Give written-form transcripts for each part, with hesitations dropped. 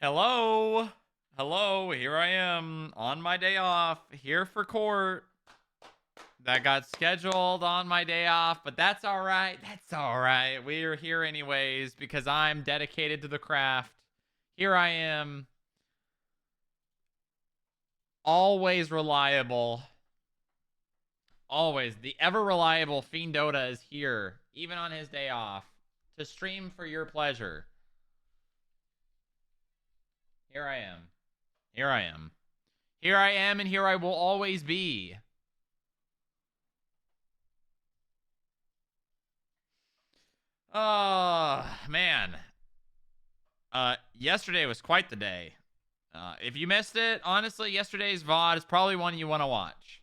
Hello. Hello. Here I am on my day off, here for court. That got scheduled on my day off, but that's all right. That's all right. We're here anyways because I'm dedicated to the craft. Here I am, always reliable. Always. The ever reliable Fiendota is here, even on his day off, to stream for your pleasure. Here I am. Here I am. Here I am, and here I will always be. Man. Yesterday was quite the day. If you missed it, honestly, yesterday's VOD is probably one you want to watch.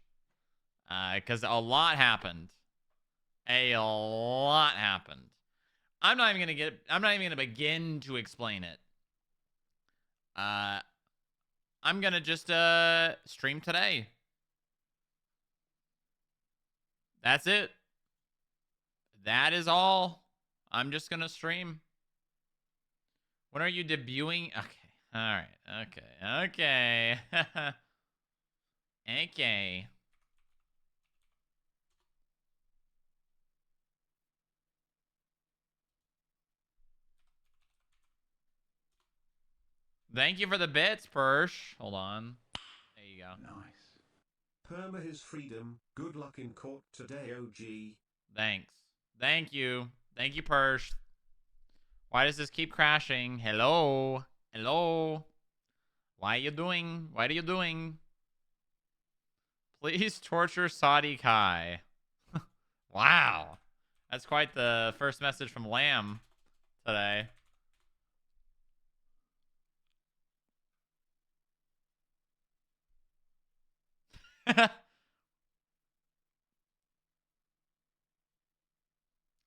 Because a lot happened. A lot happened. I'm not even gonna begin to explain it. I'm gonna just stream today. That's it. That is all. I'm just gonna stream. When are you debuting? Okay. All right. Okay. Okay. Okay. Thank you for the bits, Persh. Hold on. There you go. Nice. Perma his freedom. Good luck in court today, OG. Thanks. Thank you. Thank you, Persh. Why does this keep crashing? Hello? Hello? Why are you doing? What are you doing? Please torture Saudi Kai. Wow. That's quite the first message from Lamb today.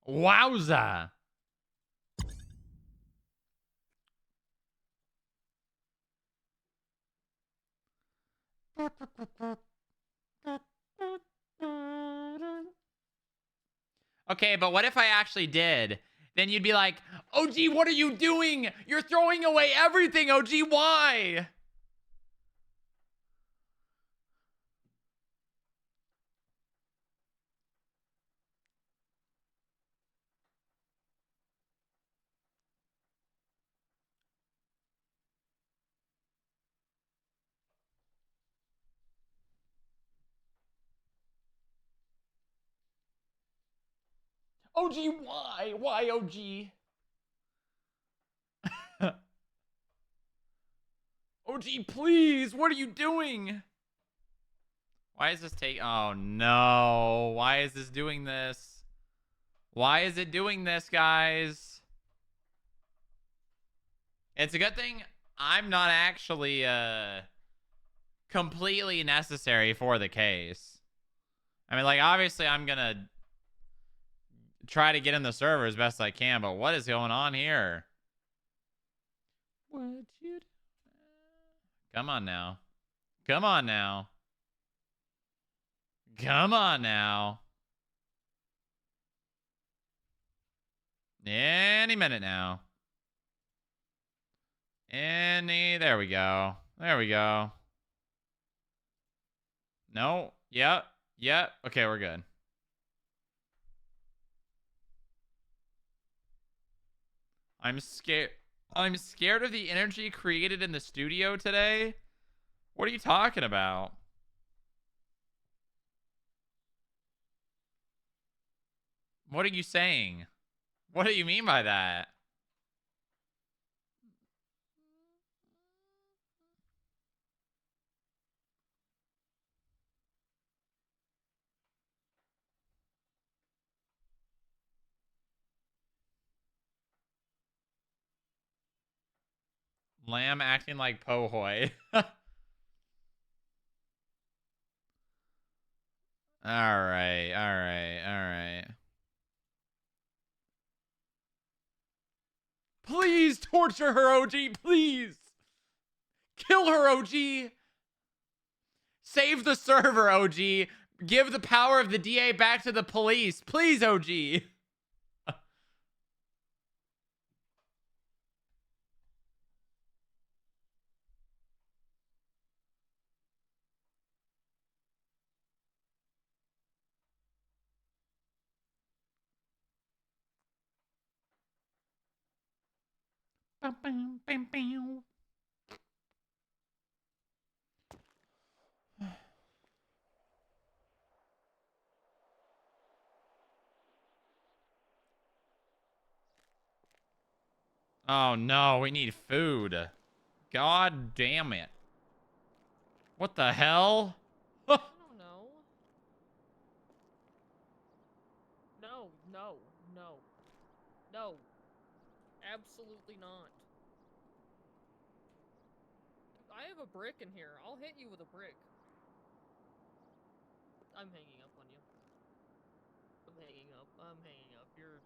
Wowza. Okay, but what if I actually did? Then you'd be like, OG, what are you doing? You're throwing away everything, OG. Why? OG, why? Why, OG? OG, please. What are you doing? Why is this take? Oh, no. Why is this doing this? Why is it doing this, guys? It's a good thing I'm not actually completely necessary for the case. I mean, like, obviously I'm going to try to get in the server as best I can, but what is going on here? What you do? Come on now. Come on now. Come on now. Any minute now. There we go. There we go. No. Yep. Yep. Okay, we're good. I'm scared. I'm scared of the energy created in the studio today. What are you talking about? What are you saying? What do you mean by that? Lamb acting like Pohoy. Alright, alright, alright. Please torture her, OG, please! Kill her, OG! Save the server, OG! Give the power of the DA back to the police. Please, OG! Bum, bum, bam, bam. Oh no, we need food. God damn it. What the hell? I don't know. No, no, no. No. Absolutely not. I have a brick in here. I'll hit you with a brick. I'm hanging up on you. I'm hanging up. I'm hanging up. You're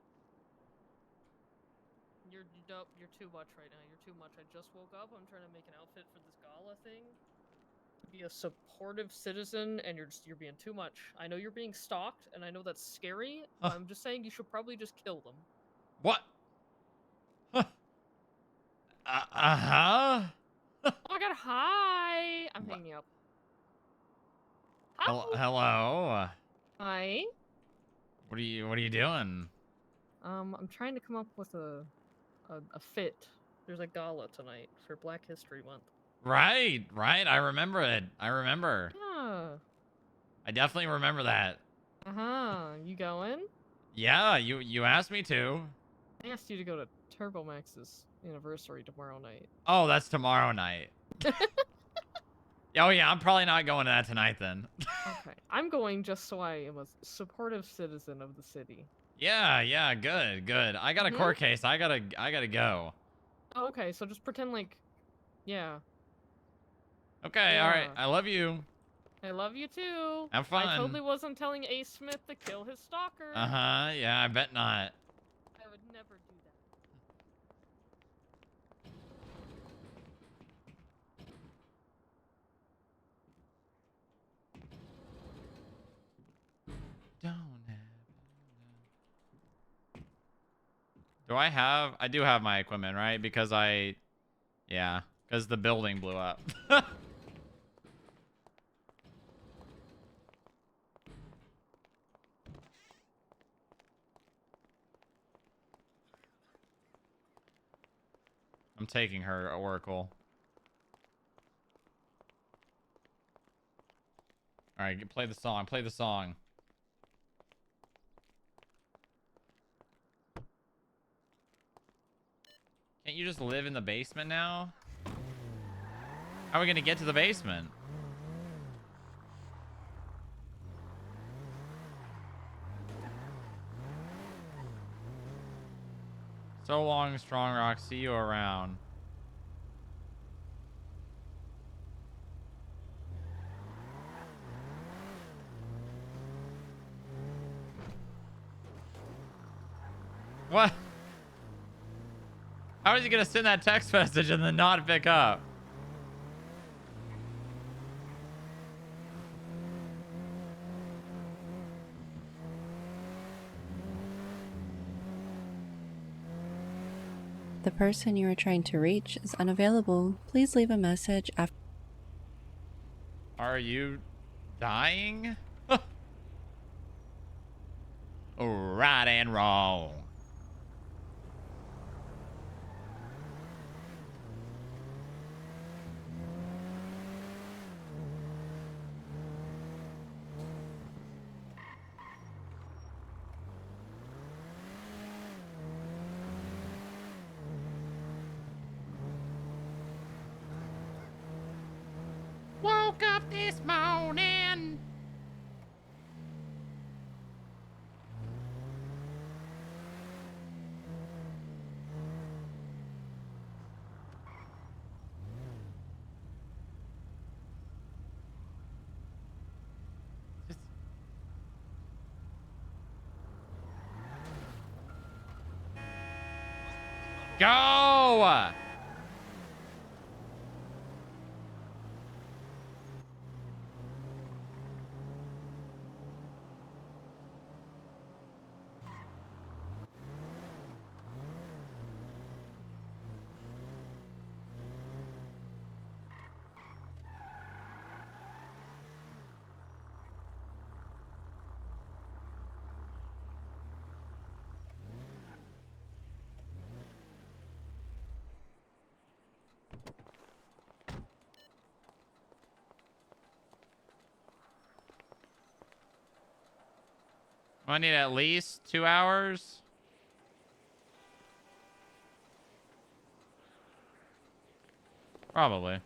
too much right now. You're too much. I just woke up. I'm trying to make an outfit for this gala thing. Be a supportive citizen, and you're being too much. I know you're being stalked, and I know that's scary. But I'm just saying you should probably just kill them. What? Uh-huh. Oh my god, hi! I'm hanging up. Hi! Hello. Hi. What are you doing? I'm trying to come up with a fit. There's a gala tonight for Black History Month. Right. I remember it. I remember. Yeah. I definitely remember that. You going? Yeah, you asked me to. I asked you to go to Turbo Max's anniversary tomorrow night. Oh, that's tomorrow night. Oh yeah, I'm probably not going to that tonight then. Okay. I'm going just so I am a supportive citizen of the city. Yeah, good. I got a court case. I gotta go. Oh, okay, so just pretend like, yeah. Okay, Yeah. all right. I love you. I love you too. Have fun. I totally wasn't telling Ace Smith to kill his stalker. Uh-huh, yeah, I bet not. I would never do that. I do have my equipment, right? Because because the building blew up. I'm taking her, Oracle. All right, play the song. Play the song. Can't you just live in the basement now? How are we gonna get to the basement? So long, Strongrock. See you around. What? How is he gonna send that text message and then not pick up? The person you are trying to reach is unavailable. Please leave a message after. Are you dying? Right and wrong. Woke up this morning. Go! I need at least 2 hours. Probably.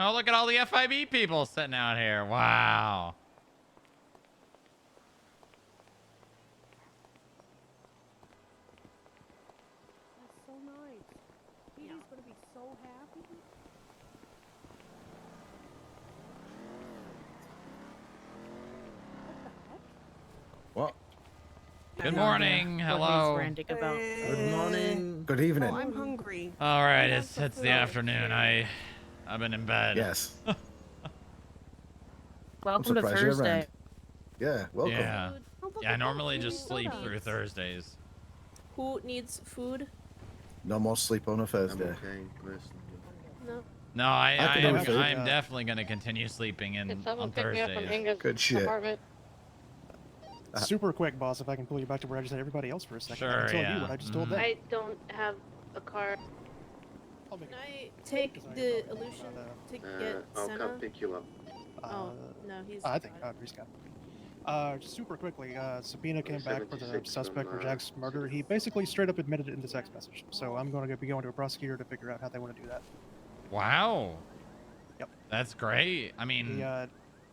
Oh, look at all the FIB people sitting out here. Wow. That's so nice. Katie's gonna be so happy. What the heck? Good morning. Hello. Ranting about. Good morning. Good evening. Oh, I'm hungry. All right, I have it's some the food. afternoon. I've been in bed. Yes. Welcome to surprised you're Thursday. around. Yeah, welcome. Yeah. Oh, look Yeah, I at that normally food. just sleep Soda. through Thursdays. Who needs food? No more sleep on a I'm Thursday. okay, personally. No. No, I can do it for you. I'm definitely gonna continue sleeping in on Thursdays. Good shit. Super quick, boss, if I can pull you back to where I just had everybody else for a second. Sure, I can tell yeah. you what I just told Mhm. them. I don't have a car. I'll make Can I take the illusion to get I'll Senna? come pick you up. Oh, no, he's. I think Reese got it. Super quickly, Sabina came back for the 76 suspect from, for Jack's murder. He basically straight up admitted it in the text message. So I'm going to be going to a prosecutor to figure out how they want to do that. Wow. Yep. That's great. I mean,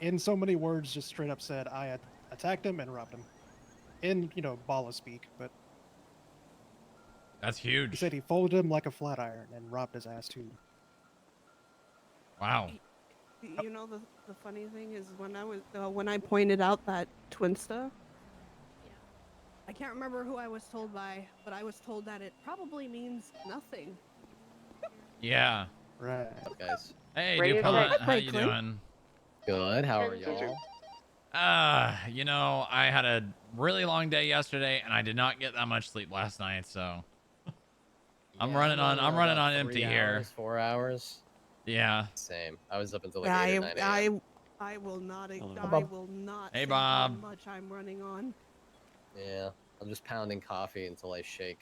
He, in so many words, just straight up said, I attacked him and robbed him. In, Bala speak, but that's he huge. said he folded him like a flat iron and robbed his ass too. Wow. You know the funny thing is when I pointed out that Twinsta, I can't remember who I was told by, but I was told that it probably means nothing. Yeah. Right. Guys. Hey, Radio DuPont. check. How you doing? Good. How are Pleasure. y'all? I had a really long day yesterday, and I did not get that much sleep last night, so I'm running on about empty 3 here. hours, 4 hours. Yeah. Same. I was up until like 8 or 9 a.m. I will not. Hello. I Bob. will not. Hey, say Bob. How much I'm running on. Yeah. I'm just pounding coffee until I shake.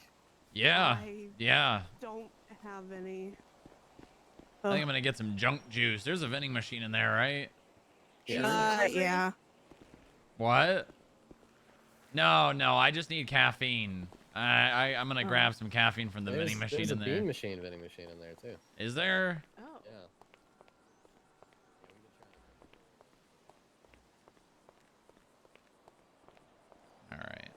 Yeah. I Yeah. don't have any. I think I'm gonna get some junk juice. There's a vending machine in there, right? Yeah. What? No, I just need caffeine. I'm gonna grab some caffeine from the vending machine There's a in there. vending machine in there too. Is there? Oh. Yeah. All right.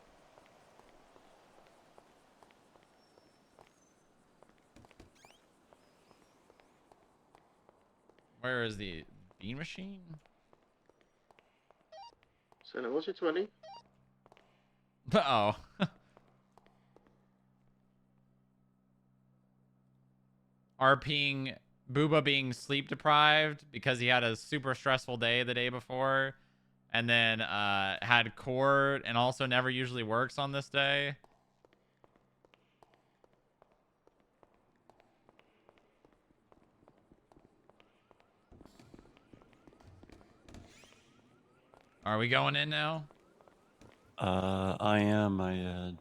Where is the bean machine? So now, what's your 20? Uh-oh. RPing Booba being sleep deprived because he had a super stressful day the day before, and then had court and also never usually works on this day. Are we going in now? I am.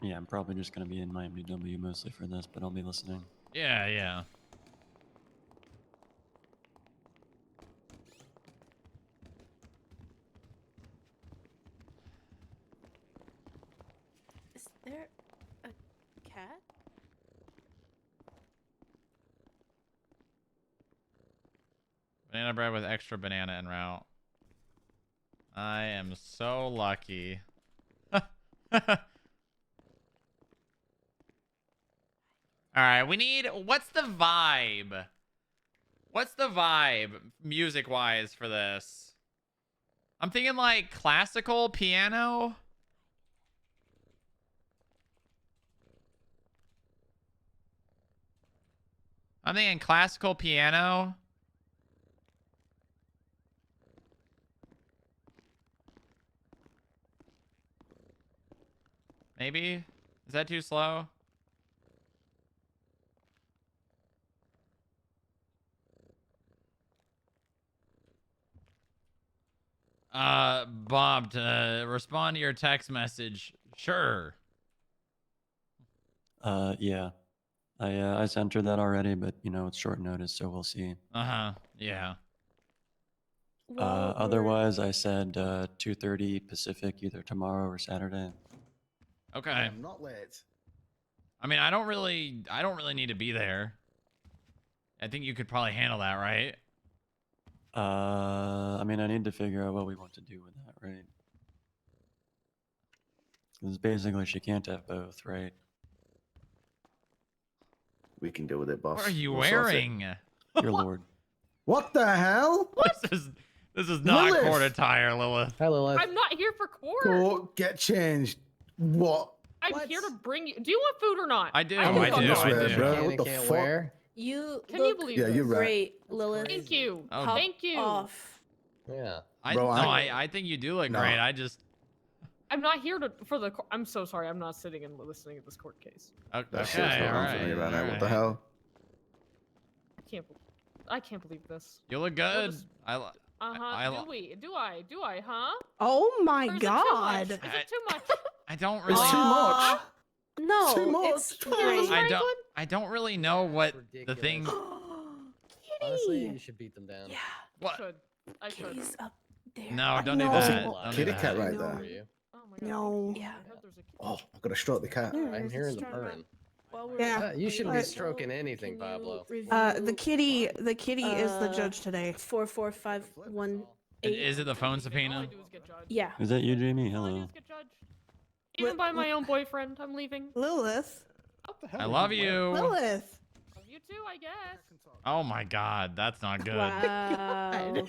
Yeah, I'm probably just gonna be in my MDW mostly for this, but I'll be listening. Yeah. cat? Banana bread with extra banana en route. I am so lucky. Alright, we need... What's the vibe? What's the vibe, music-wise, for this? I'm thinking, like, classical piano? I'm thinking classical piano. Maybe? Is that too slow? Bob, to respond to your text message. Sure. Yeah. I sent her that already, but you know it's short notice, so we'll see. Uh-huh. Yeah. Well, Otherwise, I said 2:30 Pacific, either tomorrow or Saturday. Okay. I'm not late. I mean, I don't really need to be there. I think you could probably handle that, right? I mean, I need to figure out what we want to do with that, right? Because basically, she can't have both, right? We can deal with it, boss. What are you We'll sort it. wearing? Your lord. What the hell? This is not Lilith! court attire, Lilith. Hi, Lilith. I'm not here for court. Go get changed. What? I'm What? here to bring you. Do you want food or not? I do. I do. I do. This I way, do. bro. Can What and the can't fuck? wear. you Can you look believe Yeah, this? you're right. great, That's Lilith. crazy. Thank you. Oh. Pop Thank you. off. Yeah. Bro, I think you do look No. great. I just... I'm not here for the. I'm so sorry. I'm not sitting and listening to this court case. Okay, That shit's not all on right. for me right now. What the all right. hell? I can't believe this. You look good. just- I Uh huh. Do I? Huh? Oh my Or is it too god. much? Is it too much? I don't really... It's too much. No, Too much. it's Mrs. great. I don't really know what the Ridiculous. thing... Honestly, Kitty. you should beat them down. Yeah, What? Should. I should. Kitty's up there. No, don't do No. that. Also, Don't do kitty that. cat right No. there. For you. Oh my god. No. Yeah. I heard there's a- Oh, I've got to stroke the cat. Yeah. I'm There's hearing the Strong purring. While we're Yeah. You shouldn't be But- stroking anything, Can you Pablo. The kitty is the Uh, judge today. 44518. Is it the phone All I subpoena? do is get judged. Yeah. Is that you, Jamie? All I do Hello. is get judged. Even by my own boyfriend. I'm leaving. Lilith. What the hell I are love wearing? you. Lilith. Love you too, I guess. Oh my god, that's not good. Wow.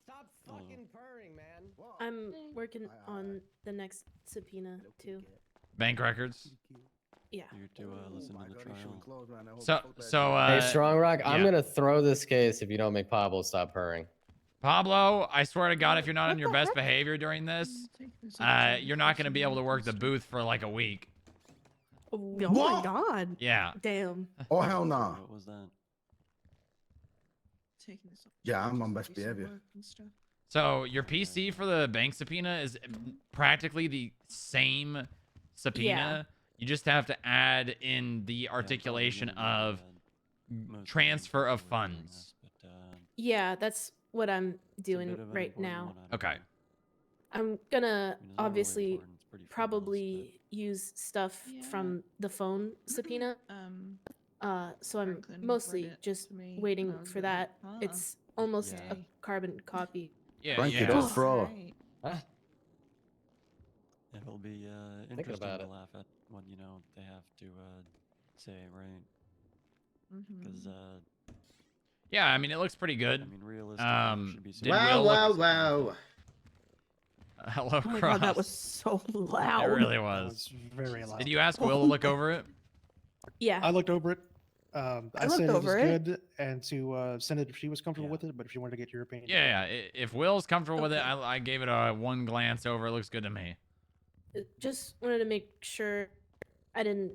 Stop fucking purring, man. I'm working on the next subpoena too. Bank records. Yeah. Here to listen to the trial. Hey, Strongrock, I'm yeah. gonna throw this case if you don't make Pablo stop purring. Pablo, I swear to God, if you're not on your best behavior during this, you're not going to be able to work the booth for like a week. Oh my What? god. Yeah. Damn. Oh, hell no. What was that? Yeah, I'm on best behavior. So your PC for the bank subpoena is practically the same subpoena. Yeah. You just have to add in the articulation of transfer of funds. Yeah, that's what I'm doing right now. Okay. I'm gonna obviously probably use stuff from the phone subpoena. So I'm mostly just waiting for that. It's almost a carbon copy. Yeah, Thank you, yeah. don't throw. Huh? It'll be Thinking interesting about to it. laugh at what they have to say, right? Because Yeah, I mean, it looks pretty good. I mean, realistically, there should be some did Will Wow, look- wow, wow. Hello, Oh my Cross. god, that was so It loud. really That was. was very loud. Did you ask Will to look over it? Yeah. I looked over it. I looked said it was over it. good, and to send it if she was comfortable Yeah. with it. But if you wanted to get your opinion, Yeah, yeah. If Will's comfortable with it, Okay. I gave it a one glance over. It looks good to me. Just wanted to make sure I didn't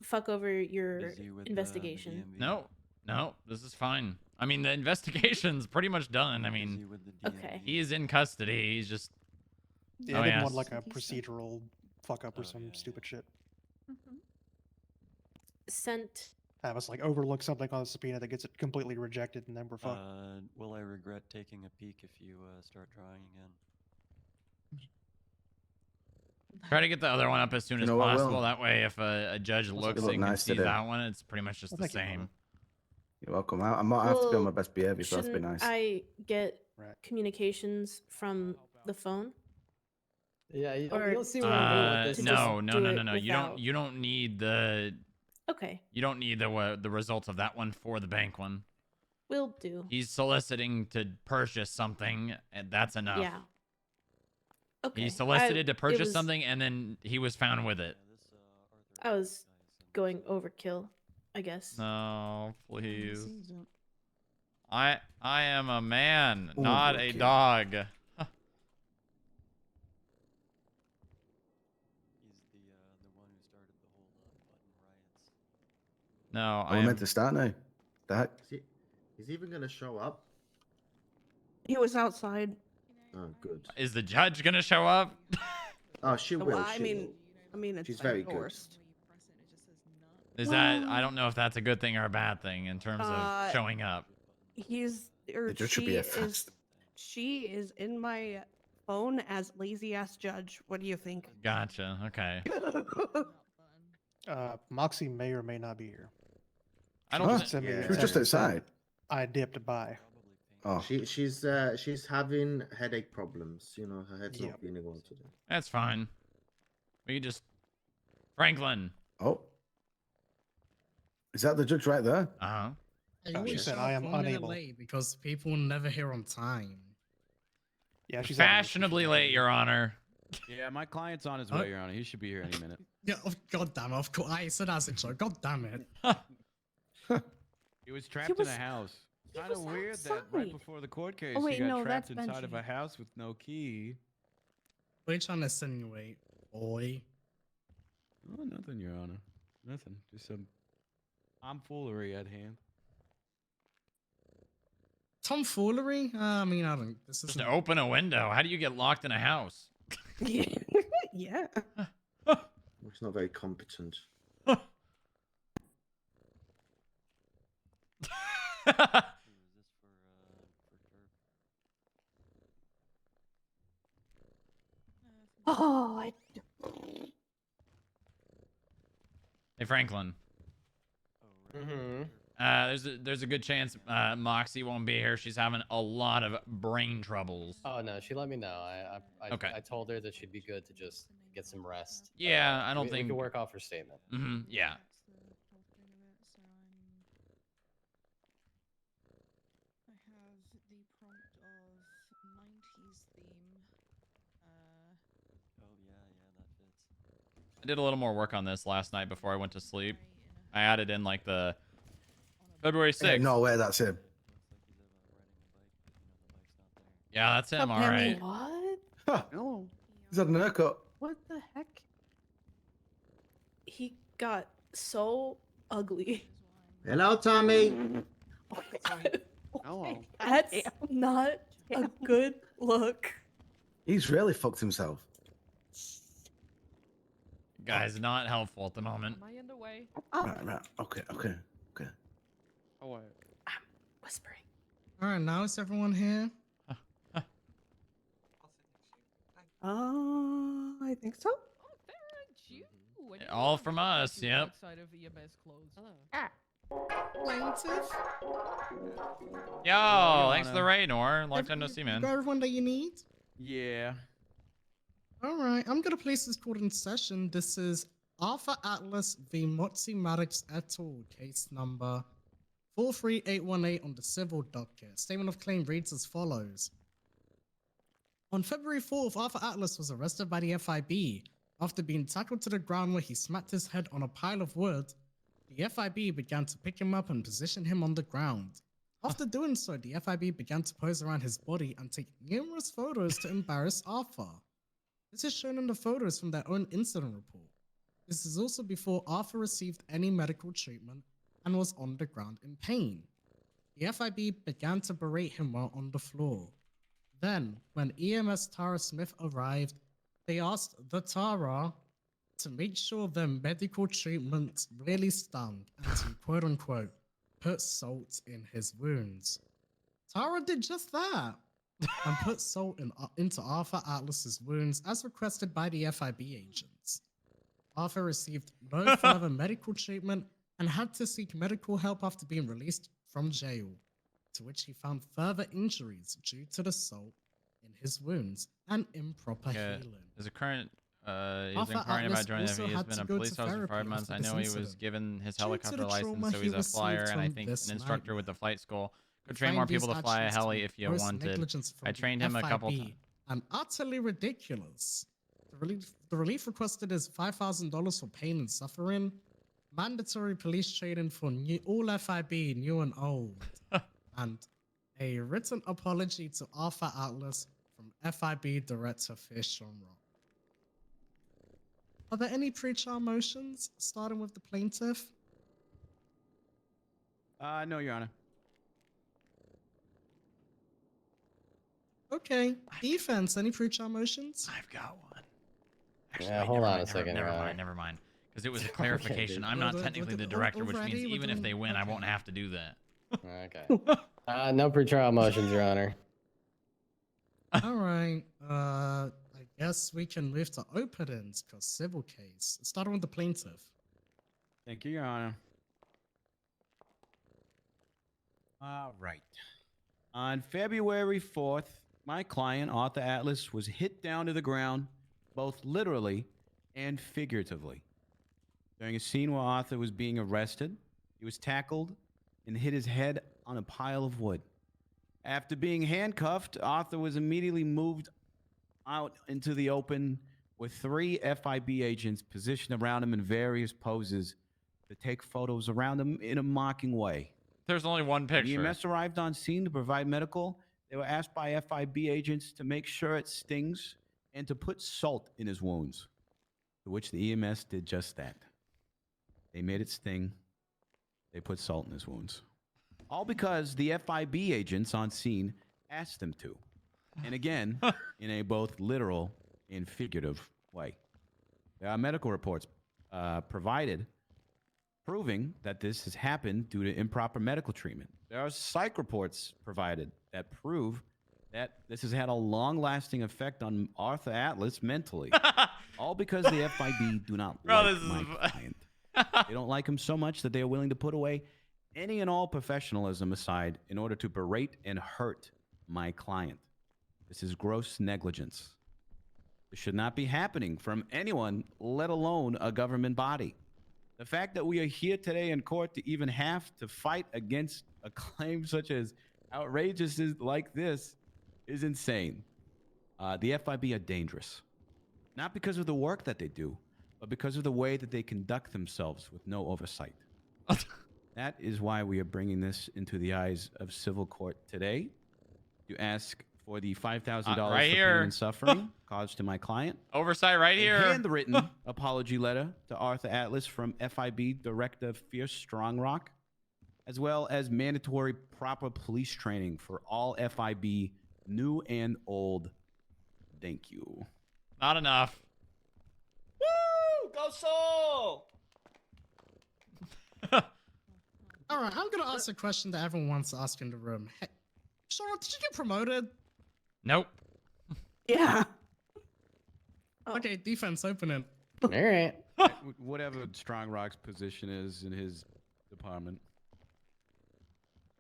fuck over your busy with investigation. the DMV. No, this is fine. I mean, the investigation's pretty much done. I Busy mean, with the Okay. DMV. he is in custody. He's just... yeah, Oh, I didn't yeah. want like a procedural fuck up or Oh, some yeah, yeah. stupid shit. Sent. Have us like overlook something on the subpoena that gets it completely rejected, and then we're fucked. Will I regret taking a peek if you start drawing again? Try to get the other one up as soon You as know what, Will? possible. That way, if a judge looks look and nice sees today. that one, it's pretty much just the thank you, same. You're welcome. I might have to be on my Well, best behavior, so let's be Shouldn't nice. I get Right. communications from the phone? Yeah, Or you'll see what I'm doing with this. to No, just no, do no, it no, no. without- You don't need the Okay, the results of that one for the bank one. will do. He's soliciting to purchase something, and that's enough. Yeah. Okay. He solicited to it purchase was- something, and then he was found with it. I was going overkill, I guess. No, please. I am a man, Ooh, not a okay. dog. He's the one who started the whole button riots. No, We're meant to start now. The heck? Is he even gonna show up? He was outside. Oh, good. Is the judge gonna show up? Oh, she will. Well, she I mean, it's She's very good. endorsed. Is that I don't know if that's a good thing or a bad thing in terms of showing up. He's or The judge should be she a is. fast. She is in my phone as lazy ass judge. What do you think? Gotcha. Okay. Moxie may or may not be here. I don't. Huh? thi- Send me a She was just text that outside. I dipped by. Oh, she's having headache problems. You know, her head's Yep. not feeling well today. That's fine. We can just Franklin. oh. Is that the judge right there? Uh huh. She said I am unable. Because people are never here on time. Yeah, she's having issues. Fashionably late, Your Honor. Yeah, my client's on his Huh? way, Your Honor. He should be here any minute. Yeah, god damn it, of course. I said as it so. God damn it. He was trapped in was- a house. he Kind of was weird that right outside. before the court case, Oh, wait, he got no, trapped that's inside of a Benji. house with no key. What are you trying to insinuate, boy? Oh, nothing, Your Honor. Nothing. Just some tomfoolery at hand. Tomfoolery? I mean, I don't. This Just isn't. to open a window. How do you get locked in a house? Yeah. He's not very competent. Oh, Hey Franklin. Mm-hmm. There's a good chance Moxie won't be here. She's having a lot of brain troubles. Oh no, she let me know. Okay. I told her that she'd be good to just get some rest. Yeah, I don't we think. can work off her statement. Yeah. I did a little more work on this last night before I went to sleep. I added in like the February 6th. No way, that's him. Yeah, that's him. All Penny. right. What? Huh. Hello. He's had an haircut. What the heck? He got so ugly. Hello, Tommy. Oh my god. Hello. That's not a good look. He's really fucked himself. Guys, not helpful at the moment. Am I in the way? Right. Okay. Oh, Whispering. Alright, now is everyone here? I think so. Oh, there aren't you. And you All are from just us, you yep. Outside of EMS clothes. Plaintiff? Yo, thanks for the Honor. raid, Nor. Long time no see, You man. got everyone that you need? Yeah. Alright, I'm gonna place this court in session. This is Arthur Atlas v. Motzi Maddox et al. Case number 43818 on the civil docket. Statement of claim reads as follows. On February 4th, Arthur Atlas was arrested by the FIB. After being tackled to the ground where he smacked his head on a pile of wood, the FIB began to pick him up and position him on the ground. After doing so, the FIB began to pose around his body and take numerous photos to embarrass Arthur. This is shown in the photos from their own incident report. This is also before Arthur received any medical treatment and was on the ground in pain. The FIB began to berate him while on the floor. Then, when EMS Tara Smith arrived, they asked the Tara to make sure their medical treatment really stung and to quote-unquote put salt in his wounds. Tara did just that. and put salt into Arthur Atlas's wounds as requested by the FIB agents. Arthur received no further medical treatment and had to seek medical help after being released from jail, to which he found further injuries due to the salt in his wounds and improper healing. There's a current he's Arthur inquiring Atlas about joining also FIB. He's had been to a go police to officer for 5 therapy months. I after know this he was incident. given his Due to helicopter the license, trauma so he he's a flyer, received and I from think this an instructor with the nightmare. flight school. Could We train find more these people to fly a actions to heli be if you gross wanted. negligence from I trained him a couple FIB times. and utterly ridiculous. The relief requested is $5,000 for pain and suffering, mandatory police training for all FIB, new and old, and a written apology to Arthur Atlas from FIB Director Strongrock. Are there any pre-trial motions, starting with the plaintiff? No, Your Honor. Okay. Defense, any pre-trial motions? I've got one. Actually, Yeah, wait, hold never on mind, a second, never Your mind, Honor. never mind. Because it was a clarification. dude. I'm not technically the director, which means even if they win, I won't have to do that. Okay. No pretrial motions, Your Honor. All right. I guess we can move to openings because civil case. Starting with the plaintiff. Thank you, Your Honor. All right. On February 4th, my client, Arthur Atlas, was hit down to the ground, both literally and figuratively. During a scene where Arthur was being arrested, he was tackled and hit his head on a pile of wood. After being handcuffed, Arthur was immediately moved out into the open with 3 FIB agents positioned around him in various poses to take photos around him in a mocking way. There's only one picture. When EMS arrived on scene to provide medical, they were asked by FIB agents to make sure it stings and to put salt in his wounds, to which the EMS did just that. They made it sting. They put salt in his wounds. All because the FIB agents on scene asked them to. And again, in a both literal and figurative way. There are medical reports provided proving that this has happened due to improper medical treatment. There are psych reports provided that prove that this has had a long-lasting effect on Arthur Atlas mentally. All because the FIB do not like my client. They don't like him so much that they are willing to put away any and all professionalism aside in order to berate and hurt my client. This is gross negligence. This should not be happening from anyone, let alone a government body. The fact that we are here today in court to even have to fight against a claim such as outrageous like this is insane. The FIB are dangerous. Not because of the work that they do, but because of the way that they conduct themselves with no oversight. That is why we are bringing this into the eyes of civil court today. You ask for the $5,000 right for pain here. and suffering caused to my client. Oversight right here. A handwritten apology letter to Arthur Atlas from FIB Director Strongrock, as well as mandatory proper police training for all FIB, new and old. Thank you. Not enough. Woo! Go Soul! All right, I'm going to ask a question that everyone wants to ask in the room. Hey, Sean, did you get promoted? Nope. Yeah. Okay, defense opening. All right. Whatever Strongrock's position is in his department.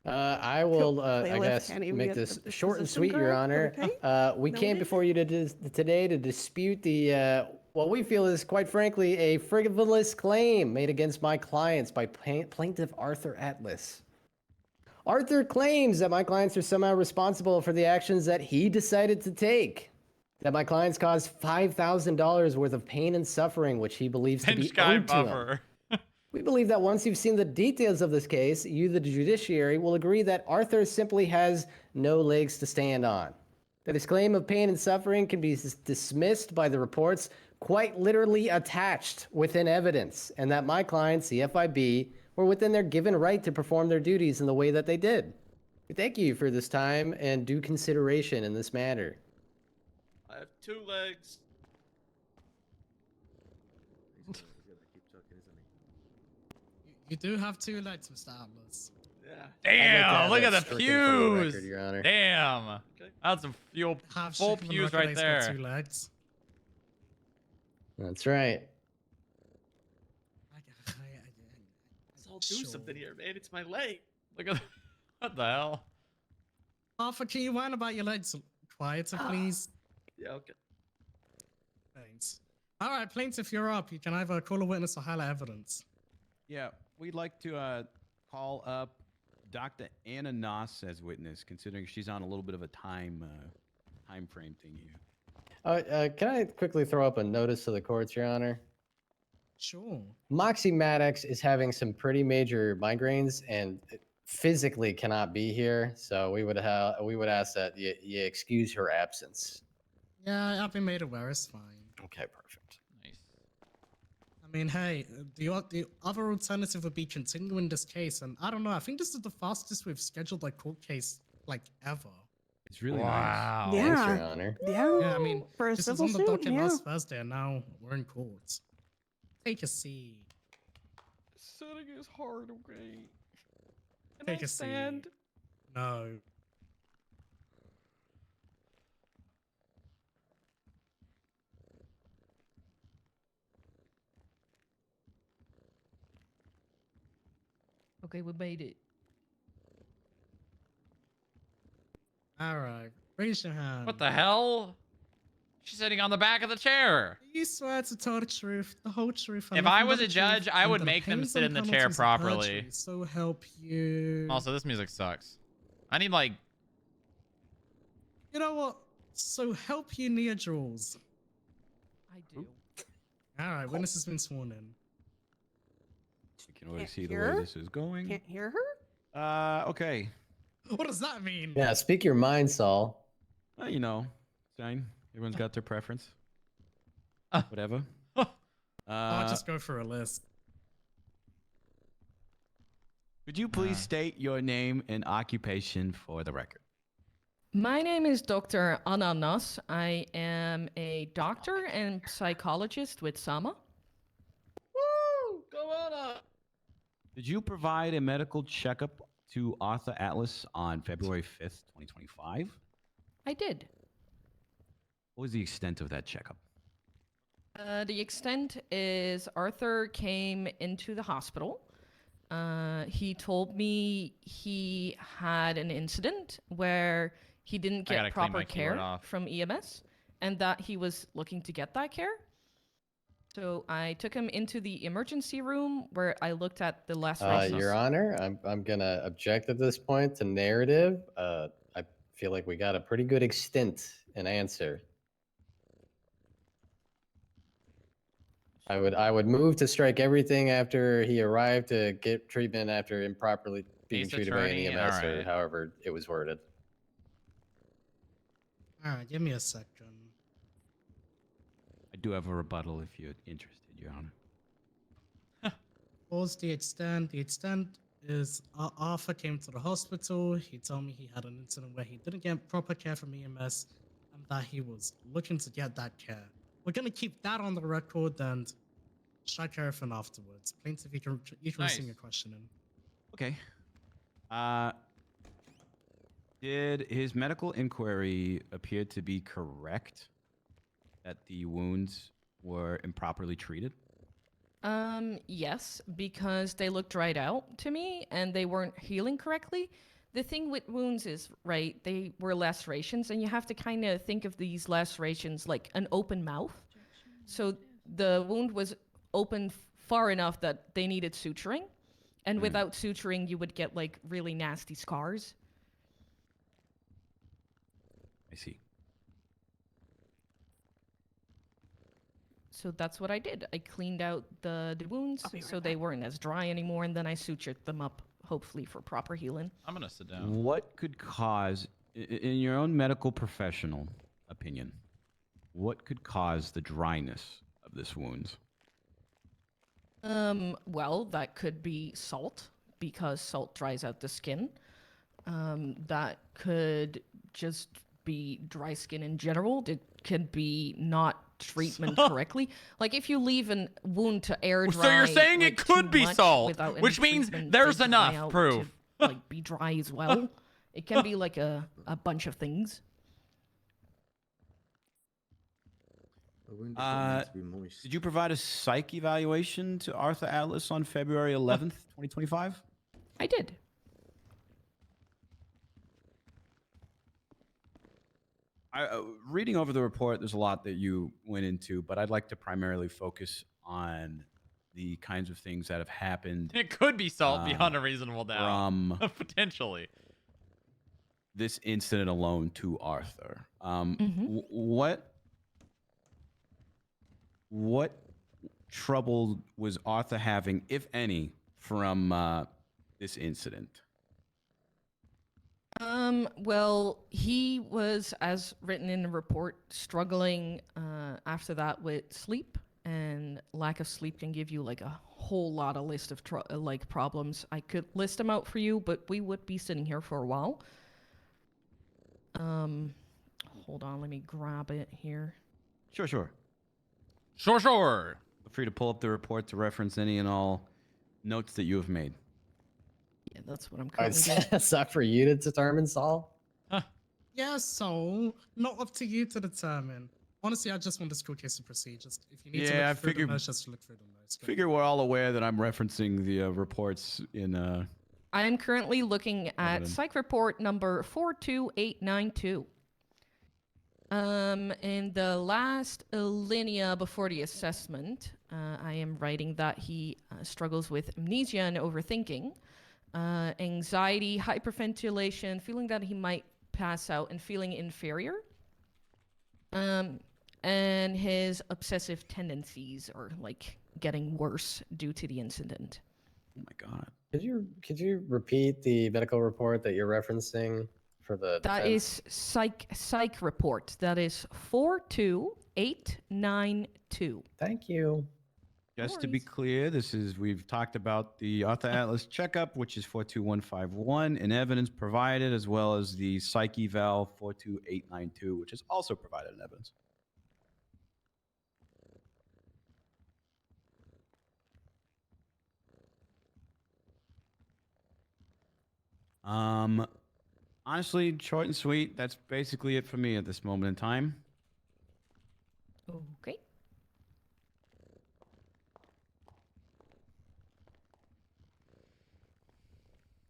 I will, I Playlist guess, can't even make get this the short and system sweet, Your correct? Honor. Okay. We came Noted. before you today to dispute the, what we feel is, quite frankly, a frivolous claim made against my clients by plaintiff Arthur Atlas. Arthur claims that my clients are somehow responsible for the actions that he decided to take. That my clients caused $5,000 worth of pain and suffering, which he believes to be Pinch guy owed to him. buffer. We believe that once you've seen the details of this case, you, the judiciary, will agree that Arthur simply has no legs to stand on. That his claim of pain and suffering can be dismissed by the reports quite literally attached within evidence, and that my clients, the FIB, were within their given right to perform their duties in the way that they did. We thank you for this time and due consideration in this matter. I have 2 legs. You do have 2 legs, Mr. Atlas. Yeah, Damn, look at the stricken from the record, pews. Your Honor. Damn. That's some full Stricken from the pews record, right he's got there. 2 legs. That's right. Let's all do something here, man. It's my leg. Look at what the hell? Arthur, can you whine about your legs quieter, please? Yeah, okay. Thanks. All right, plaintiff, you're up. You can either call a witness or highlight evidence. Yeah, we'd like to call up Dr. Anna Noss as witness, considering she's on a little bit of a time frame thing here. Can I quickly throw up a notice to the courts, Your Honor? Sure. Moxie Maddox is having some pretty major migraines and physically cannot be here, so we would ask that you excuse her absence. Yeah, I've been made aware. It's fine. Okay, perfect. Nice. I mean, hey, the other alternative would be continuing this case, and I don't know. I think this is the fastest we've scheduled a court case like ever. It's really wow. nice. Thanks, Your Honor. Yeah, I mean, for a this was civil on the suit, docket yeah. last Thursday, and now we're in court. Take a seat. Sitting is hard, okay? Can Take I a stand? seat. No. Okay, we made it. All right. Raise your hand. What the hell? She's sitting on the back of the chair. Do you swear to tell the truth, the whole truth, and If nothing I but was the a judge, truth, I and would the make them pains sit and in the chair penalties of properly. perjury, so help you. Also, this music sucks. I need like. You know what? So help you, Nia Jules. I do. All right, witness has been sworn in. You can already Can't see the hear way her? this is going. Can't hear her? Okay. What does that mean? Yeah, speak your mind, Saul. You know, it's fine. Everyone's got their preference. Whatever. I'll just go for a list. Could you please state your name and occupation for the record? My name is Dr. Anna Noss. I am a doctor and psychologist with Sama. Woo! Go on. Did you provide a medical checkup to Arthur Atlas on February 5th, 2025? I did. What was the extent of that checkup? The extent is Arthur came into the hospital. He told me he had an incident where he didn't I gotta get clean proper my keyboard care off. from EMS and that he was looking to get that care. So I took him into the emergency room where I looked at the lacerations. Your Honor, I'm gonna object at this point to narrative. I feel like we got a pretty good extent in answer. I would move to strike everything after he arrived to get treatment after improperly being Case treated by attorney, an EMS or alright. however it was worded. All right, give me a second. I do have a rebuttal if you're interested, Your Honor. What was the extent? The extent is Arthur came to the hospital. He told me he had an incident where he didn't get proper care from EMS and that he was looking to get that care. We're going to keep that on the record and strike everything afterwards. Plaintiff, you can Nice. sing a question in. Okay. Did his medical inquiry appear to be correct that the wounds were improperly treated? Yes, because they looked dried out to me and they weren't healing correctly. The thing with wounds is, right, they were lacerations and you have to kind of think of these lacerations like an open mouth. So the wound was open far enough that they needed suturing. And without suturing, you would get like really nasty scars. I see. So that's what I did. I cleaned out the wounds so they weren't as dry anymore, and then I sutured them up, hopefully for proper healing. I'm gonna sit down. What could cause, in your own medical professional opinion, what could cause the dryness of this wound? Well, that could be salt, because salt dries out the skin. That could just be dry skin in general. It could be not treatment correctly. Like if you leave a wound to air dry. So you're saying like, it could too be much salt, without any which means treatment, there's they dry enough out proof. like be dry as well. It can be like a bunch of things. The wound is not meant to be moist. Did you provide a psych evaluation to Arthur Atlas on February 11th, 2025? I did. Reading over the report, there's a lot that you went into, but I'd like to primarily focus on the kinds of things that have happened. It could be salt beyond a reasonable doubt. From Potentially. this incident alone to Arthur. Mm-hmm. What trouble was Arthur having, if any, from this incident? Well, he was, as written in the report, struggling after that with sleep, and lack of sleep can give you like a whole lot of list of like problems. I could list them out for you, but we would be sitting here for a while. Hold on, let me grab it here. Sure. Sure. Feel free to pull up the report to reference any and all notes that you have made. Yeah, that's what I'm currently doing. It's up for you to determine, Saul. Yeah, so not up to you to determine. Honestly, I just want this cool case of procedures. If you need to look through the notes, just look through the notes. Figure we're all aware that I'm referencing the reports in. I am currently looking at psych report number 42892. In the last linea before the assessment, I am writing that he struggles with amnesia and overthinking, anxiety, hyperventilation, feeling that he might pass out, and feeling inferior. And his obsessive tendencies are like getting worse due to the incident. Oh my God. Could you repeat the medical report that you're referencing for the That defense? is psych report. That is 42892. Thank you. Just to be clear, we've talked about the Arthur Atlas checkup, which is 42151, and evidence provided, as well as the psych eval 42892, which is also provided in evidence. Honestly, short and sweet. That's basically it for me at this moment in time. Okay.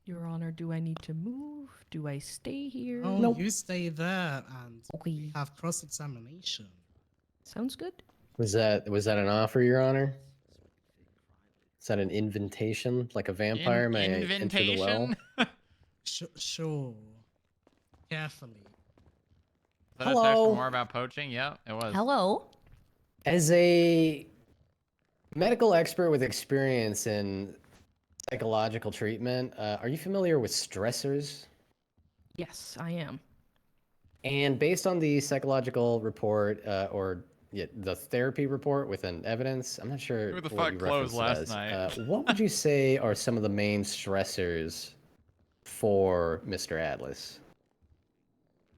Your Honor, do I need to move? Do I stay here? Oh, Nope. you stay there and Okay. have cross-examination. Sounds good. Was that an offer, Your Honor? Is that an invitation, like a vampire? May I enter the well? Sure. Carefully. Was that a text Hello. more about poaching? Yeah, it was. Hello. As a medical expert with experience in psychological treatment, are you familiar with stressors? Yes, I am. And based on the psychological report, the therapy report with an evidence, I'm not sure Who the what fuck you closed referenced last as. night? What would you say are some of the main stressors for Mr. Atlas?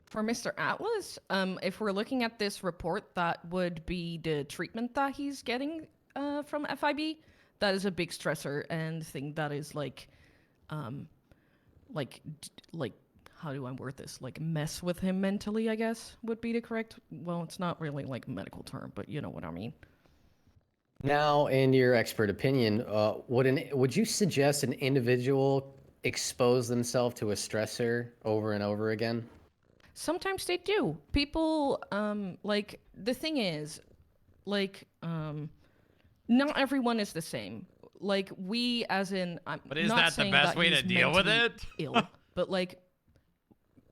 For Mr. Atlas, if we're looking at this report, that would be the treatment that he's getting from FIB. That is a big stressor and thing that is like how do I word this? Like mess with him mentally, I guess would be the correct. Well, it's not really like a medical term, but you know what I mean. Now, in your expert opinion, would you suggest an individual expose themselves to a stressor over and over again? Sometimes they do. People, like, the thing is, like, not everyone is the same. Like, we, as in, I'm But is not that the saying best that way to he's deal with mentally it? ill, but, like,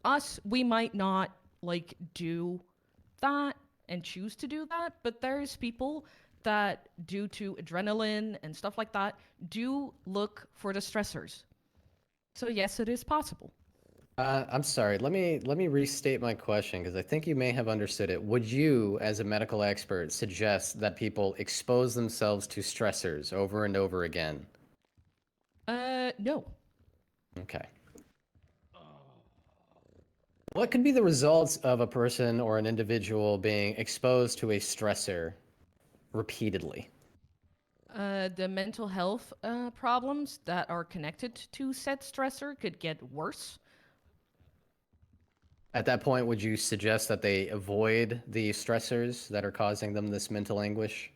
us, we might not, like, do that and choose to do that, but there's people that, due to adrenaline and stuff like that, do look for the stressors. So, yes, it is possible. I'm sorry. Let me restate my question because I think you may have understood it. Would you, as a medical expert, suggest that people expose themselves to stressors over and over again? No. Okay. What could be the results of a person or an individual being exposed to a stressor repeatedly? The mental health problems that are connected to said stressor could get worse. At that point, would you suggest that they avoid the stressors that are causing them this mental anguish?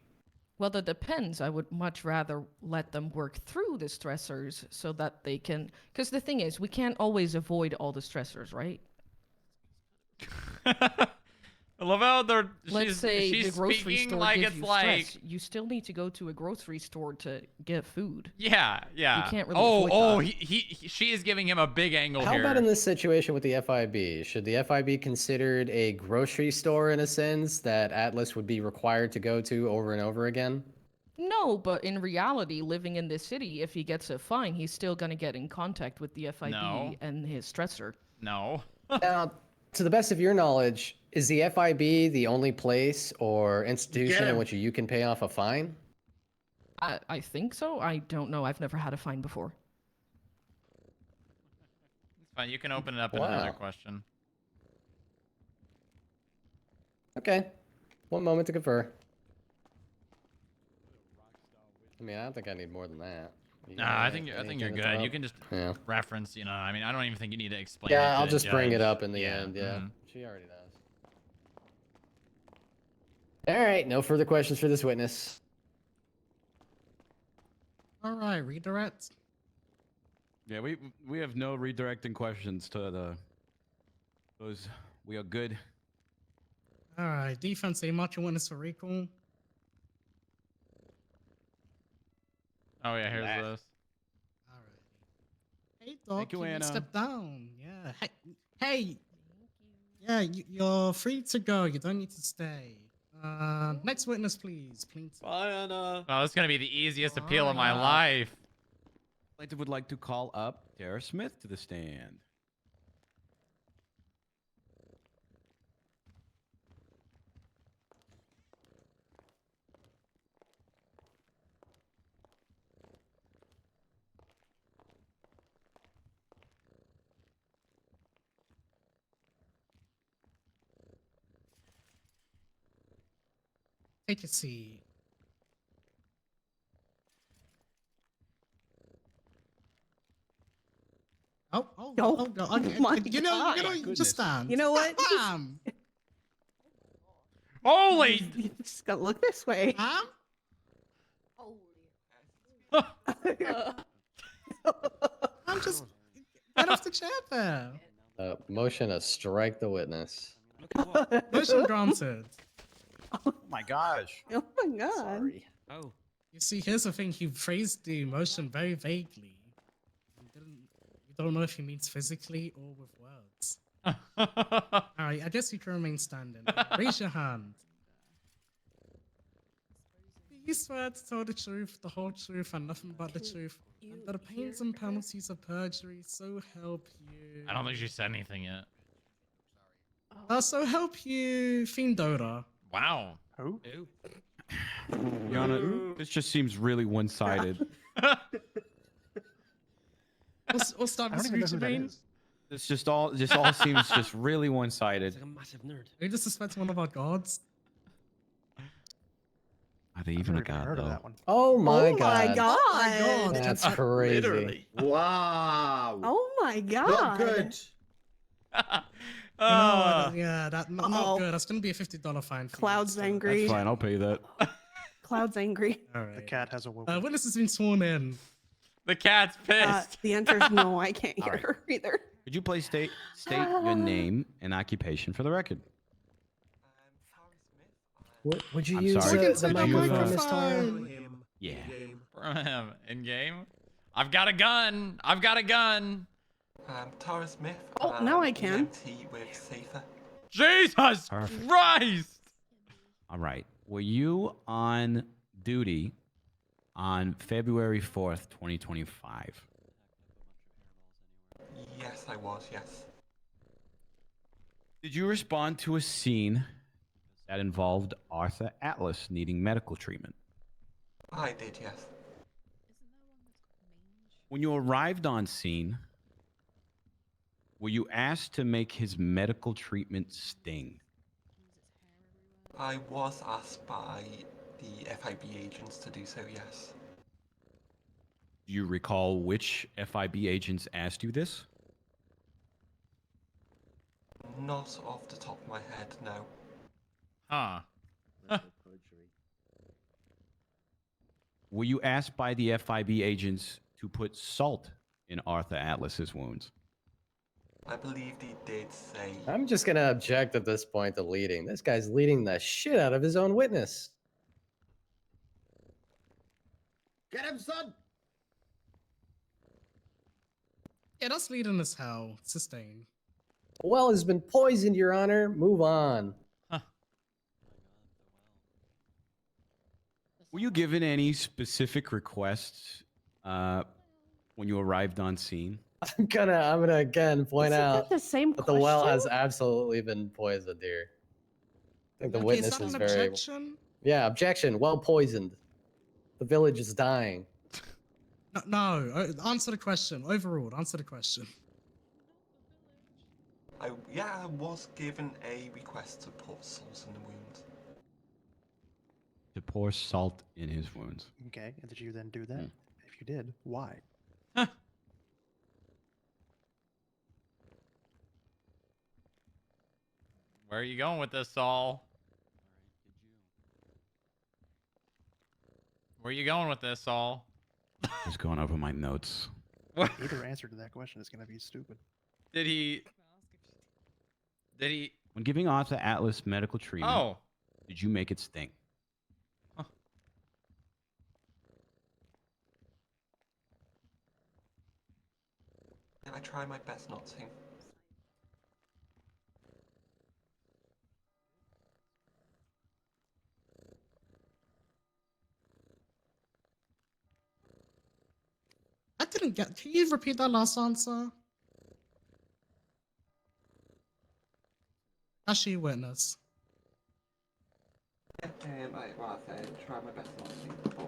Well, that depends. I would much rather let them work through the stressors so that they can. Because the thing is, we can't always avoid all the stressors, right? I love how they're. Let's say she's the grocery speaking store like gives it's you like. stress. You still need to go to a grocery store to get food. Yeah, yeah. You can't really avoid that. She is giving him a big angle How here. about in this situation with the FIB? Should the FIB be considered a grocery store in a sense that Atlas would be required to go to over and over again? No, but in reality, living in this city, if he gets a fine, he's still going to get in contact with the FIB No. and his stressor. No. Now, to the best of your knowledge, is the FIB the only place or institution in which you can pay off a fine? I think so. I don't know. I've never had a fine before. It's fine. You can open it up in another question. Okay. One moment to confer. I mean, I don't think I need more than that. Nah, I think you're good. You can just reference, you know. I mean, I don't even think you need to explain. Yeah, it I'll to just bring it judge. up in the end. Yeah, mhm. she already does. All right, no further questions for this witness. All right, redirect. Yeah, we have no redirecting questions to those. We are good. All right, defense, a marching witness for recall. Oh yeah, here's this. All right. Hey, dog, Thank you, can you Anna. step down? Yeah. Hey. Yeah, you're free to go. You don't need to stay. Next witness, please. Bye, Anna. Oh, this is gonna be the easiest appeal of my life. Plaintiff would like to call up Tara Smith to the stand. Take a seat. Oh, my you know, God. just stand. You know what? Bam. Holy! You just gotta look this way. I'm just get off the chair there. Motion to strike the witness. Motion granted. Oh my gosh. Oh my God. Sorry. Oh. You see, here's the thing. He phrased the motion very vaguely. You don't know if he means physically or with words. All right, I guess you can remain standing. Raise your hand. Do you swear to tell the truth, the whole truth, and nothing but the truth? Under the pains and penalties of perjury, so help you. I don't think she said anything yet. So help you, Fiendora. Wow. Who? Your Honor, this just seems really one-sided. We'll start I with don't even know who that scrutiny. is. This just all seems just really one-sided. Like a massive nerd. Are you just suspecting one of our gods? Are they even a god Heard of though? that one. Oh my Oh god. my God. That's crazy. Literally. Wow. Oh my God. Not good. Yeah, not Uh-oh. good. That's gonna be a $50 fine. For Cloud's you, so- angry. That's fine, I'll pay that. Cloud's angry. All The right. cat has a woman. Witness has been sworn in. The cat's pissed. The answer's no. I can't All hear right. her either. Could you please state your name and occupation for the record? Would you I'm use sorry. the Would you, microphone this time? Him. Yeah. From him in game. I've got a gun. I've got a gun. Tara Smith. Oh, now I can. EMT with Safer. Jesus Perfect. Christ! All right. Were you on duty on February 4th, 2025? Yes, I was, yes. Did you respond to a scene that involved Arthur Atlas needing medical treatment? I did, yes. When you arrived on scene, were you asked to make his medical treatment sting? I was asked by the FIB agents to do so, yes. Do you recall which FIB agents asked you this? Not off the top of my head, no. Huh. Were you asked by the FIB agents to put salt in Arthur Atlas's wounds? I believe they did say... I'm just gonna object at this point to leading. This guy's leading the shit out of his own witness. Get him, son! Yeah, that's leading as hell. Sustain. The well has been poisoned, Your Honor. Move on. Were you given any specific requests when you arrived on scene? I'm gonna again point Isn't out that the same that the well question? has absolutely been poisoned here. I think the Okay, is witness that is an very. objection? Yeah, objection. Well poisoned. The village is dying. No, answer the question. Overruled. Answer the question. I was given a request to put salt in the wound. To pour salt in his wounds. Okay, and did you then do that? If you did, why? Where are you going with this, Saul? Where are you going with this, Saul? Just going over my notes. Either answer to that question is going to be stupid. Did he? When giving Arthur Atlas medical treatment, did you make it sting? I try my best not to. I didn't get. Can you repeat that last answer? Actually, witness. I try my best not to.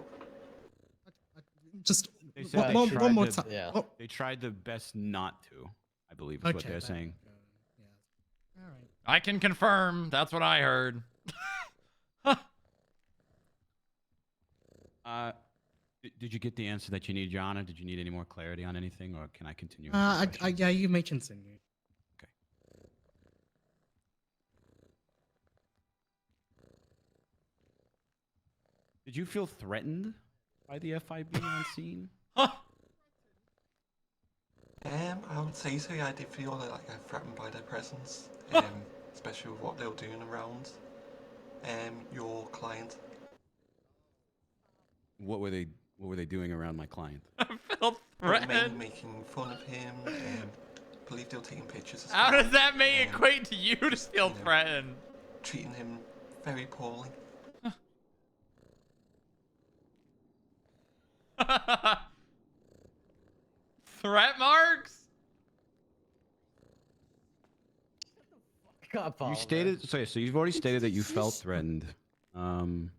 But... Just They said one more to- time. Yeah. Oh, They tried the best not to, I believe is what they're saying. all right. I can confirm. That's what I heard. Did you get the answer that you need, Your Honor? Did you need any more clarity on anything, or can I continue? with the question? Yeah, you may continue. Okay. Did you feel threatened by the FIB on scene? I would say so. Yeah, I did feel like I'm threatened by their presence, especially with what they were doing around your client. What were they doing around my client? Felt Mainly threatened. making fun of him. Believe they were taking pictures. As How well, does that may equate to you to feel you know, threatened? treating him very poorly. Threat marks? God, Paul, You man. stated so you've already stated that you felt threatened. You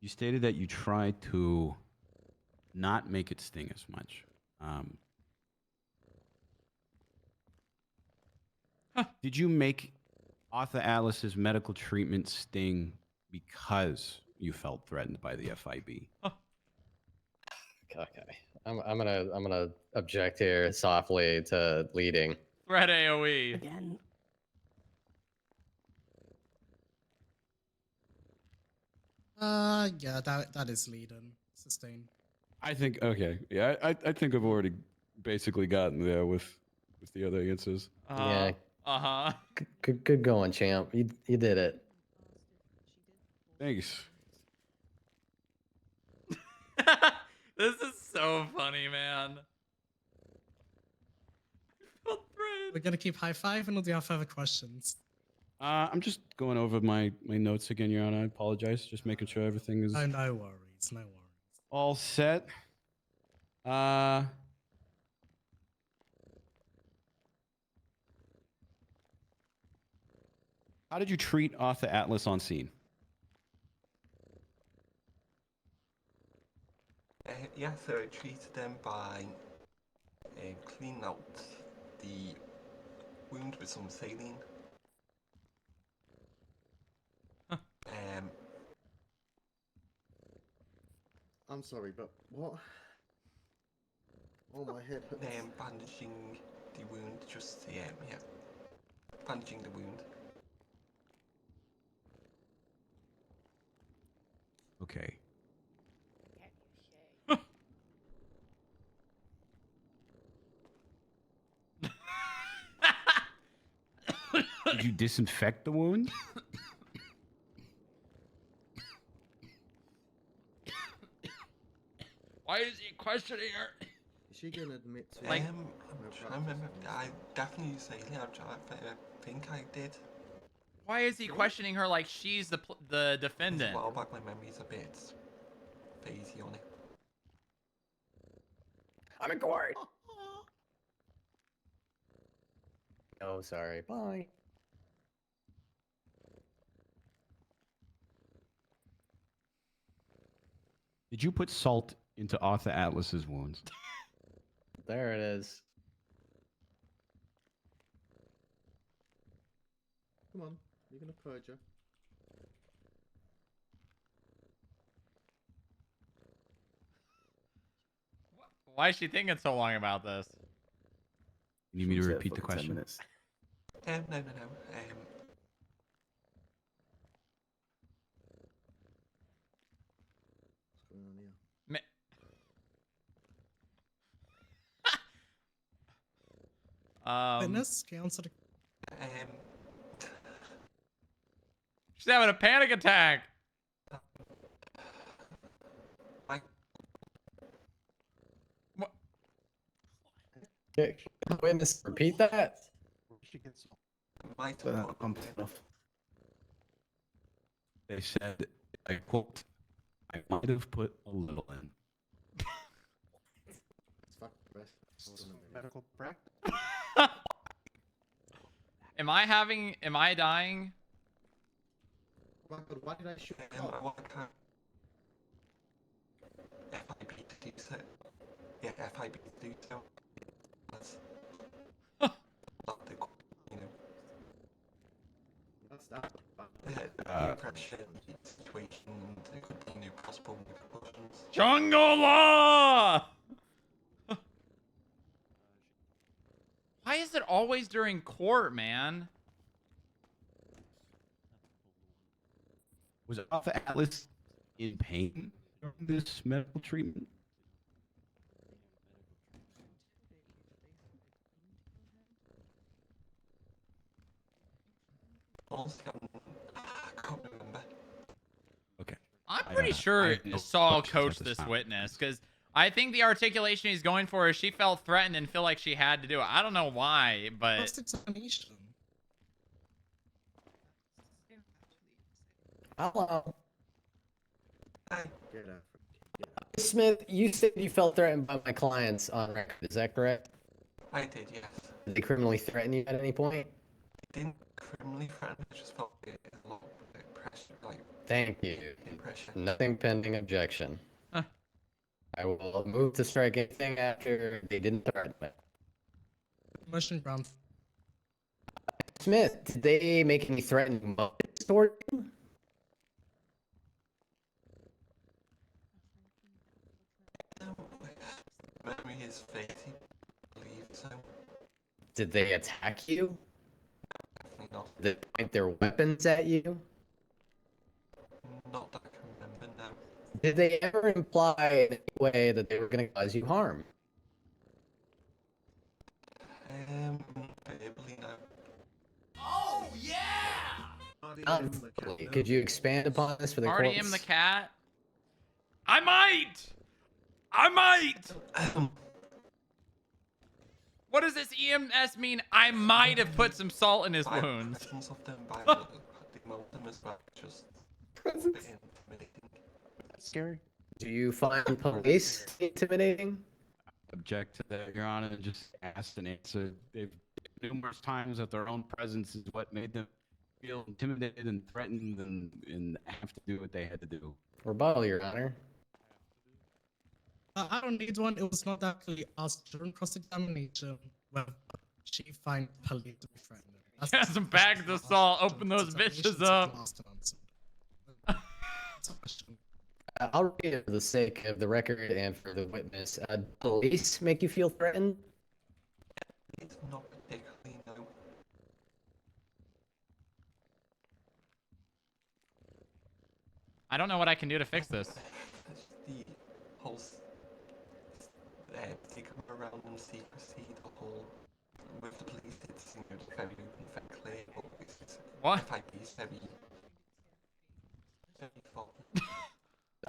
stated that you tried to not make it sting as much. Did you make Arthur Atlas's medical treatment sting because you felt threatened by the FIB? Okay, I'm gonna object here softly to leading. Threat AoE. Again. Yeah, that is leading. Sustain. I think okay. Yeah, I think I've already basically gotten there with the other answers. Yeah. Uh-huh. Good going, champ. You did it. Thanks. This is so funny, man. We're gonna keep high-fiving, or do you have further questions? I'm just going over my notes again, Your Honor. I apologize. Just making sure everything is Oh, no worries, no worries. all set. How did you treat Arthur Atlas on scene? Yeah, so I treated them by cleaning out the wound with some saline. I'm sorry, but what? Oh, my head hurts. Bandaging the wound, just yeah, bandaging the wound. Okay. Did you disinfect the wound? Why is he questioning her? Is she gonna admit to Like, I'm trying to remember. I definitely say I think I did. why is he questioning her like she's the defendant? A while back, my memory's a bit hazy on it. I'm in court. Oh, sorry. Bye. Did you put salt into Arthur Atlas's wounds? There it is. Come on, you're gonna purge her. Why is she thinking so long about this? You need me to repeat the question? No. What's going on here? Witness, can you answer the... She's having a panic attack. Okay. Witness, repeat that. They said, I quote, I might have put a little in. Medical practice. Am I dying? Why did I shoot? FIB to do so. Yeah, FIB to do so. That's not the, you know. That's that. Pressure situation and there could be no possible repercussions. Jungle law! Why is it always during court, man? Was Arthur Atlas in pain during this medical treatment? Honestly, I can't remember. Okay. I'm pretty sure Saul coached this witness because I think the articulation he's going for is she felt threatened and feel like she had to do it. I don't know why, but Cross-examination. Hello. Get out. Smith, you said you felt threatened by my clients on record. Is that correct? I did, yes. Did they criminally threaten you at any point? I didn't criminally threaten, I just felt a lot of pressure, like... Thank you. Pressure. Nothing pending objection. Huh. I will move to strike anything after they didn't threaten me. Motion ground. Smith, did they make any threatening motions toward you? Memory is fading, I believe so. Did they attack you? Definitely not. Did they point their weapons at you? Not that I can remember now. Did they ever imply in any way that they were going to cause you harm? Verbally, no. Oh yeah! Could you expand upon this for the Party courts? him the cat. I might. What does this EMS mean? I might have put some salt in his wounds. Presence of them by the mountain as well, just a bit intimidating. That's scary. Do you find police intimidating? Object to that, Your Honor, and just asked and answered. They've numerous times that their own presence is what made them feel intimidated and threatened and have to do what they had to do. Rebuttal, Your Honor. I don't need one. It was not actually asked during cross-examination. Well, she find police to be threatening. Get some bags of salt. Open those bitches up. I'll read it for the sake of the record and for the witness. Police make you feel threatened? It's not particularly, no. I don't know what I can do to fix this. The whole they come around and secrecy, the whole with the police, it's very open, very clear, but it's what? FIB is very fun.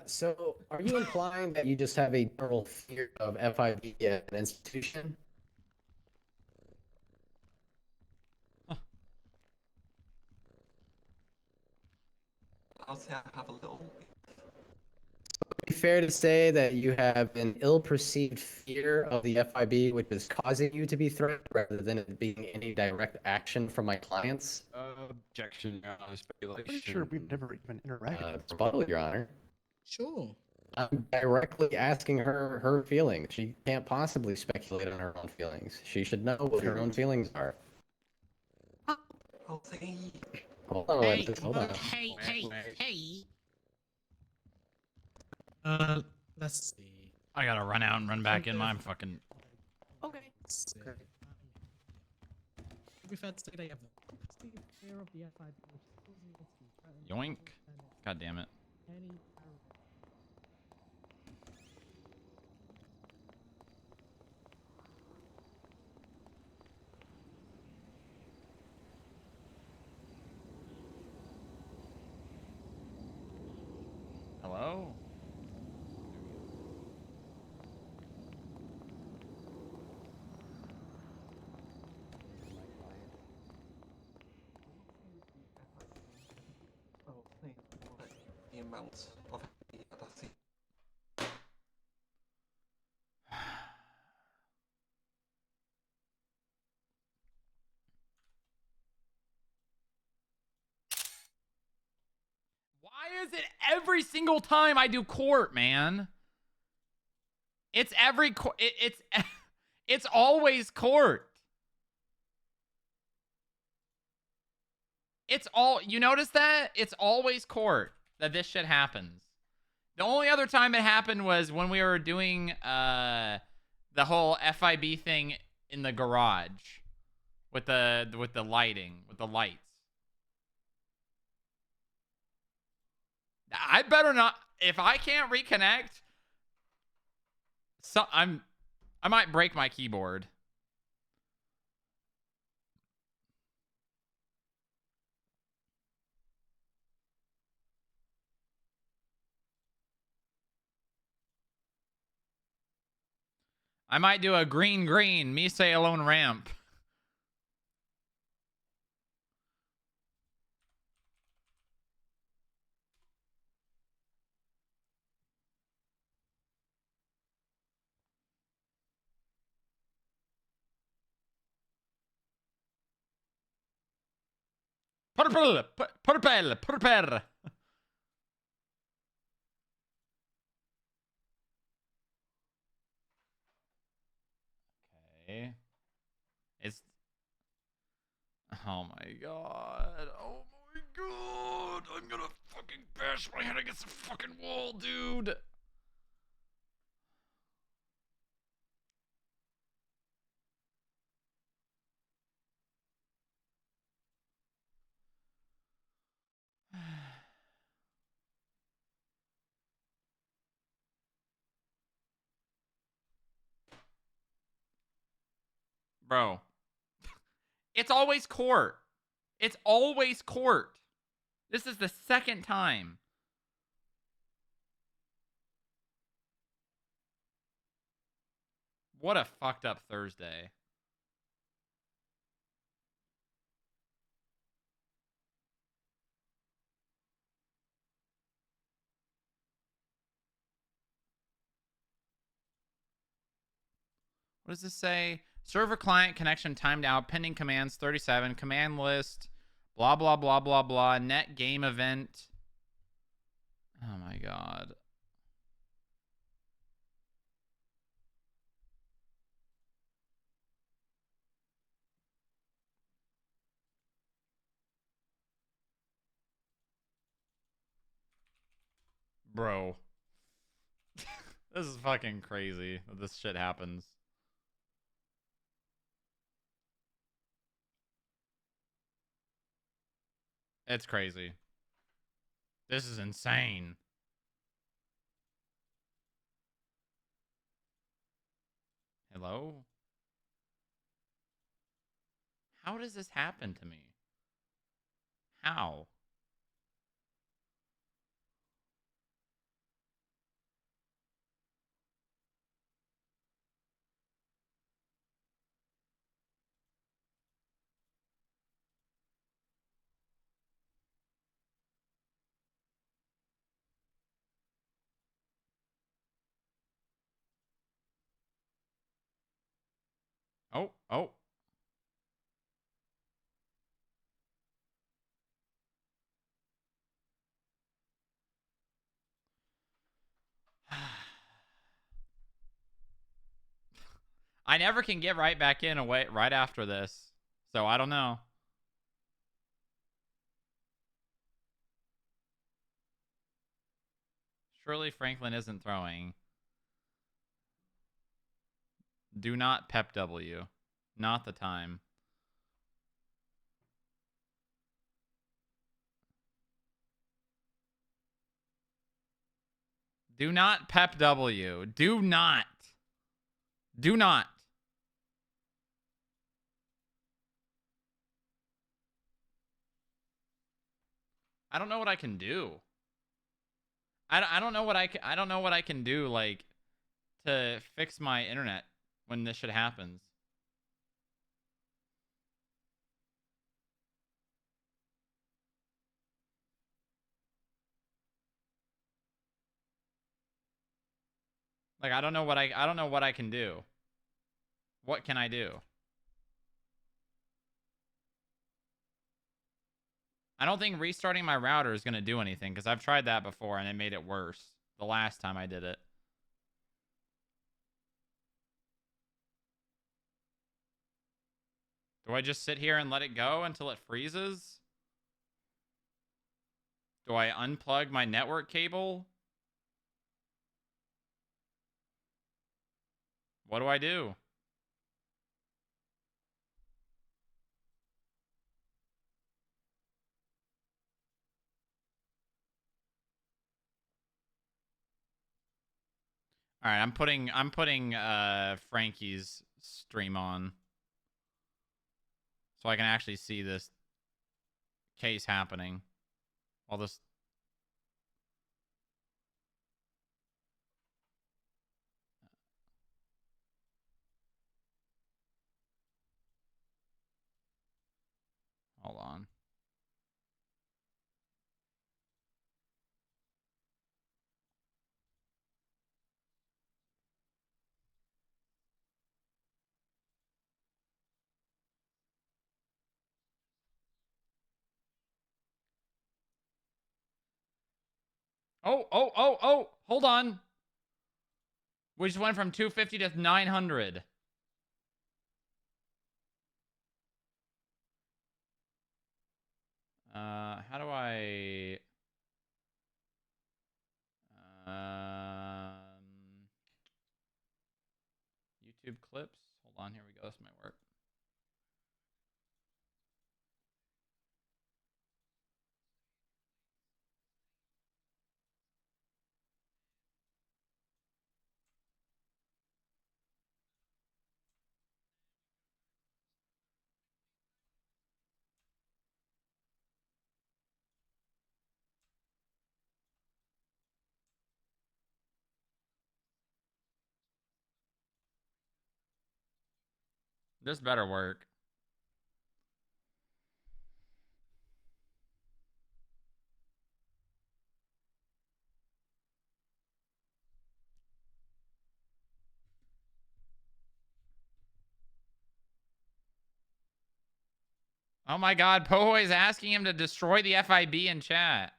So, are you implying that you just have a general fear of FIB as an institution? I'll say I have a little. Would it be fair to say that you have an ill-perceived fear of the FIB, which is causing you to be threatened, rather than it being any direct action from my clients? Objection, Your Honor. Speculation. Pretty sure we've never even interacted. Rebuttal, Your Honor. Sure. I'm directly asking her her feelings. She can't possibly speculate on her own feelings. She should know what her own feelings are. I'll say. Hold on, Alexis, hold on. Hey. Let's see. I gotta run out and run back in my fucking. Okay. Let's see. To be fair to say, they have the fear of the FIB, which is causing you to be threatened. Yoink. God damn it. Any Hello? The amount of that's it. Why is it every single time I do court, man? It's every it's always court. It's all, you notice that? It's always court that this shit happens. The only other time it happened was when we were doing the whole FIB thing in the garage with the lighting, with the lights. I better not, if I can't reconnect, so I might break my keyboard. I might do a green, me say alone ramp. Purple. Okay. It's... Oh my god. Oh my god. I'm gonna fucking bash my head against the fucking wall, dude. Bro. It's always court. It's always court. This is the second time. What a fucked up Thursday. What does this say? Server client connection timed out. Pending commands 37. Command list. Blah, blah, blah, blah, blah. Net game event. Oh my god. Bro. This is fucking crazy that this shit happens. It's crazy. This is insane. Hello? How does this happen to me? How? Oh, oh. I never can get right back in away right after this. So I don't know. Surely Franklin isn't throwing. Do not Pep W. Not the time. Do not Pep W. Do not. Do not. I don't know what I can do. I don't know what I don't know what I can do like to fix my internet when this shit happens. Like I don't know what I don't know what I can do. What can I do? I don't think restarting my router is going to do anything because I've tried that before and it made it worse the last time I did it. Do I just sit here and let it go until it freezes? Do I unplug my network cable? What do I do? All right, I'm putting Frankie's stream on so I can actually see this case happening. All this. Hold on. Oh, hold on. We just went from 250 to 900. How do I YouTube clips? Hold on, here we go. This might work. This better work. Oh my god, Poho is asking him to destroy the FIB in chat.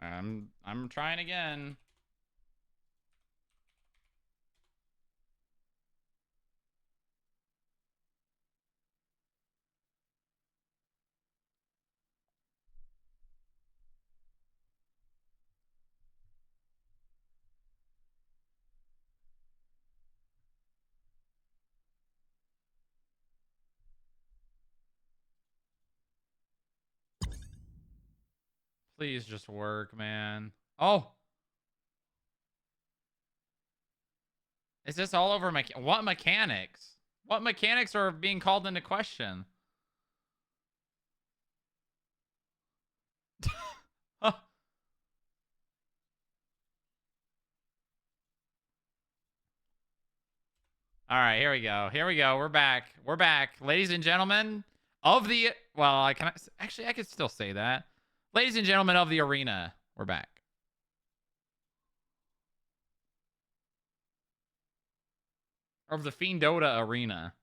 I'm trying again. Please just work, man. Oh. Is this all over what mechanics? What mechanics are being called into question? Huh. All right, here we go. Here we go. We're back. We're back. Ladies and gentlemen of the... Well, I could still say that. Ladies and gentlemen of the arena, we're back. Of the Fiendota arena.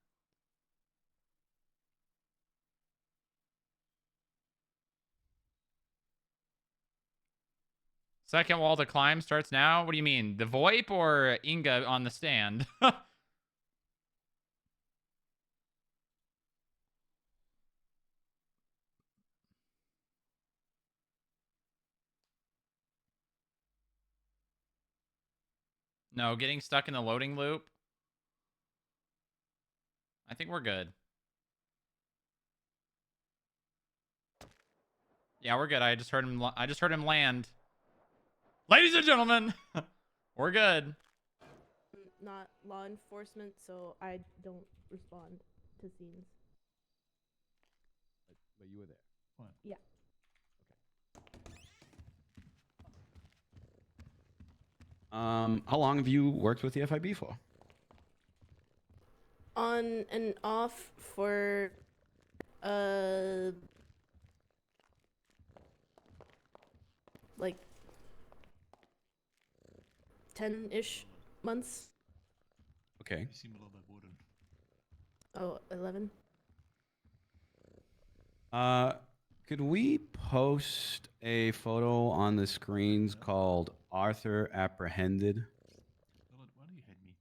Second wall to climb starts now. What do you mean? The VoIP or Inga on the stand? No, getting stuck in the loading loop. I think we're good. Yeah, we're good. I just heard him land. Ladies and gentlemen, we're good. I'm not law enforcement, so I don't respond to scenes. But you were there. What? Yeah. How long have you worked with the FIB for? On and off for like 10-ish months. Okay. You seem a little bit wooden. Oh, 11. Could we post a photo on the screens called Arthur Apprehended? Why do you hate me?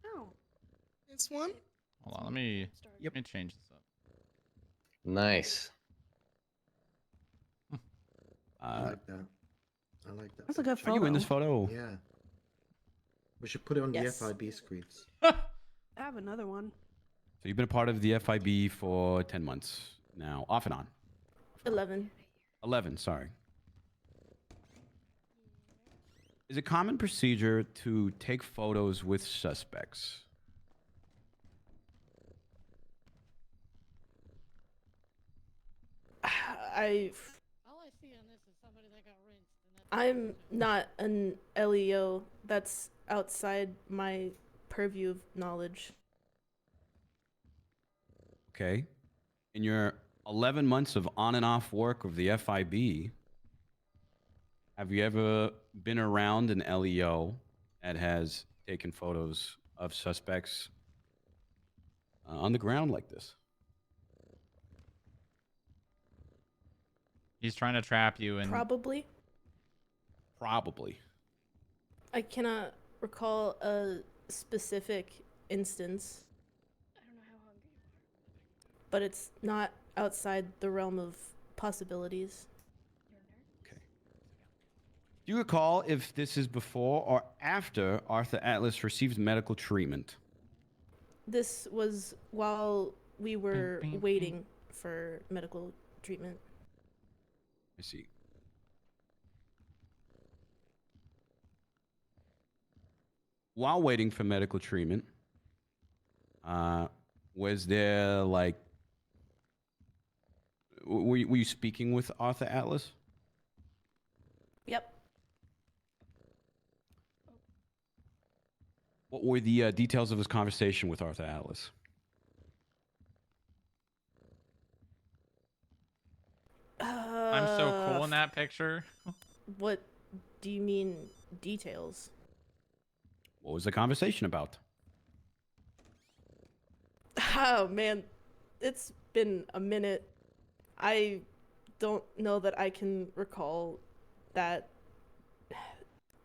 Oh. This one? Hold on, let me change this up. Nice. I like that. I like that. That's a good Are you in this photo? Yeah. We should put it on Yes. the FIB screens. I have another one. So you've been a part of the FIB for 10 months now, off and on. 11. 11, sorry. Is it common procedure to take photos with suspects? All I see on this is somebody that got rinsed. I'm not an LEO. That's outside my purview of knowledge. Okay. In your 11 months of on and off work of the FIB, have you ever been around an LEO that has taken photos of suspects on the ground like this? He's trying to trap you in. Probably. Probably. I cannot recall a specific instance. I don't know how hungry you are. But it's not outside the realm of possibilities. Do you recall if this is before or after Arthur Atlas received medical treatment? This was while we were waiting for medical treatment. I see. While waiting for medical treatment, was there like, were you speaking with Arthur Atlas? Yep. What were the details of his conversation with Arthur Atlas? I'm so cool in that picture. What do you mean details? What was the conversation about? Oh man, it's been a minute. I don't know that I can recall that.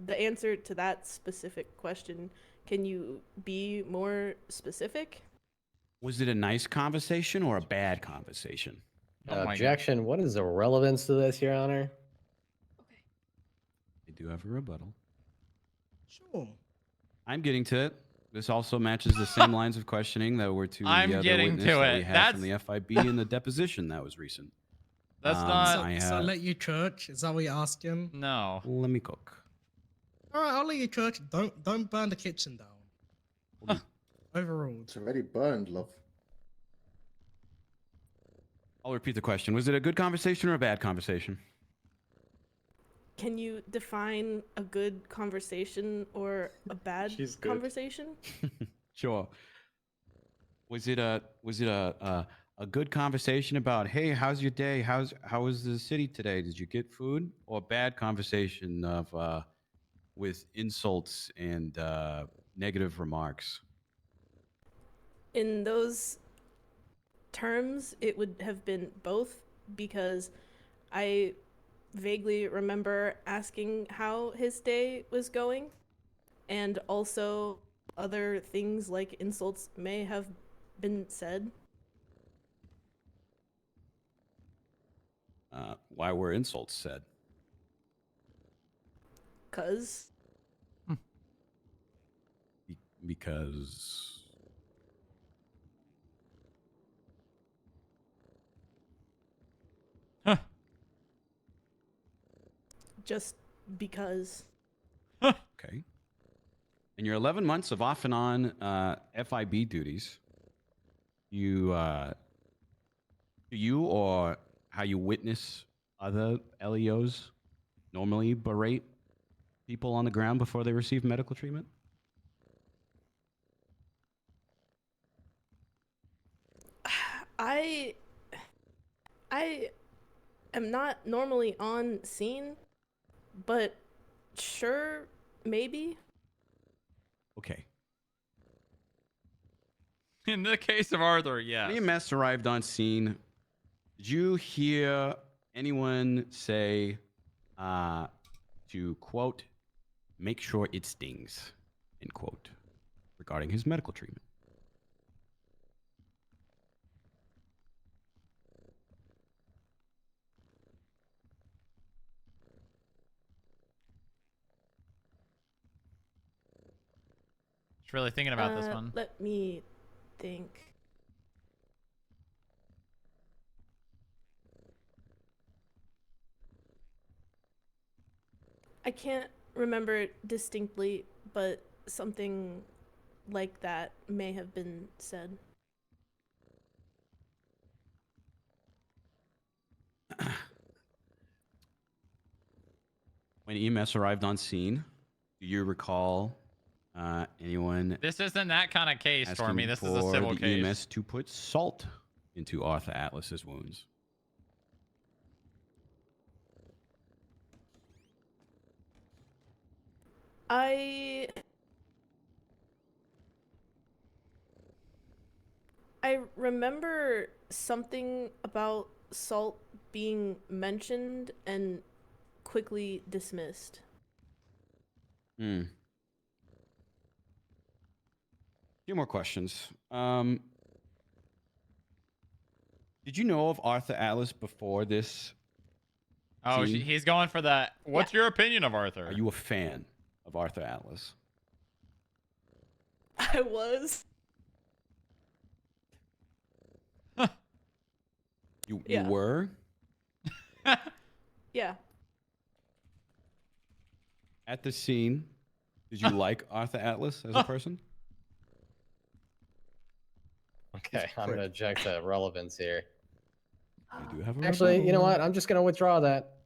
The answer to that specific question. Can you be more specific? Was it a nice conversation or a bad conversation? Objection. What is the relevance to this, Your Honor? I do have a rebuttal. Sure. I'm getting to it. This also matches the same lines of questioning that were to I'm the other getting witness to that it. we had That's from the FIB in the deposition that was recent. That's not. So I'll let you church. Is that what you're asking? No. Let me cook. All right, I'll let you church. Don't burn the kitchen down. Overruled. It's already burned, love. I'll repeat the question. Was it a good conversation or a bad conversation? Can you define a good conversation or a bad conversation? Sure. Was it a good conversation about, hey, how's your day? How was the city today? Did you get food? Or a bad conversation of with insults and negative remarks? In those terms, it would have been both, because I vaguely remember asking how his day was going, and also other things like insults may have been said. Why were insults said? 'Cause Because just because. Okay. In your 11 months of off and on FIB duties, do you or how you witness other LEOs normally berate people on the ground before they receive medical treatment? I am not normally on scene, but sure, maybe. Okay. In the case of Arthur, yes. When EMS arrived on scene, did you hear anyone say to, quote, make sure it stings, end quote, regarding his medical treatment? Just really thinking about this one. Let me think. I can't remember it distinctly, but something like that may have been said. When EMS arrived on scene, do you recall anyone This isn't that kind of case, asking Stormy. This is a for civil the case. EMS to put salt into Arthur Atlas's wounds? I remember something about salt being mentioned and quickly dismissed. Hmm. Few more questions. Did you know of Arthur Atlas before this? Oh, scene? he's going for that. What's your opinion of Arthur? Are you a fan of Arthur Atlas? I was. You Yeah. were? Yeah. At the scene, did you like Arthur Atlas as a person? Okay, I'm gonna object to relevance here. You do have a Actually, you know what? I'm just gonna withdraw that.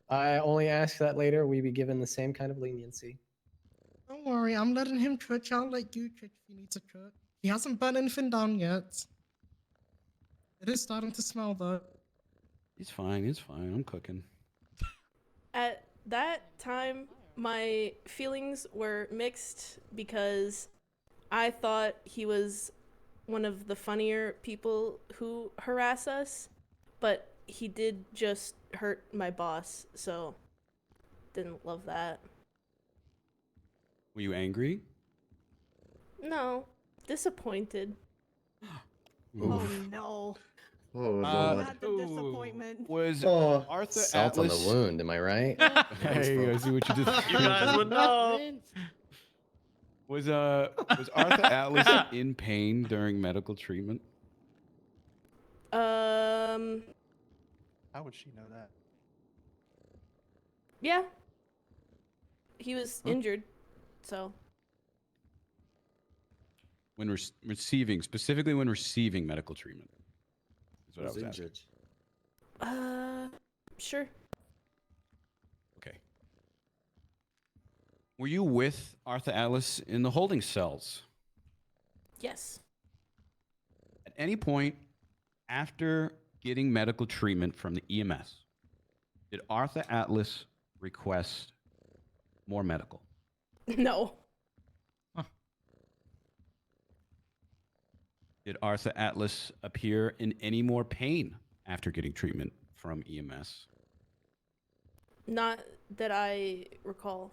I only ask that later we be given the same kind of leniency. Don't worry, I'm letting him church. I'll let you church if you need to church. He hasn't burnt anything down yet. It is starting to smell though. It's fine. It's fine. I'm cooking. At that time, my feelings were mixed because I thought he was one of the funnier people who harass us, but he did just hurt my boss, so didn't love that. Were you angry? No, disappointed. Oh no. Oh, Not the disappointment. Was Oh, Arthur Salt on Atlas... the wound, am I right? Hey, I see what you did. You guys would know. Was Arthur Atlas in pain during medical treatment? How would she know that? Yeah. He was injured, so. When specifically when receiving medical treatment. Is what I was asking. Sure. Okay. Were you with Arthur Atlas in the holding cells? Yes. At any point after getting medical treatment from the EMS, did Arthur Atlas request more medical? No. Did Arthur Atlas appear in any more pain after getting treatment from EMS? Not that I recall.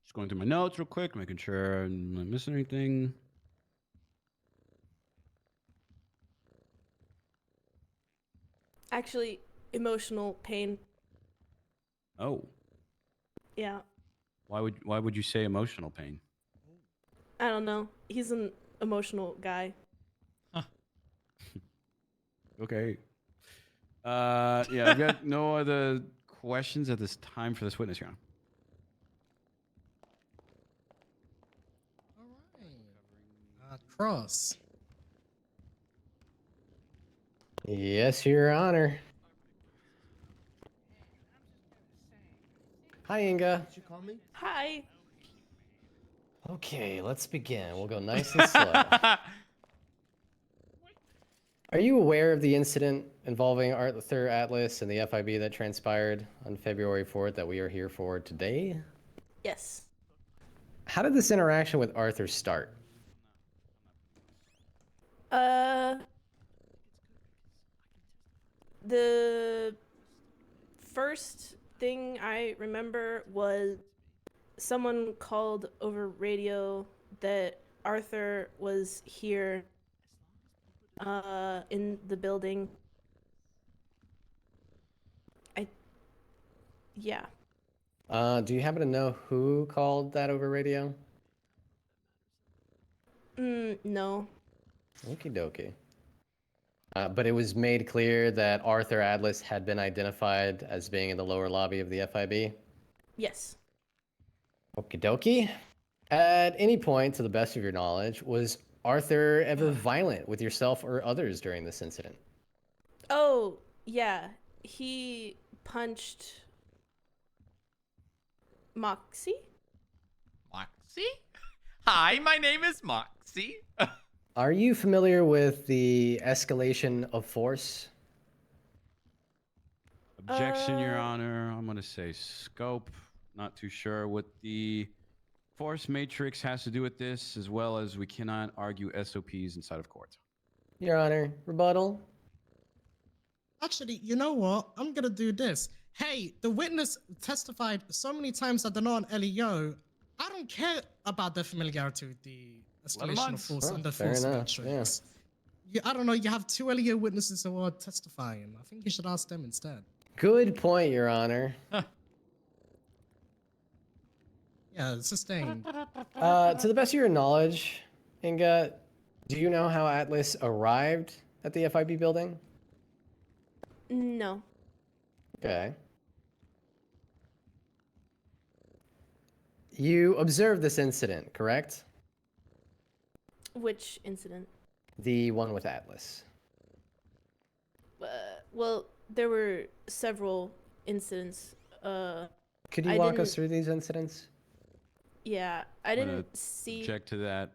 Just going through my notes real quick, making sure I'm not missing anything. Actually, emotional pain. Oh, Yeah. why would you say emotional pain? I don't know. He's an emotional guy. Okay. Yeah, I've got no other questions at this time for this witness, Your Honor. Cross. Yes, Your Honor. Hi, Inga. Did you call me? Hi. Okay, let's begin. We'll go nice and slow. Are you aware of the incident involving Arthur Atlas and the FIB that transpired on February 4th that we are here for today? Yes. How did this interaction with Arthur start? The first thing I remember was someone called over radio that Arthur was here in the building. Yeah. Do you happen to know who called that over radio? No. Okie dokie. But it was made clear that Arthur Atlas had been identified as being in the lower lobby of the FIB? Yes. Okie dokie. At any point, to the best of your knowledge, was Arthur ever violent with yourself or others during this incident? Oh, yeah. He punched Moxie? Moxie? Hi, my name is Moxie. Are you familiar with the escalation of force? Objection, Your Honor. I'm going to say scope. Not too sure what the force matrix has to do with this, as well as we cannot argue SOPs inside of court. Your Honor, rebuttal? Actually, you know what? I'm gonna do this. Hey, the witness testified so many times that they're not an LEO. I don't care about their familiarity with the escalation of force and the force matrix. Yeah, I don't know. You have two LEO witnesses who are testifying. I think you should ask them instead. Good point, Your Honor. Yeah, sustained. To the best of your knowledge, Inga, do you know how Atlas arrived at the FIB building? No. Okay. You observed this incident, correct? Which incident? The one with Atlas. Well, there were several incidents. Could you walk us through these incidents? Yeah, I didn't see. Object to that.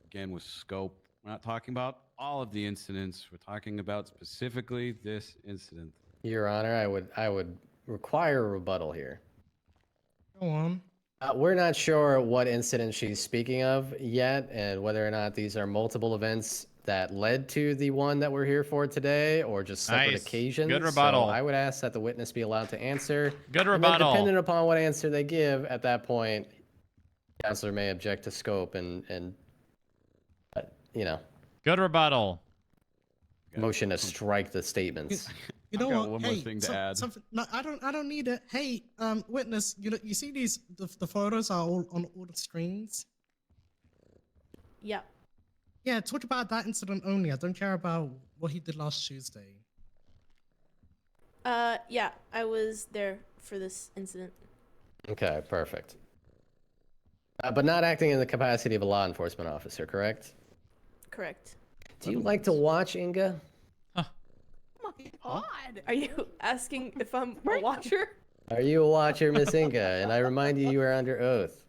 Again, with scope. We're not talking about all of the incidents. We're talking about specifically this incident. Your Honor, I would require a rebuttal here. Go on. We're not sure what incident she's speaking of yet, and whether or not these are multiple events that led to the one that we're here for today, or just separate occasions. Good rebuttal. So I would ask that the witness be allowed to answer. Good And then rebuttal. depending upon what answer they give, at that point, counselor may object to scope and you know. Good rebuttal. Motion to strike the statements. You know I've got what? one Hey, more thing to add. something. No, I don't need it. Hey, witness. You see these? The photos are all on all the screens. Yeah. Yeah, talk about that incident only. I don't care about what he did last Tuesday. Yeah, I was there for this incident. Okay, perfect. But not acting in the capacity of a law enforcement officer, correct? Correct. Do you like to watch, Inga? God, are you asking if I'm a watcher? Are you a watcher, Miss Inga? And I remind you, you are under oath.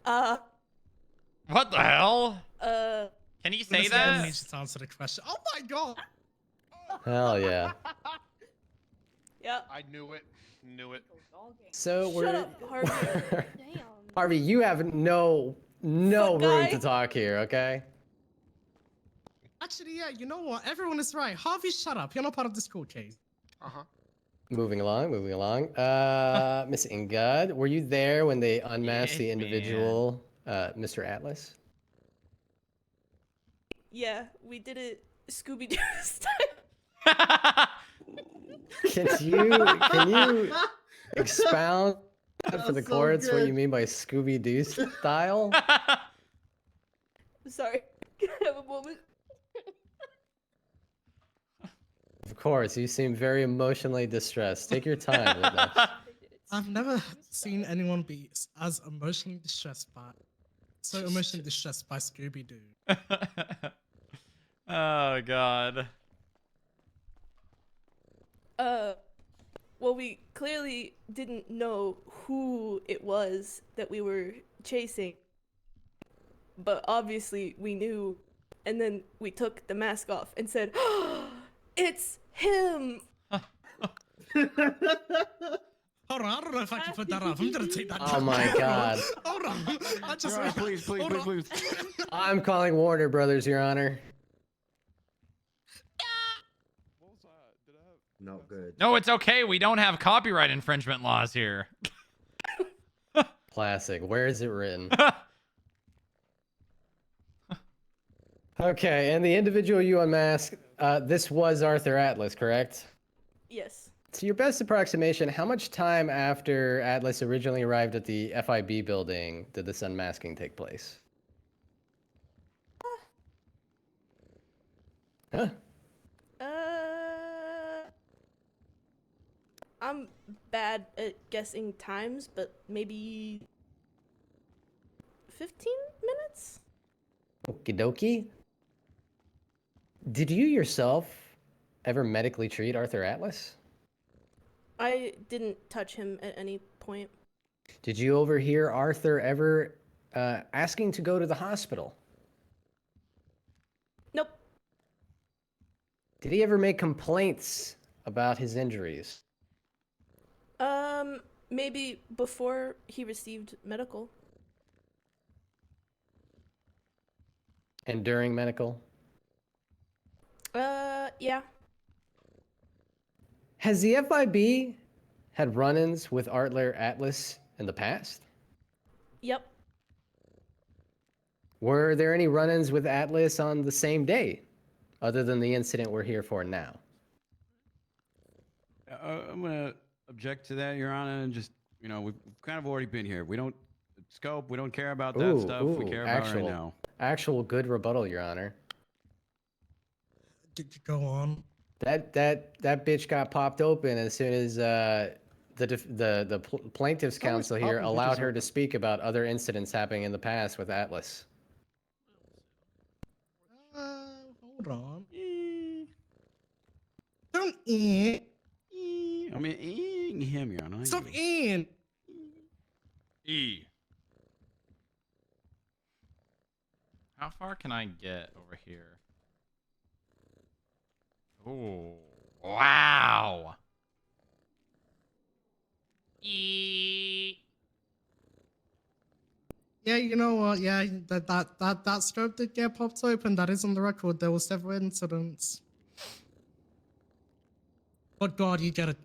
What the hell? Can you say Listen, I that? need you to answer the question. Oh my god! Hell yeah. Yep. I knew it. Knew it. So Shut we're up, Harvey. Harvey, you have no room guy. to talk here, okay? Actually, yeah. You know what? Everyone is right. Harvey, shut up. You're not part of this court case. Moving along. Miss Ingad, were you there when they unmasked the Yes, individual, Mr. Atlas? Yeah, we did it Scooby-Doo style. Can you expound for the courts what you mean by Scooby-Doo style? Sorry. Can I have a moment? Of course, you seem very emotionally distressed. Take your time with that. I've never seen anyone be as emotionally distressed by Scooby-Doo. Oh god. Well, we clearly didn't know who it was that we were chasing. But obviously we knew, and then we took the mask off and said, oh, it's him! Hold on, I don't know if I can put that off. I'm gonna take that Oh down. my god. Hold on. I just Your Honor, please. I'm calling Warner Brothers, Your Honor. Not good. No, it's okay. We don't have copyright infringement laws here. Classic. Where is it written? Okay, and the individual you unmasked, this was Arthur Atlas, correct? Yes. To your best approximation, how much time after Atlas originally arrived at the FIB building did this unmasking take place? Huh? I'm bad at guessing times, but maybe 15 minutes? Okie dokie. Did you yourself ever medically treat Arthur Atlas? I didn't touch him at any point. Did you overhear Arthur ever asking to go to the hospital? Nope. Did he ever make complaints about his injuries? Maybe before he received medical. And during medical? Yeah. Has the FIB had run-ins with Arthur Atlas in the past? Yep. Were there any run-ins with Atlas on the same day, other than the incident we're here for now? I'm gonna object to that, Your Honor, and just we've kind of already been here. We don't scope. We don't care about that stuff. We care about right now. Actual good rebuttal, Your Honor. Go on. That bitch got popped open as soon as the plaintiff's counsel here popping allowed bitches her open? to speak about other incidents happening in the past with Atlas. Hold on. Don't eat. I mean, him, Your Honor. Stop eating. E. How far can I get over here? Oh, wow. E. Yeah, you know what? Yeah, that scope did get popped open. That is on the record. There were several incidents. But God, you get it.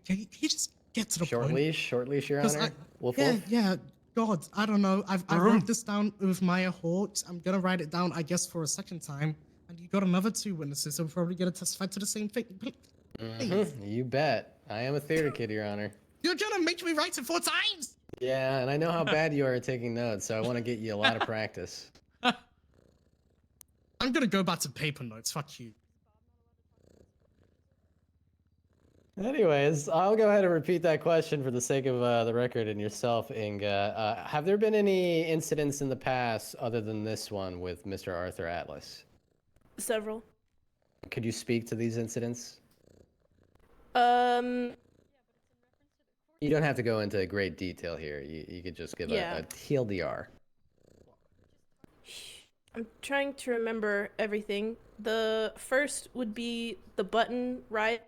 Can you just get to the Short point? leash, Your 'Cause Honor. Yeah. God, I don't know. I wrote this down with Maya Hawks. I'm gonna write it down, I guess, for a second time. And you got another two witnesses who are probably gonna testify to the same thing. You bet. I am a theater kid, Your Honor. You're gonna make me write it 4 times! Yeah, and I know how bad you are at taking notes, so I want to get you a lot of practice. I'm gonna go back to paper notes. Fuck you. Anyways, I'll go ahead and repeat that question for the sake of the record and yourself, Inga. Have there been any incidents in the past other than this one with Mr. Arthur Atlas? Several. Could you speak to these incidents? Um. You don't have to go into great detail here. You could just give a TLDR. I'm trying to remember everything. The first would be the button riot.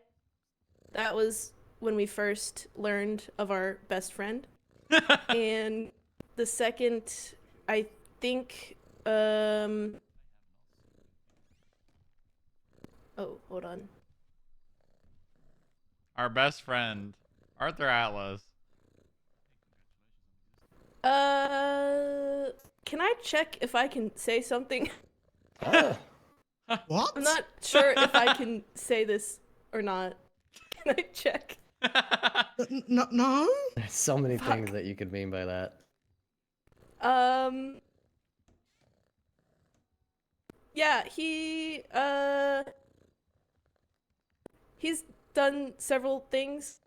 That was when we first learned of our best friend. And the second, I think, oh, hold on. Our best friend, Arthur Atlas. Can I check if I can say something? What? I'm not sure if I can say this or not. Can I check? No? There's so many things that you could mean by that. Yeah, he's done several things.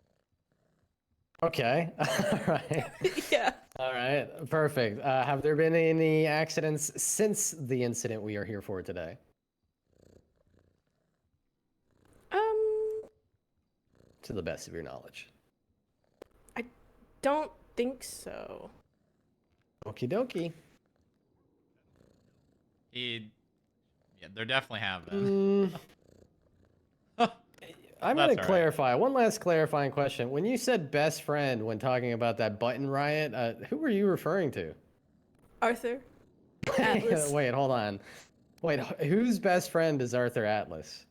Okay. All right. Yeah. All right. Perfect. Have there been any accidents since the incident we are here for today? To the best of your knowledge. I don't think so. Okie dokie. Yeah, there definitely have been. I'm going to clarify. One last clarifying question. When you said best friend when talking about that button riot, who were you referring to? Arthur Atlas. Wait, hold on. Wait, whose best friend is Arthur Atlas?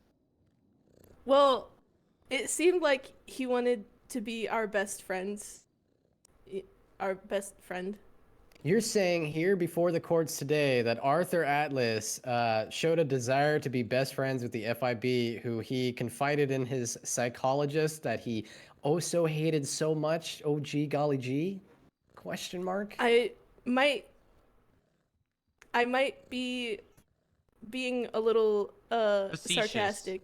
Well, it seemed like he wanted to be our best friends. Our best friend. You're saying here before the courts today that Arthur Atlas showed a desire to be best friends with the FIB, who he confided in his psychologist that he so hated so much. Oh, gee, golly gee? Question mark? I might be being a little sarcastic,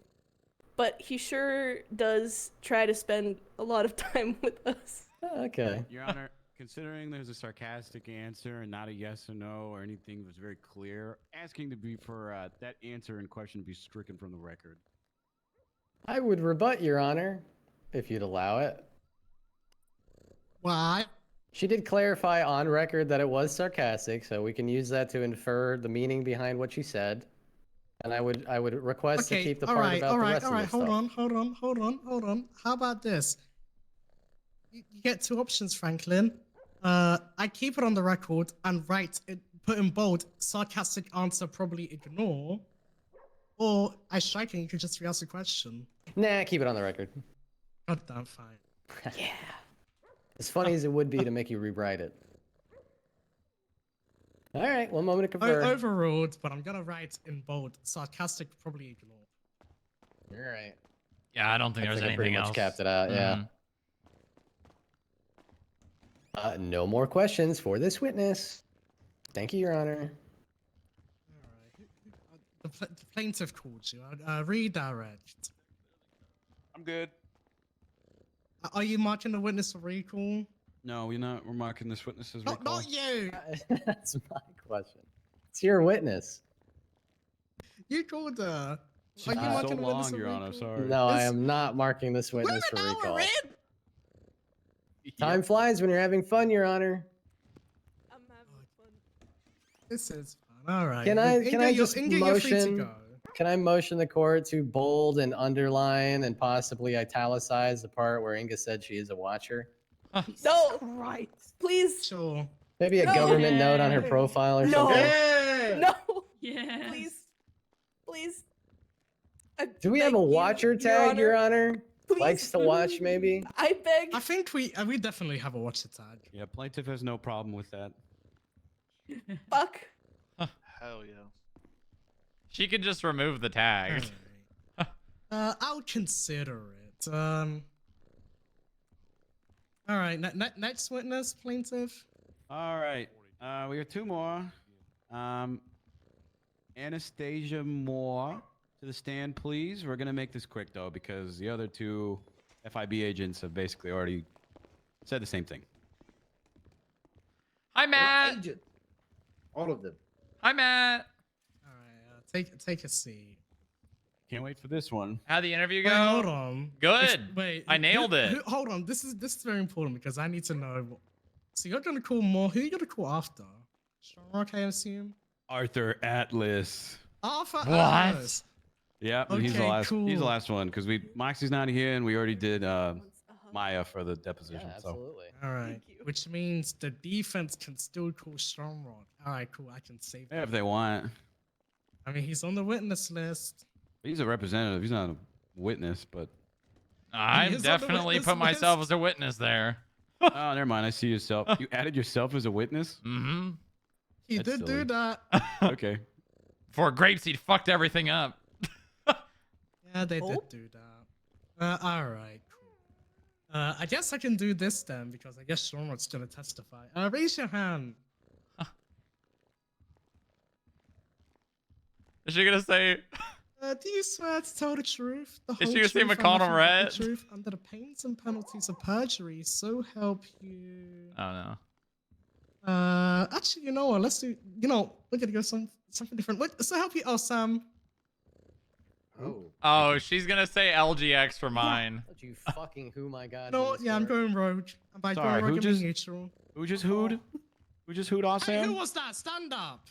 but he sure does try to spend a lot of time with us. Okay. Your Honor, considering there's a sarcastic answer and not a yes or no or anything was very clear, asking to be for that answer in question to be stricken from the record. I would rebut, Your Honor, if you'd allow it. Why? She did clarify on record that it was sarcastic, so we can use that to infer the meaning behind what she said. And I would request to keep the part about the rest of the stuff. Hold on. How about this? You get 2 options, Franklin. I keep it on the record and put in bold, sarcastic answer, probably ignore. Or I strike and you could just re-ask the question. Nah, keep it on the record. God damn fine. Yeah. As funny as it would be to make you rewrite it. All right, 1 moment to confer. Overruled, but I'm gonna write in bold, sarcastic, probably ignore. All right. Yeah, I don't think there's anything pretty else. much capped it out, yeah. No more questions for this witness. Thank you, Your Honor. The plaintiff called you. Redirect. I'm good. Are you marking the witness for recall? No, we're not. We're marking this witness as recall. Not you! That's my question. It's your witness. You called her. Are you so marking the witness long, for Your recall? Honor. Sorry. No, I am not marking this witness for recall. Time flies when you're having fun, Your Honor. I'm having fun. This is fun. All right. Can I just Inga, you're free to motion? go. Can I motion the court to bold and underline and possibly italicize the part where Inga said she is a watcher? No, Right. please. Sure. Maybe a government note on her profile or No. something. No. Yeah. Please. Do we have a watcher tag, Your Honor? Please. Likes to watch, maybe? I beg. I think we definitely have a watcher tag. Yeah, plaintiff has no problem with that. Fuck. Hell yeah. She could just remove the tag. I'll consider it. All right. Next witness, plaintiff. All right. We have two more. Anastasia Moore to the stand, please. We're gonna make this quick though, because the other two FIB agents have basically already said the same thing. Hi, Matt. Agent. All of them. Hi, Matt. All right. Take a seat. Can't wait for this one. How'd the interview go? Wait, hold on. Good. Wait, I nailed it. Hold on. This is very important because I need to know. So you're gonna call more. Who are you gonna call after? Strongrock, I assume. Arthur Atlas. Arthur What? Atlas. Yeah, Okay, he's the last. cool. He's the last one because Moxie's not here, and we already did Maya for the deposition. Yeah, absolutely. All right. Which means the defense can still call Strongrock. All right, cool. I can save So, yeah, that. if they want. I mean, he's on the witness list. He's a representative. He's not a witness, but. I is on the definitely witness put myself list. as a witness there. Oh, never mind. I see yourself. You added yourself as a witness. Mm-hmm. He That's did silly. do that. Okay. For grapes, he fucked everything up. Yeah, they did do that. All right, cool. I guess I can do this then because I guess Strongrock's gonna testify. Raise your hand. Is she gonna say? Do you swear to tell the truth, the Is whole she gonna say truth, and McConnell nothing but Red? the truth, under the pains and penalties of perjury? So help you. Oh no. Actually, you know what? Let's do. You know, we're gonna go something different. Look, so help you. Oh, Sam. Oh. Oh, she's gonna say LGX for mine. Don't you fucking who my god. No, yeah, I'm going rogue. And by Sorry, going who rogue, I mean just- neutral. Who just hooed? Who just hooed off, Hey, Sam? who was that? Stand up.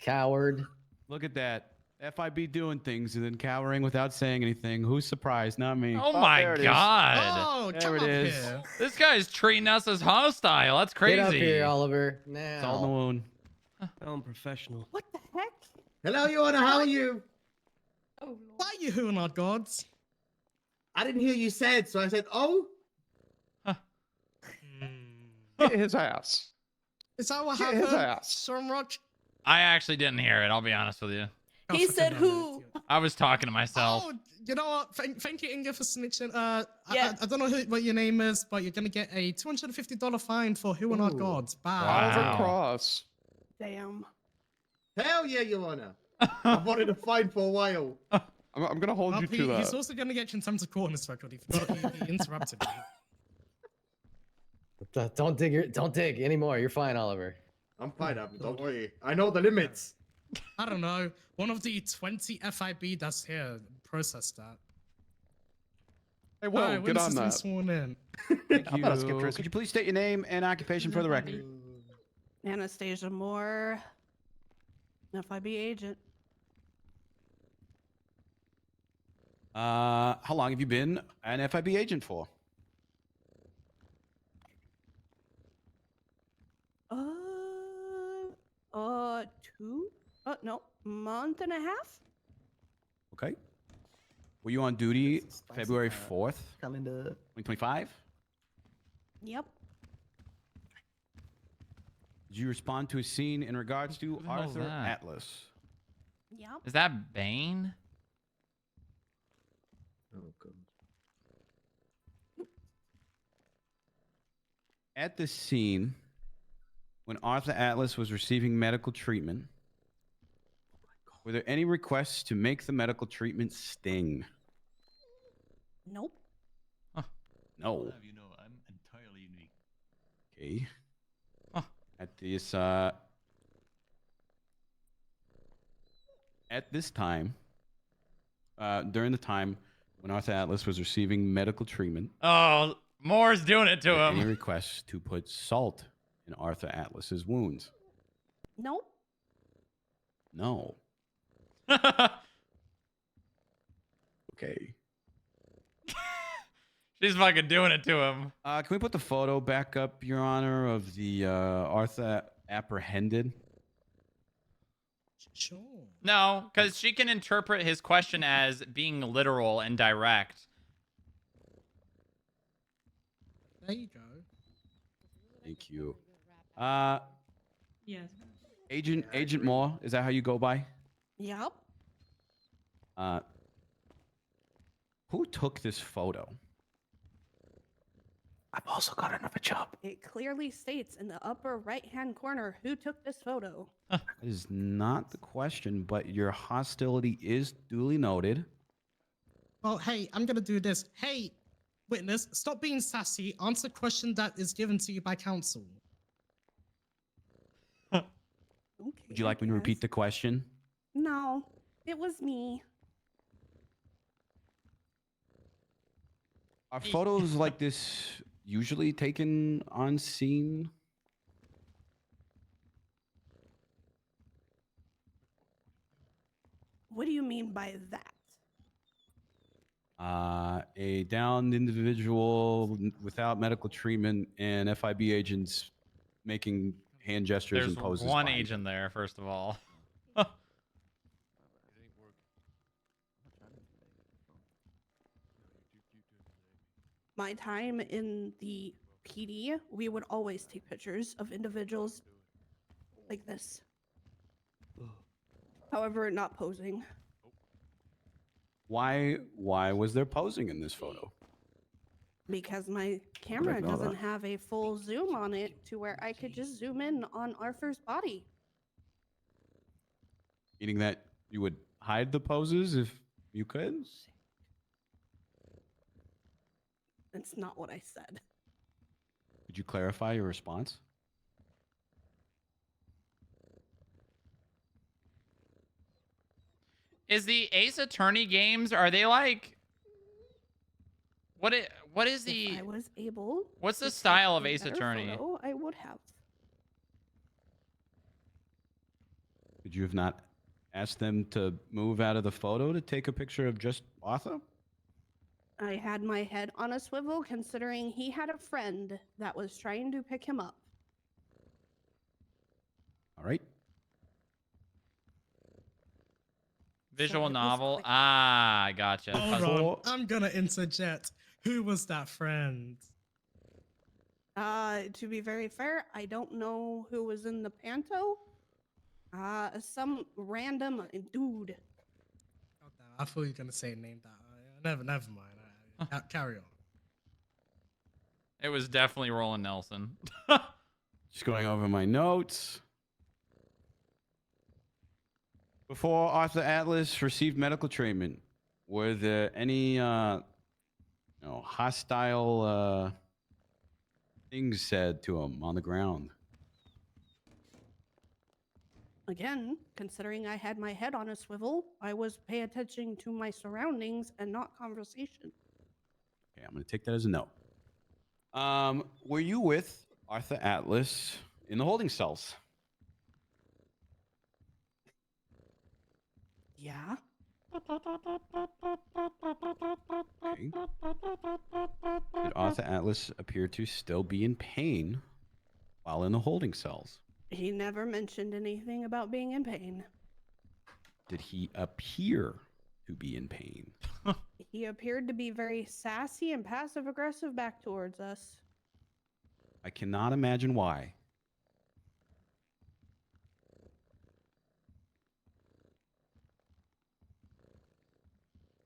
Coward. Look at that. FIB doing things and then cowering without saying anything. Who's surprised? Not me. Oh my there it is. god. Oh, There come it up is. here. This guy's treating us as hostile. That's crazy. Get up here, Oliver. Now. It's all in the wound. I'm professional. What the heck? Hello, Your Honor. How are you? Oh, Lord. Why are you hooing our gods? I didn't hear you said, so I said, oh. Get his ass. Is that what Get his happened? ass. Strongrock? I actually didn't hear it. I'll be honest with you. He said who? I was talking to myself. Oh, you know what? Thank you, Inga, for snitching. Yeah. I don't know what your name is, but you're gonna get a $250 fine for hooing our Ooh. gods. Bye. Wow. Oliver Cross. Damn. Hell yeah, Your Honor. I've wanted a fine for a while. I'm gonna hold Well, you to he's that. also gonna get contempt of court on his record. He interrupted me. Don't dig anymore. You're fine, Oliver. I'm fine, don't worry. I know the limits. I don't know. One of the 20 FIB that's here processed that. Hey, well, Alright, get on witnesses been that. sworn in. Thank I'm gonna skip you. Tracy. Could you please state your name and occupation for the record? Anastasia Moore, FIB agent. How long have you been an FIB agent for? No, month and a half. Okay. Were you on duty Spicy February crap. 4th, Coming to 2025? Yep. Did you respond to a scene in regards to Who the hell is Arthur that? Atlas? Yep. Is that Bane? Oh, God. At the scene, when Arthur Atlas was receiving medical treatment, were there any requests to make the medical treatment sting? Nope. No. You know, I'm entirely unique. Okay. Huh. At this time, during the time when Arthur Atlas was receiving medical treatment, Oh, Moore's doing it to were there any him. requests to put salt in Arthur Atlas's wounds? Nope. No. Okay. She's fucking doing it to him. Can we put the photo back up, Your Honor, of the Arthur apprehended? Sure. No, because she can interpret his question as being literal and direct. There you go. Thank you. Yes. Agent Moore, is that how you go by? Yep. Who took this photo? I've also got another job. It clearly states in the upper right-hand corner who took this photo. That is not the question, but your hostility is duly noted. Well, hey, I'm gonna do this. Hey, witness, stop being sassy. Answer question that is given to you by counsel. Would you like me to repeat the question? No, it was me. Are photos like this usually taken on scene? What do you mean by that? A downed individual without medical treatment and FIB agents making hand gestures There's and poses. one behind agent there, first of all. My time in the PD, we would always take pictures of individuals like this. However, not posing. Why was there posing in this photo? Because my camera ignore doesn't that. have a full zoom on it to where I could just zoom in on Arthur's body. Meaning that you would hide the poses if you could? That's not what I said. Could you clarify your response? Is the Ace Attorney games, are they like what is the If I was able what's the to style take of a Ace better Attorney? photo, I would have. Could you have not asked them to move out of the photo to take a picture of just Arthur? I had my head on a swivel considering he had a friend that was trying to pick him up. All right. Visual novel. Ah, gotcha. Hold Puzzle. on, I'm gonna interject. Who was that friend? To be very fair, I don't know who was in the panto. Some random dude. Oh, damn, I thought you were gonna say a name that. Never mind. Carry on. It was definitely Roland Nelson. Just going over my notes. Before Arthur Atlas received medical treatment, were there any hostile things said to him on the ground? Again, considering I had my head on a swivel, I was paying attention to my surroundings and not conversation. Okay, I'm going to take that as a no. Were you with Arthur Atlas in the holding cells? Yeah. Okay. Did Arthur Atlas appear to still be in pain while in the holding cells? He never mentioned anything about being in pain. Did he appear to be in pain? He appeared to be very sassy and passive aggressive back towards us. I cannot imagine why.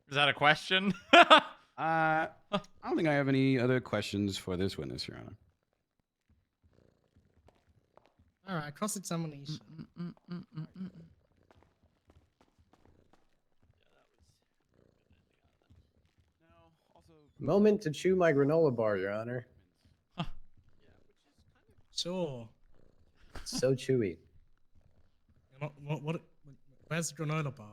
Is that a question? I don't think I have any other questions for this witness, Your Honor. All right, cross-examination. Moment to chew my granola bar, Your Honor. Sure. So chewy. Where's the granola bar?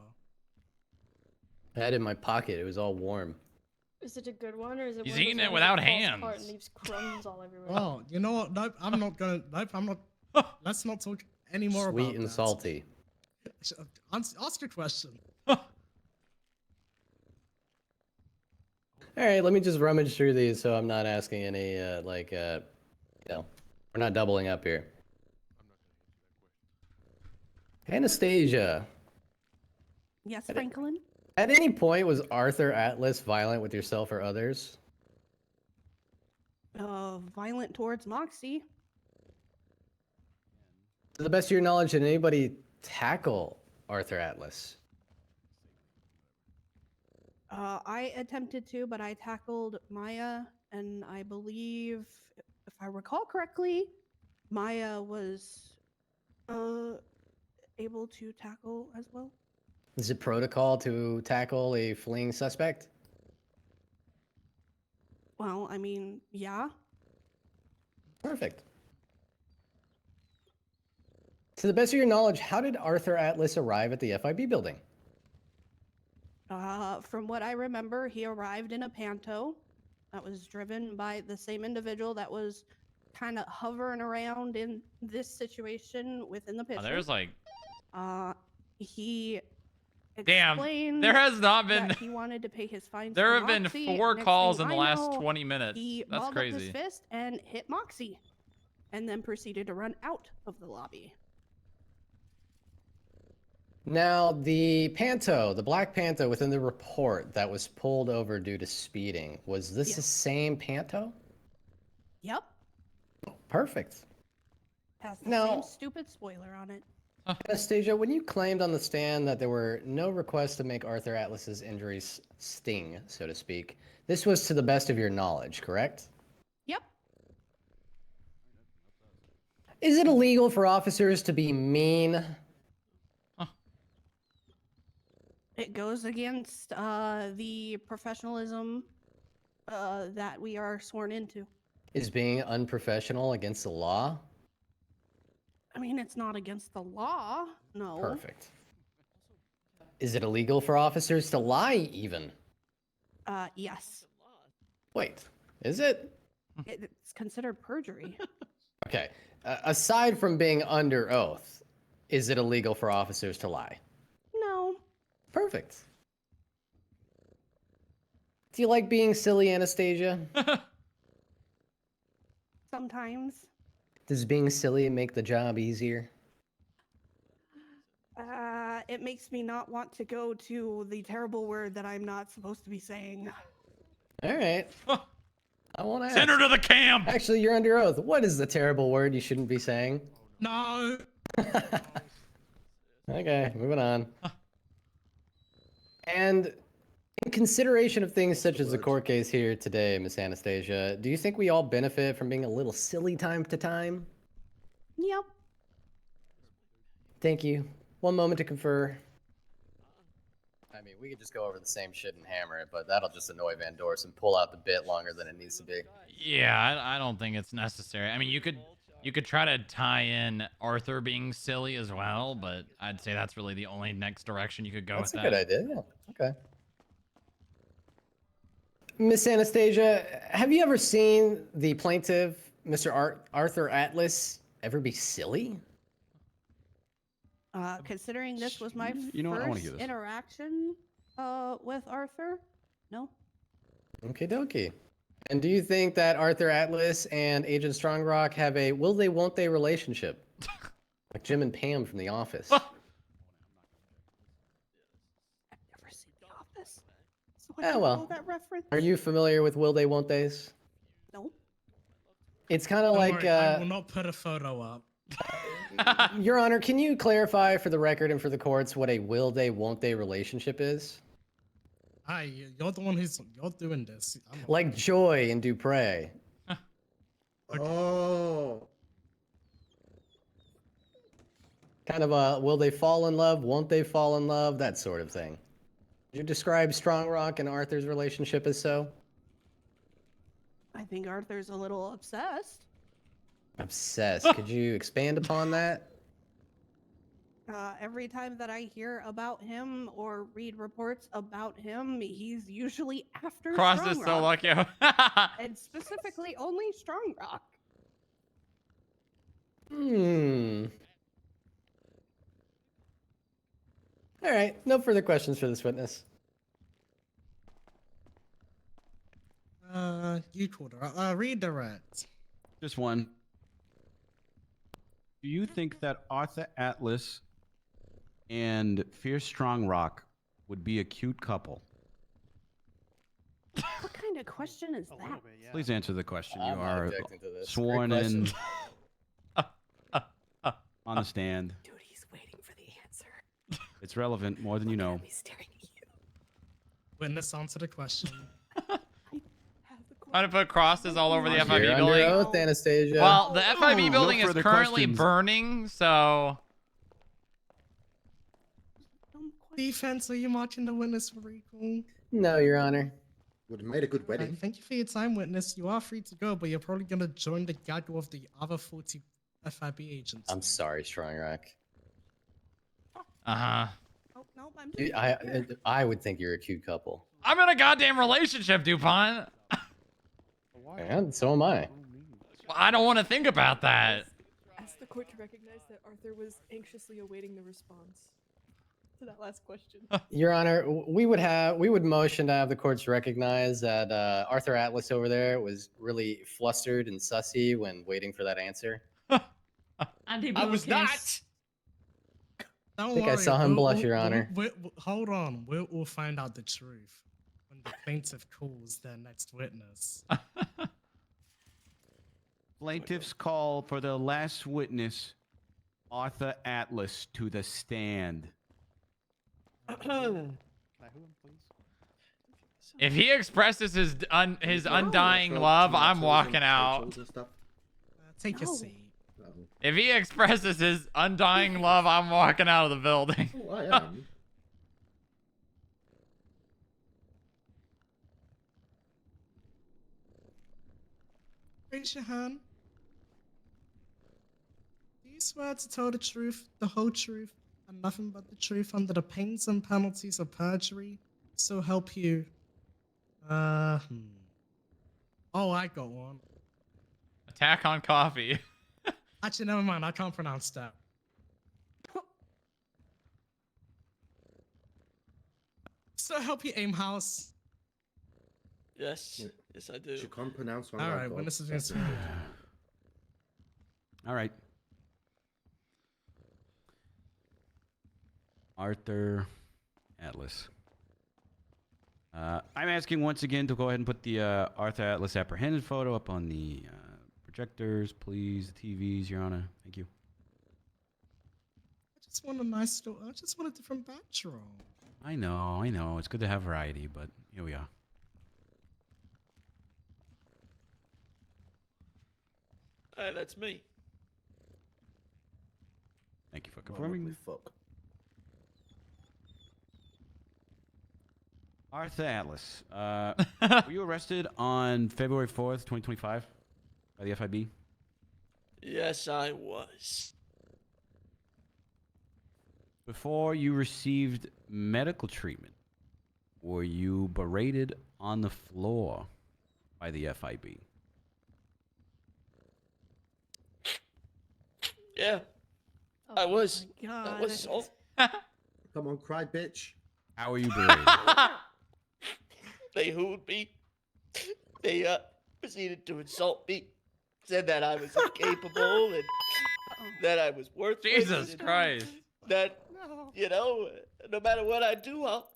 I had it in my pocket. It was all warm. Is it a good one, or is it? He's one of those eating it ones without that falls hands. apart and leaves crumbs all everywhere? Oh, you know what? Nope, I'm not gonna. Nope, I'm not. Let's not talk anymore about Sweet and that. salty. Ask your question. All right, let me just rummage through these so I'm not asking any, we're not doubling up here. Anastasia, Yes, Franklin? at any point was Arthur Atlas violent with yourself or others? Violent towards Moxie. To the best of your knowledge, did anybody tackle Arthur Atlas? I attempted to, but I tackled Maya, and I believe, if I recall correctly, Maya was able to tackle as well. Is it protocol to tackle a fleeing suspect? Well, I mean, yeah. Perfect. To the best of your knowledge, how did Arthur Atlas arrive at the FIB building? From what I remember, he arrived in a Panto that was driven by the same individual that was kind of hovering around in this situation within the picture. Oh, there's like... He Damn, explained there has not been... that he wanted to pay his fines. There to have been Moxie. 4 Next calls thing in the I last know, 20 minutes. He That's balled up his crazy. fist and hit Moxie, and then proceeded to run out of the lobby. Now, the Panto, the black Panto within the report that was pulled over due to speeding, was this the same Panto? Yep. Perfect. Has the Now- same stupid spoiler on it. Anastasia, when you claimed on the stand that there were no requests to make Arthur Atlas's injuries sting, so to speak, this was to the best of your knowledge, correct? Yep. Is it illegal for officers to be mean? It goes against the professionalism that we are sworn into. Is being unprofessional against the law? I mean, it's not against the law. No. Perfect. Is it illegal for officers to lie, even? Yes. Wait, is it? It's considered perjury. Okay. Aside from being under oath, is it illegal for officers to lie? No. Perfect. Do you like being silly, Anastasia? Sometimes. Does being silly make the job easier? It makes me not want to go to the terrible word that I'm not supposed to be saying. All right. I won't ask. Send her to the camp! Actually, you're under oath. What is the terrible word you shouldn't be saying? No. Okay, moving on. And in consideration of things such as the court case here today, Miss Anastasia, do you think we all benefit from being a little silly time to time? Yep. Thank you. One moment to confer. I mean, we could just go over the same shit and hammer it, but that'll just annoy Van Dors and pull out the bit longer than it needs to be. Yeah, I don't think it's necessary. I mean, you could try to tie in Arthur being silly as well, but I'd say that's really the only next direction you could go That's with a that. good idea, yeah. Okay. Miss Anastasia, have you ever seen the plaintiff, Mr. Arthur Atlas, ever be silly? Considering this was my You know what? I wanna hear first this. interaction with Arthur, no. Okie dokie. And do you think that Arthur Atlas and Agent Strongrock have a will they won't they relationship? Like Jim and Pam from The Office. I've never seen The Office, so I Ah, don't well. know that reference. Are you familiar with will they won't they's? No. It's kind of Don't like worry, I will not put a photo up. Your Honor, can you clarify for the record and for the courts what a will they won't they relationship is? Hi, you're the one you're doing this. I'm not- Like Joy and Dupre. Oh. Kind of a will they fall in love, won't they fall in love, that sort of thing. Would you describe Strongrock and Arthur's relationship as so? I think Arthur's a little obsessed. Obsessed. Could you expand upon that? Every time that I hear about him or read reports about him, he's usually after Cross is so Strongrock. lucky. And specifically only Strongrock. All right, no further questions for this witness. You called her. Redirect. Just one. Do you think that Arthur Atlas and Fierce Strongrock would be a cute couple? What kind of question is that? Please answer the question. You I'm not are objecting to this. sworn Great in question. on the stand. Dude, he's waiting for the answer. It's relevant more than you know. He's staring at you. Witness, answer the question. Trying to put crosses all over the You're FIB under building. oath, Anastasia. Well, the FIB No building is further currently questions. burning, so Defense, are you marching the witness for recall? No, Your Honor. Would have made a good Right, wedding. thank you for your time, witness. You are free to go, but you're probably gonna join the gaggle of the other 40 FIB agents. I'm sorry, Strongrock. uh-huh. Oh, no, I'm I would think you're a cute couple. I'm in a goddamn relationship, DuPont. And so am I. I don't want to think about that. Ask the court to recognize that Arthur was anxiously awaiting the response to that last question. Your Honor, we would motion to have the courts recognize that Arthur Atlas over there was really flustered and sussy when waiting for that answer. I was not. Don't I think I worry, saw him blush, Your Honor. Hold on, we'll find out the truth when the plaintiff calls their next witness. Plaintiffs call for the last witness, Arthur Atlas, to the stand. If he expresses his undying love, I'm walking out. Take a seat. If he expresses his undying love, I'm walking out of the building. Oh, I am. Raise your hand. Do you swear to tell the truth, the whole truth, and nothing but the truth under the pains and penalties of perjury? So help you. Oh, I got one. Attack on coffee. Actually, never mind. I can't pronounce that. So help you, aim house. Yes, yes, I do. She can't pronounce one. All like right, God. when this is That's gonna it. All right. Arthur Atlas. I'm asking once again to go ahead and put the Arthur Atlas apprehended photo up on the projectors, please. The TVs, Your Honor. Thank you. I just want a nice story. I just want a different backdrop. I know. It's good to have variety, but here we are. That's me. Thank you for confirming. Fuck. Arthur Atlas. Were you arrested on February 4th, 2025 by the FIB? Yes, I was. Before you received medical treatment, were you berated on the floor by the FIB? Yeah, I was. I was so. Come on, cry, bitch. How were you berated? They hooed me. They proceeded to insult me. Said that I was incapable and that I was worthless. Jesus and Christ. That you know, no matter what I do, I'll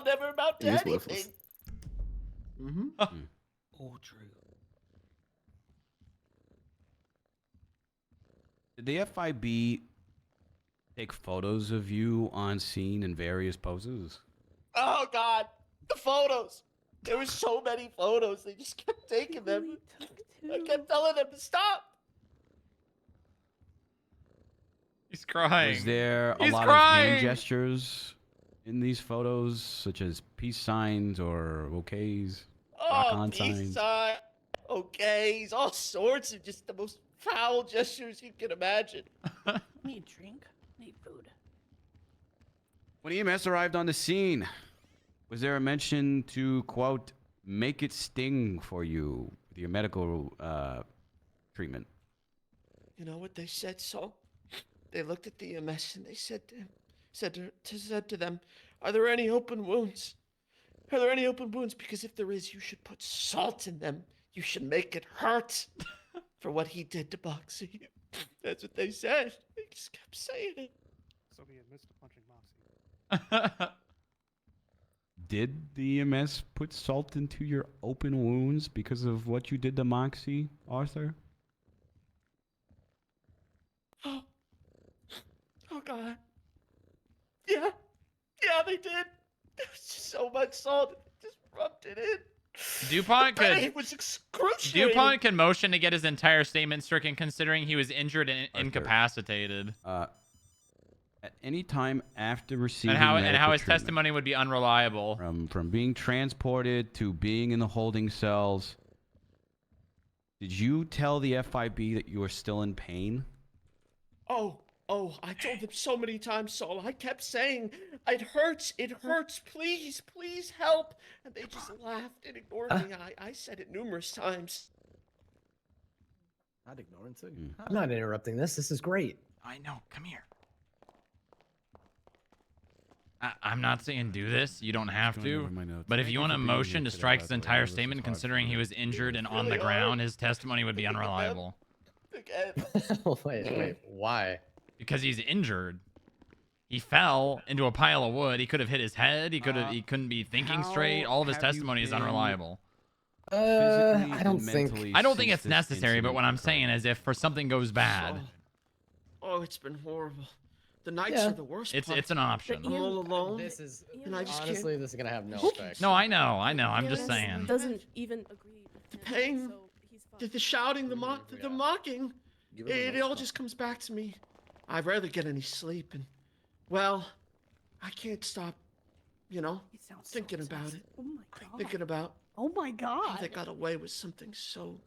never amount to He is anything. worthless. Mm-hmm. Oh, true. Did the FIB take photos of you on scene in various poses? Oh God, the photos. There were so many photos. They just kept taking them. I kept telling them to stop. He's crying. Was there a He's lot crying. of hand gestures in these photos, such as peace signs or okays, rock Oh, on peace signs? sign. Okay, all sorts of just the most foul gestures you can imagine. Need drink? Need food? When EMS arrived on the scene, was there a mention to, quote, make it sting for you with your medical treatment? You know what they said, so? They looked at the EMS and they said to them, "Are there any open wounds? Are there any open wounds? Because if there is, you should put salt in them. You should make it hurt for what he did to Boxy." That's what they said. They just kept saying it. So he admits to punching Moxie. Did the EMS put salt into your open wounds because of what you did to Moxie, Arthur? Oh God. Yeah, they did. There was just so much salt. They just rubbed it in. DuPont The could pain was excruciating. DuPont can motion to get his entire statement stricken, considering he was injured and Arthur. incapacitated, At any time after receiving and how medical his treatment, testimony would be unreliable. from being transported to being in the holding cells, did you tell the FIB that you were still in pain? Oh, I told them so many times, Saul. I kept saying, it hurts, please, please help. And they just laughed and ignored me. I said it numerous times. Not ignoring too. I'm not interrupting this. This is great. I know. Come here. I'm not saying do this. You don't have Going over to. my notes. But if Thank you you want a for being motion here to today, strike by his the way. entire This is statement, hard considering for he me. was injured and on the really are. ground, his testimony would be unreliable. Again. wait, why? Because he's injured. He fell into a pile of wood. He could have hit his head. He couldn't be thinking straight. All of his have you testimony is been unreliable. Physically I don't and think. mentally I don't think since it's this necessary, but incident what I'm occurred? saying is if for something goes bad, Oh, it's been horrible. The nights Yeah. are the worst part. it's an option. I'm all alone. This is and I just honestly, can't. this is gonna have no effect. No, I know. I'm just Ian saying. Doesn't even agree. With The him, pain, so he's fine. the shouting, the mocking. Give him a It nice all cup. just comes back to me. I rarely get any sleep, and well, I can't stop, He sounds so thinking about obsessed. it. Oh my god. Thinking about Oh my how god. they got away with something so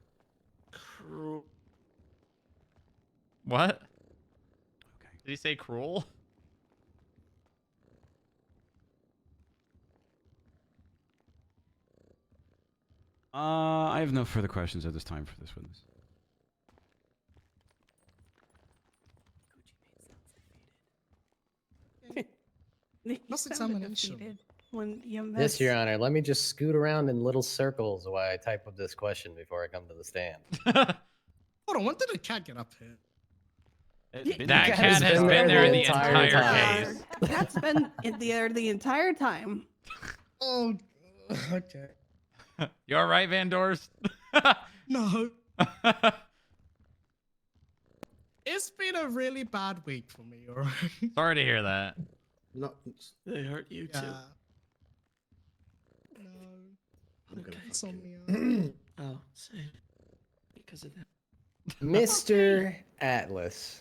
cruel. What? Did he say cruel? I have no further questions at this time for this witness. He sounded Cross-examination. defeated when EMS. Yes, Your Honor. Let me just scoot around in little circles while I type up this question before I come to the stand. Hold on, when did the cat get up here? That cat has been there the entire case. Cat's been in there the entire time. Oh, okay. You all right, Van Dorst? No. It's been a really bad week for me, alright? Sorry to hear that. No, They hurt you too. No. I'm gonna It's on me. Oh, same. Because of that. Mr. Atlas,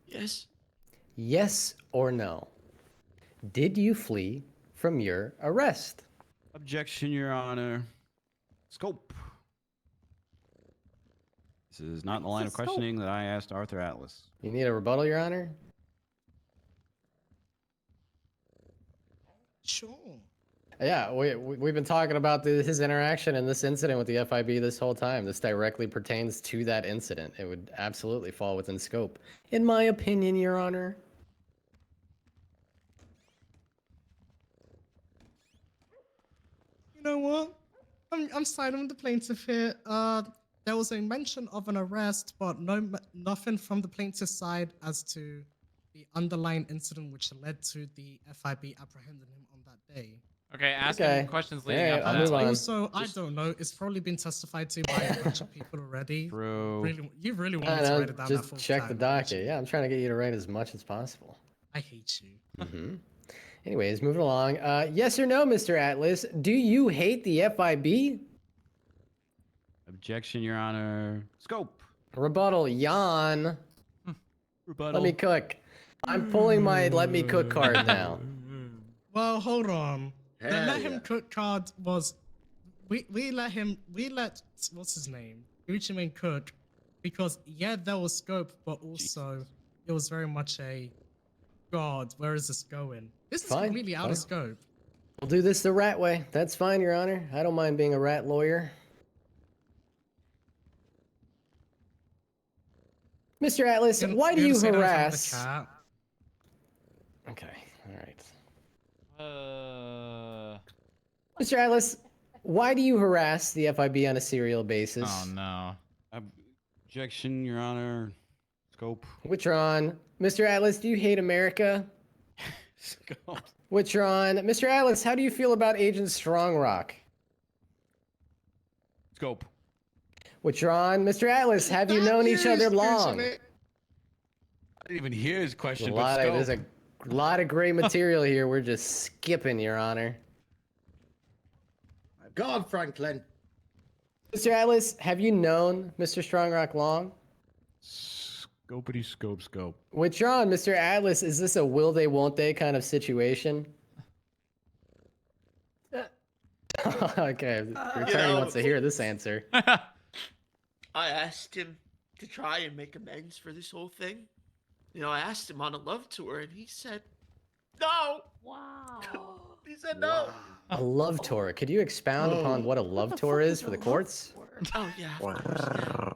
Yes. yes or no? Did you flee from your arrest? Objection, Your Honor. Scope. This is not in the line of Scope? questioning that I asked Arthur Atlas. You need a rebuttal, Your Honor? Sure. Yeah, we've been talking about his interaction and this incident with the FIB this whole time. This directly pertains to that incident. It would absolutely fall within scope, in my opinion, Your Honor. You know what? I'm siding with the plaintiff here. There was a mention of an arrest, but nothing from the plaintiff's side as to the underlying incident which led to the FIB apprehending him on that day. Okay, ask Okay. him questions leading Yeah, up to I'll that. move on. Also, I don't know. It's probably been testified to by a bunch of people already. True. You really want I me to know, write it down that just full check the time, docket. Yeah, I'm trying to get you to write as much as possible. I hate you. hmm Anyways, moving along. Yes or no, Mr. Atlas? Do you hate the FIB? Objection, Your Honor. Scope. Rebuttal, yawn. Rebuttal. Let me cook. I'm pulling my let me cook card now. Well, hold on. The Hell let him yeah. cook card was we let what's his name? Gucci Mane cook because yeah, there was scope, but also it was very much a God, where is this going? This is Fine, completely out fine. of scope. We'll do this the rat way. That's fine, Your Honor. I don't mind being a rat lawyer. Mr. Atlas, You're- why do you're you gonna say that in front of the harass? cat? Okay, all right. Uh. Mr. Atlas, why do you harass the FIB on a serial basis? Oh no. Objection, Your Honor. Scope. Withdrawn. Mr. Atlas, do you hate America? Scope. Withdrawn. Mr. Atlas, how do you feel about Agent Strongrock? Scope. Withdrawn. Mr. Atlas, have you known each other long? I didn't even hear his question. There's a lot of great material here. We're just skipping, Your Honor. Go on, Franklin. Mr. Atlas, have you known Mr. Strongrock long? Scopity scope scope. Withdrawn, Mr. Atlas, is this a will they, won't they kind of situation? Okay, the attorney wants to hear this answer. I asked him to try and make amends for this whole thing. You know, I asked him on a love tour, and he said, no! Wow. He said no! A love tour. Could you expound upon what a love tour is for the courts? Oh, yeah, of course, yeah.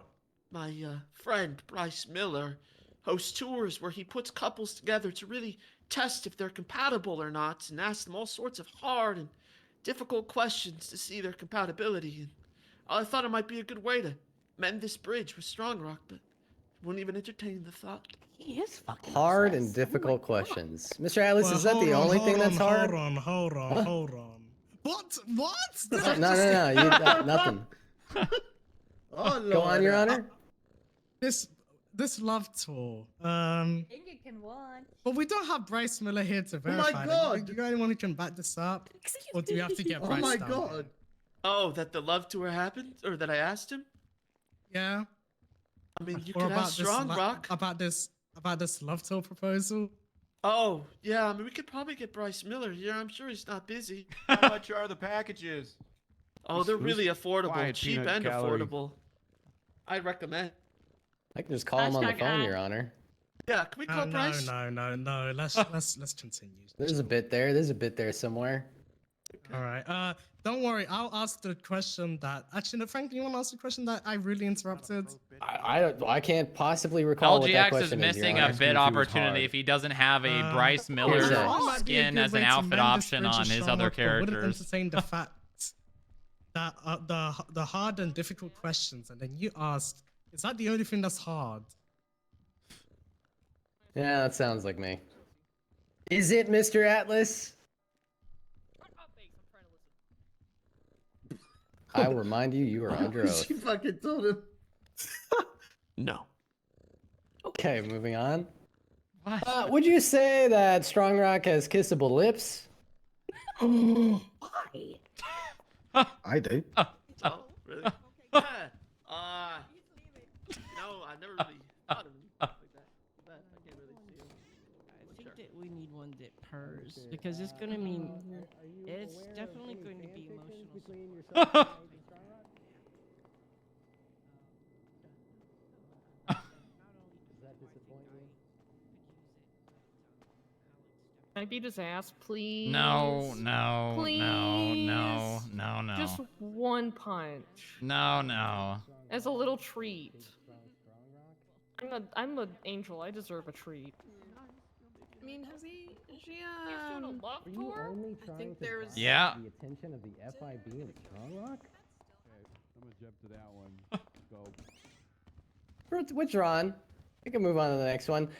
My friend, Bryce Miller, hosts tours where he puts couples together to really test if they're compatible or not, and ask them all sorts of hard and difficult questions to see their compatibility. And I thought it might be a good way to mend this bridge with Strongrock, but wouldn't even entertain the thought. He is fucking Hard and obsessed. difficult questions. Mr. Atlas, is that Well, the only thing that's hard? Hold on. What? No, nothing. Oh, Go on, Your Honor. This love tour. I think it can watch. But we don't have Bryce Miller here to my verify. God. You got anyone who can back this up? Or do we have to get Oh Bryce my down God. here? Oh, that the love tour happened? Or that I asked him? Yeah. I mean, you Or could ask this Strongrock. about this love tour proposal. Oh, yeah, I mean, we could probably get Bryce Miller here. I'm sure he's not busy. How much are the packages? Oh, they're really affordable. Quiet Cheap peanut and gallery. affordable. I'd recommend. I can just call him on the Hashtag phone, ad. Your Honor. Yeah, can we call Bryce? No. Let's continue. There's a bit there. There's a bit there somewhere. All right. Don't worry. I'll ask the question that. Actually, no, Frank, you want to ask the question that I really interrupted? I can't possibly recall what that LGX is question is. Your missing Honor. a bit opportunity if he doesn't have a Bryce Miller here's that. Might be a skin good as an way to outfit mend this option bridge on of his Strong other Rock, but wouldn't characters. entertain the fact that the hard and difficult questions, and then you asked, is that the only thing that's hard? Yeah, that sounds like me. Is it, Mr. Atlas? I will remind you, you are under oath. She fucking told him. No. Okay, moving on. What? Would you say that Strongrock has kissable lips? Why? I do. Oh, really? Yeah. No, I never really thought of him like that. But I can't really see him. I think that we need one that purrs because it's gonna mean it's definitely going to be emotional. Can I beat his ass, please? No. Please. No. Just one punch. No. As a little treat. I'm an angel. I deserve a treat. I mean, has he? Is she? He's doing a love tour? I think there was. Yeah. The attention of the FIB and Strongrock? I'm gonna jump to that one. Go. Withdrawn. We can move on to the next one.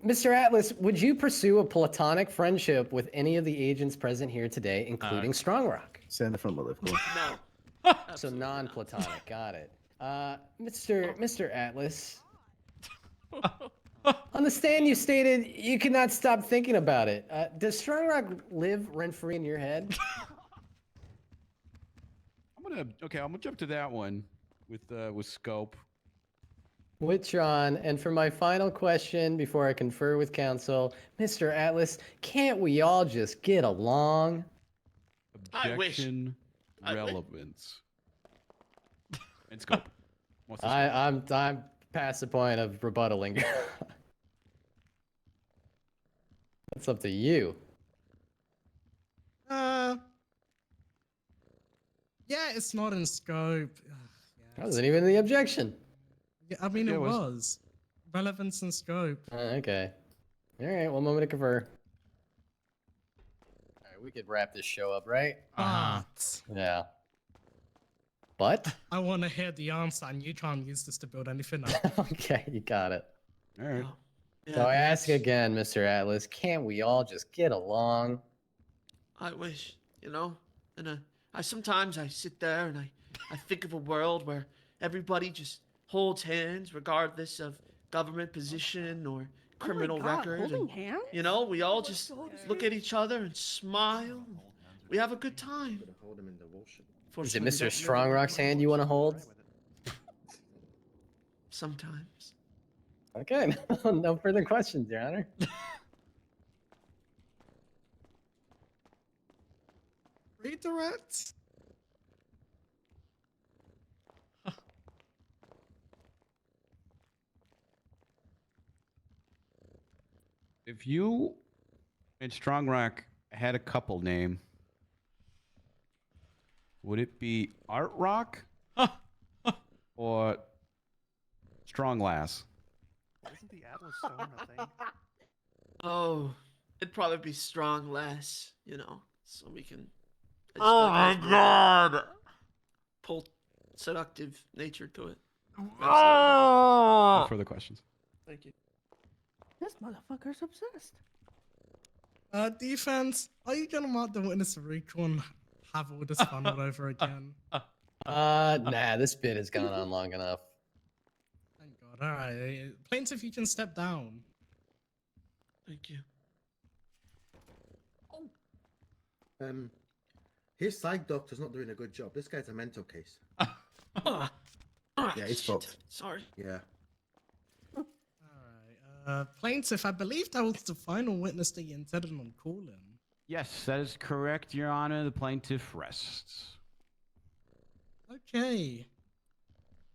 Mr. Atlas, would you pursue a platonic friendship with any of the agents present here today, including Strongrock? Stand in the front, motherfucker. No. So non-platonic, got it. Mr. Atlas, on the stand you stated you could not stop thinking about it. Does Strongrock live rent-free in your head? I'm gonna jump to that one with Scope. Withdrawn. And for my final question before I confer with counsel, Mr. Atlas, can't we all just get along? I wish. Objection, relevance. And Scope. What's the I'm past the point of rebuttaling. That's up to you. Yeah, it's not in scope. That wasn't even the objection. Yeah, I mean, Yeah, it it was. was. Relevance and scope. Okay. All right, one moment to confer. All right, we could wrap this show up, right? But Yeah. But? I want to hear the answer, and you can't use this to build anything up. Okay, you got it. All right. So I ask again, Mr. Atlas, can't we all just get along? I wish, you know, and I sometimes I sit there and I think of a world where everybody just holds hands regardless of government position or criminal God, record. holding And, hands? you know, we all just look at each other and smile. And we have a good time. Is it Fortunately, we Mr. don't live Strongrock's hand you want to hold? sometimes. Okay, no further questions, Your Honor. Redirect. If you and Strongrock had a couple name, would it be Art Rock or Strong Lass? Isn't the Atlas Stone a thing? Oh, it'd probably be strong less, you know, so we can. I just Oh feel like my there's more of a god. Pull seductive nature to it. No further questions. Thank you. This motherfucker's obsessed. Defense, are you gonna mark the witness recall and have all this fun all over again? Nah, this bit has gone on long enough. Thank God. All right, plaintiff, you can step down. Thank you. His psych doctor's not doing a good job. This guy's a mental case. Yeah, he's fucked. Sorry. Yeah. Plaintiff, I believe that was the final witness that you intended on calling. Yes, that is correct, Your Honor. The plaintiff rests. Okay.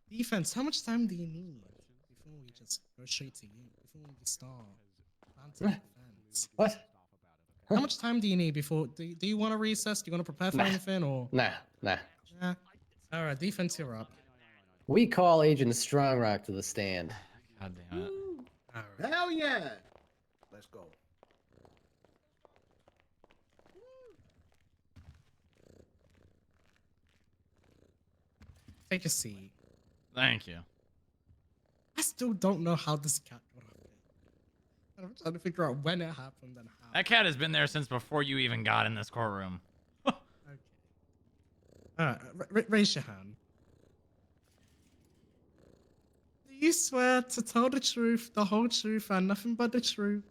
Defense, how much time do you need before we just go straight to you? Before we start planting defense? What? How much time do you need before? Do you want to recess? Do you want to prepare for anything or? Nah. Yeah. All right, defense, you're up. We call Agent Strongrock to the stand. God damn it. Hell yeah! Let's go. Take a seat. Thank you. I still don't know how this cat got up there. I'm trying to figure out when it happened and how. That cat has been there since before you even got in this courtroom. Alright, raise your hand. Do you swear to tell the truth, the whole truth, and nothing but the truth?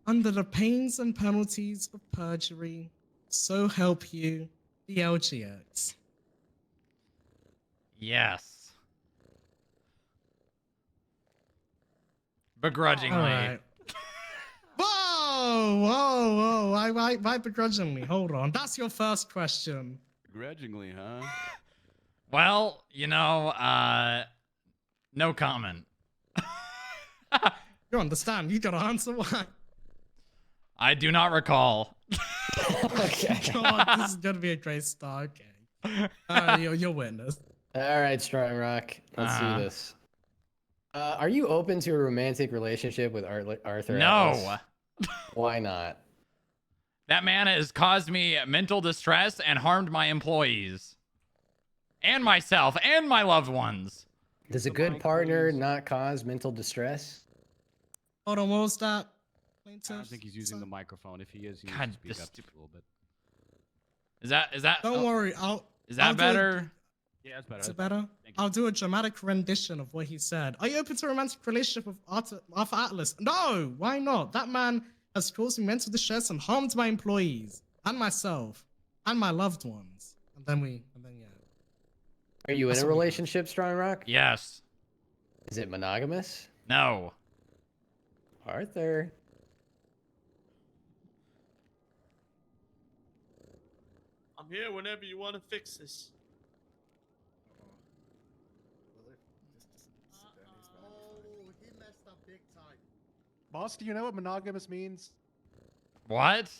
Under the pains and penalties of perjury, so help you, the LGX. Yes. Begrudgingly. Alright. Whoa! Why begrudgingly? Hold on. That's your first question. Begrudgingly, huh? Well, you know, no comment. You understand? You gotta answer why. I do not recall. Okay. God, this is gonna be a great start. Okay. You're witness. All right, Strongrock. Let's do this. Are you open to a romantic relationship with Arthur? No. Atlas? Why not? That man has caused me mental distress and harmed my employees. And myself and my loved ones. Does a good partner not cause mental distress? Hold on, what was that? I don't think he's using the microphone. If he is, he God, needs to speak up this just a little bit. Is that? Don't worry, Is that better? Yeah, it's better. Is it better? I'll do a dramatic rendition of what he said. Are you open to a romantic relationship with Arthur Atlas? No, why not? That man has caused me mental distress and harmed my employees and myself and my loved ones. And then yeah. Are you in a relationship, Strongrock? Yes. Is it monogamous? No. Arthur. I'm here whenever you want to fix this. Oh, he messed up big time. Boss, do you know what monogamous means? What?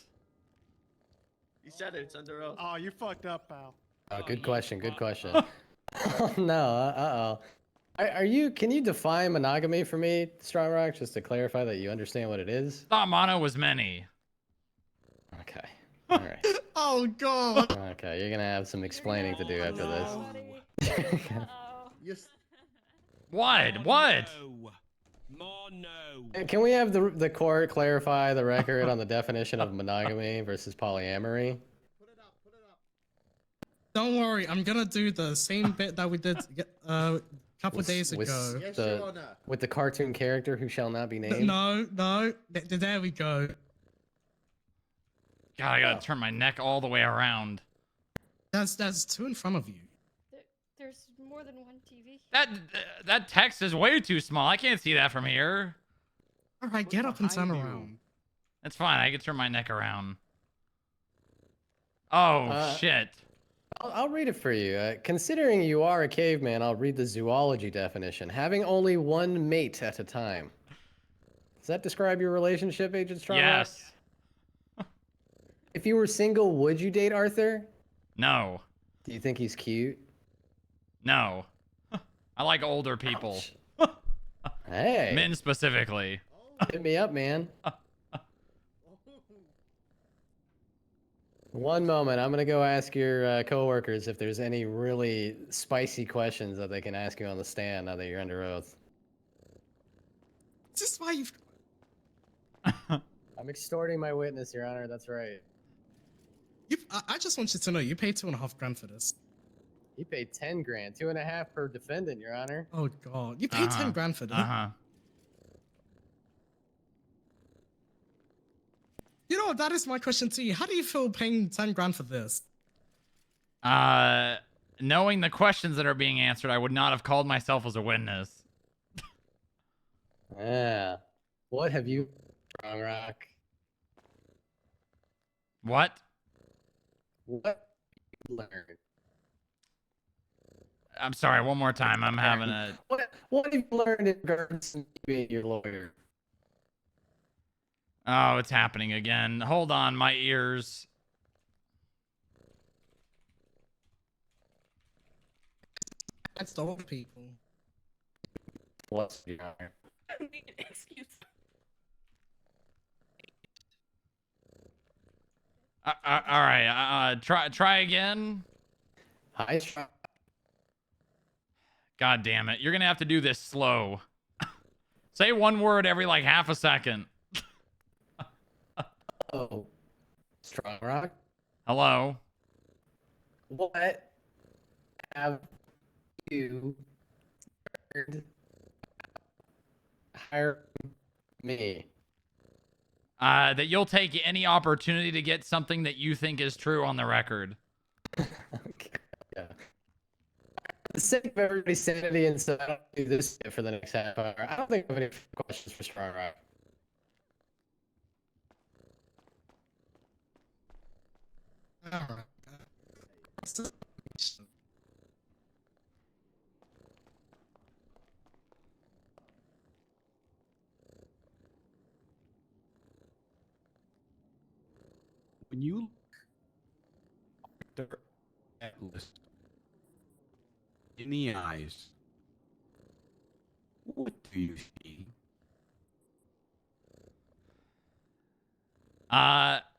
He said it. It's under oath. Oh, you fucked up, pal. Oh, good question. Good question. Oh no. Are you? Can you define monogamy for me, Strongrock, just to clarify that you understand what it is? Thought mono was many. Okay. All right. Oh God. Okay, you're gonna have some explaining to do after this. What? What? Can we have the court clarify the record on the definition of monogamy versus polyamory? Don't worry, I'm gonna do the same bit that we did couple days ago. Yes, Your Honor. With the cartoon character who shall not be named. No, there we go. God, I gotta turn my neck all the way around. There's two in front of you. There's more than one TV. That text is way too small. I can't see that from here. All right, get up and turn around. That's fine. I can turn my neck around. Oh, shit. I'll read it for you. Considering you are a caveman, I'll read the zoology definition. Having only one mate at a time. Does that describe your relationship, Agent Strongrock? Yes. If you were single, would you date Arthur? No. Do you think he's cute? No. I like older people. Hey. Men specifically. Hit me up, man. One moment. I'm going to go ask your coworkers if there's any really spicy questions that they can ask you on the stand now that you're under oath. Is this why you've... I'm extorting my witness, Your Honor. That's right. I just want you to know, you paid $2.5 grand for this. You paid 10 grand, 2.5 per defendant, Your Honor. Oh, God. You paid 10 grand for this. You know, that is my question to you. How do you feel paying 10 grand for this? Knowing the questions that are being answered, I would not have called myself as a witness. Yeah. What have you, Strongrock? What? What have you learned? I'm sorry, one more time. I'm having a... What have you learned in regards to being your lawyer? Oh, it's happening again. Hold on, my ears. That's the old people. What's Your Honor? Excuse. All right. Try again. Hi, God damn it! You're gonna have to do this slow. Say one word every like half a second. Oh, Strongrock. Hello. What have you heard? Hire me. That you'll take any opportunity to get something that you think is true on the record. Okay. Yeah. For the sake of everybody's sanity, and so I don't do this for the next half hour. I don't think I have any questions for Strongrock. All right. When you look at Atlas in the eyes, what do you see?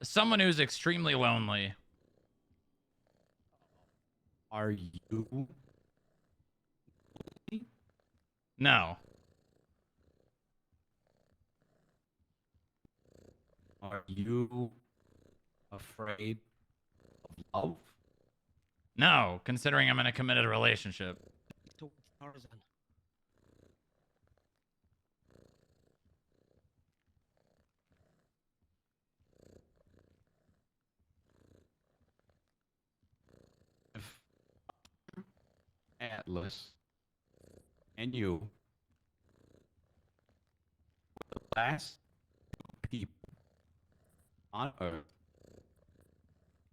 Someone who's extremely lonely. Are you? No. Are you afraid of love? No, considering I'm in a committed relationship. If Atlas and you were the last people on Earth,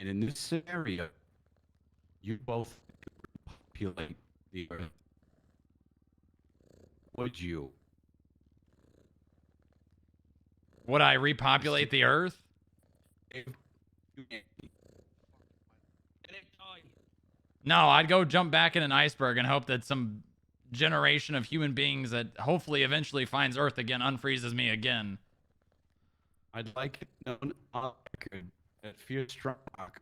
and in this scenario, you both repopulate the Earth, would you? Would I repopulate the Earth? No, I'd go jump back in an iceberg and hope that some generation of human beings that hopefully eventually finds Earth again unfreezes me again. I'd like it known on record that Fear Strongrock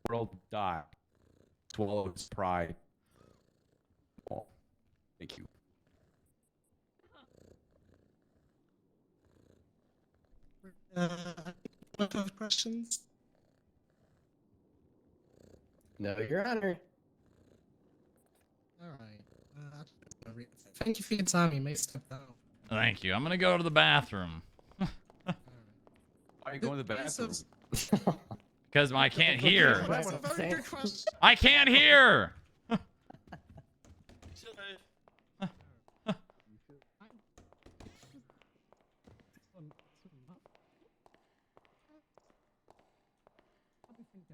world die, swallow his pride. Well, thank you. Other questions? No, Your Honor. All right. Thank you for your time. You may step down. Thank you. I'm gonna go to the bathroom. Why are you going to the bathroom? Because I can't hear. That's a very good question. I can't hear.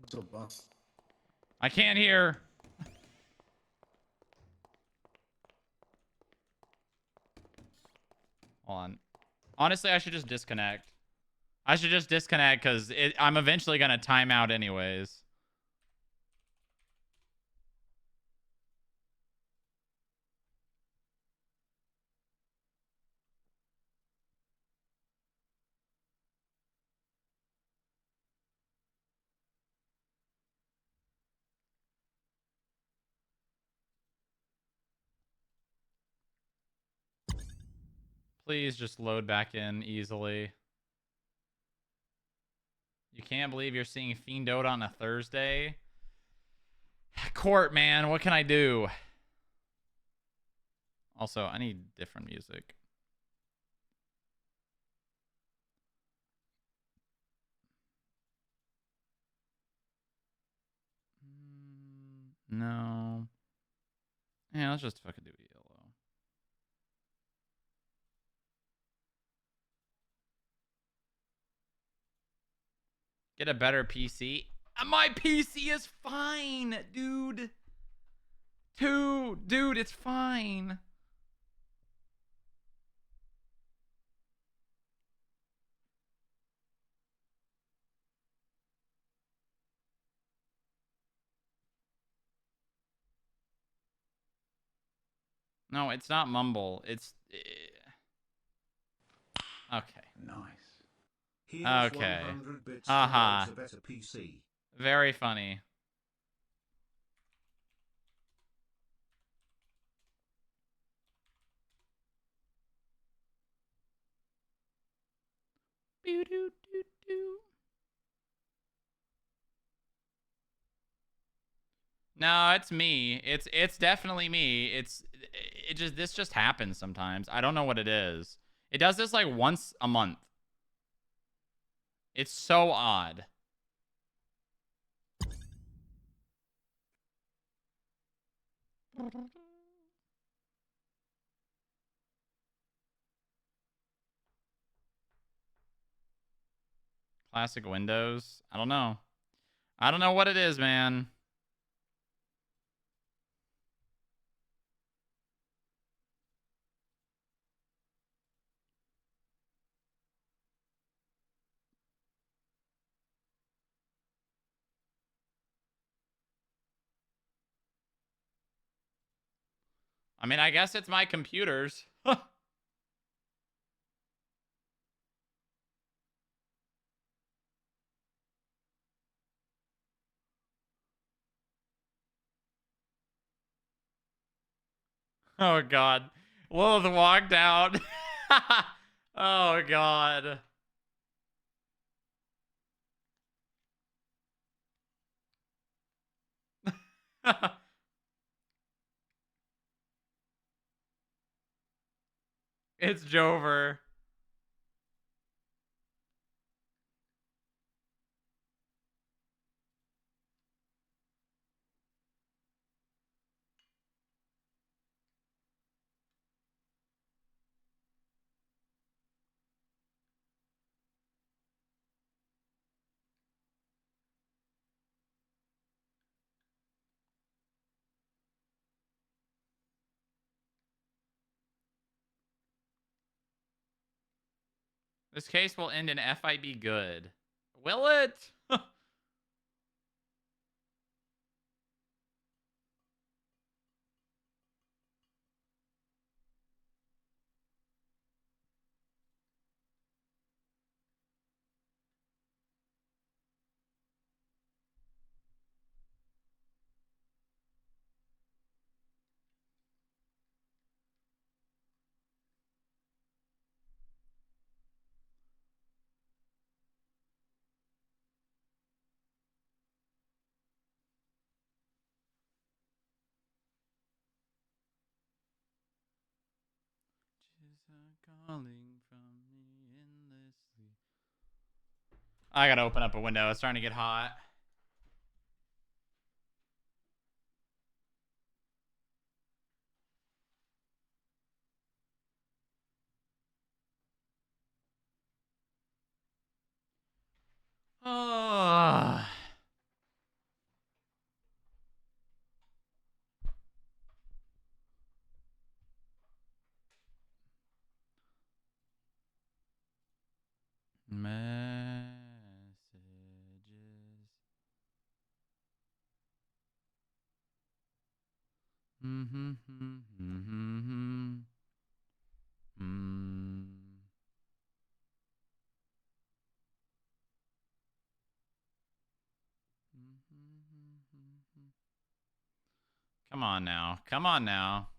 So boss. I can't hear. Hold on. Honestly, I should just disconnect. I should just disconnect because I'm eventually going to time out anyways. Please just load back in easily. You can't believe you're seeing Fiendode on a Thursday? Court, man. What can I do? Also, I need different music. No. Yeah, let's just fucking do yellow. Get a better PC. My PC is fine, dude. Dude, it's fine. No, it's not mumble. It's okay. Nice. Okay. 100 bits Haha. towards a better PC. Very funny. No, it's me. It's definitely me. This just happens sometimes. I don't know what it is. It does this like once a month. It's so odd. Classic Windows. I don't know. I don't know what it is, man. I mean, I guess it's my computers. Oh, God. Lilith walked out. Oh, God. It's Jover. This case will end in FIB good. Will it? calling from me endlessly. I gotta open up a window. It's starting to get hot. Oh. Messages. Mm-hmm. Mm-hmm. Mm. Come on now. Come on now.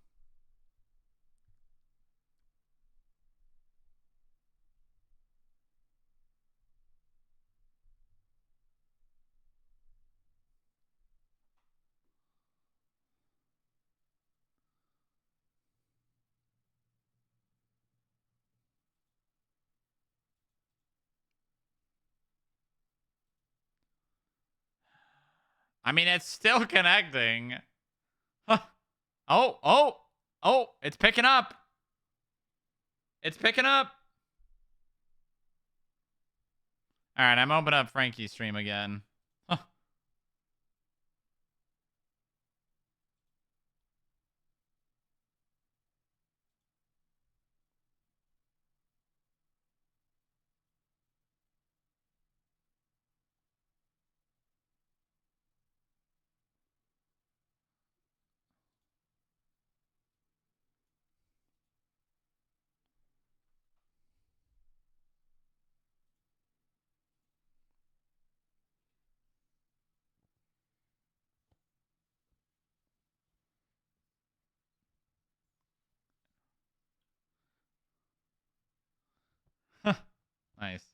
I mean, it's still connecting. Oh, it's picking up. It's picking up. All right, I'm opening up Frankie's stream again. Nice.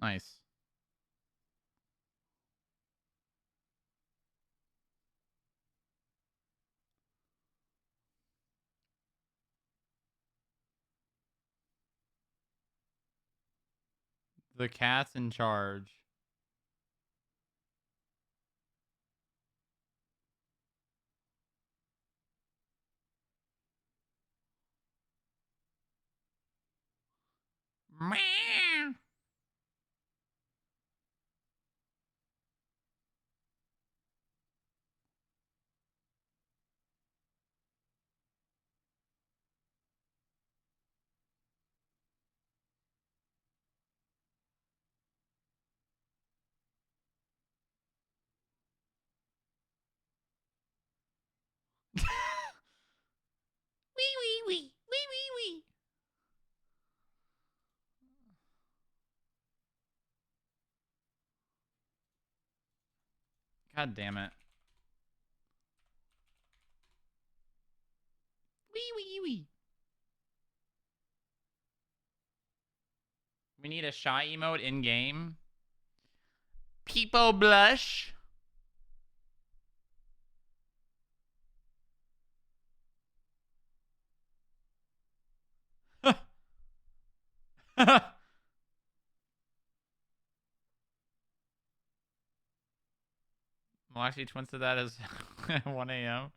Nice. The cat's in charge. Meow. Wee wee wee. Wee wee wee. God damn it. Wee wee wee. We need a shy emote in game. People blush. Well, actually, Twin said that is 1 a.m.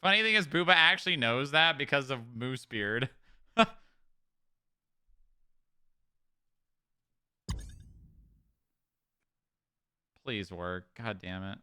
Funny thing is, Booba actually knows that because of Moosebeard. Please work. God damn it.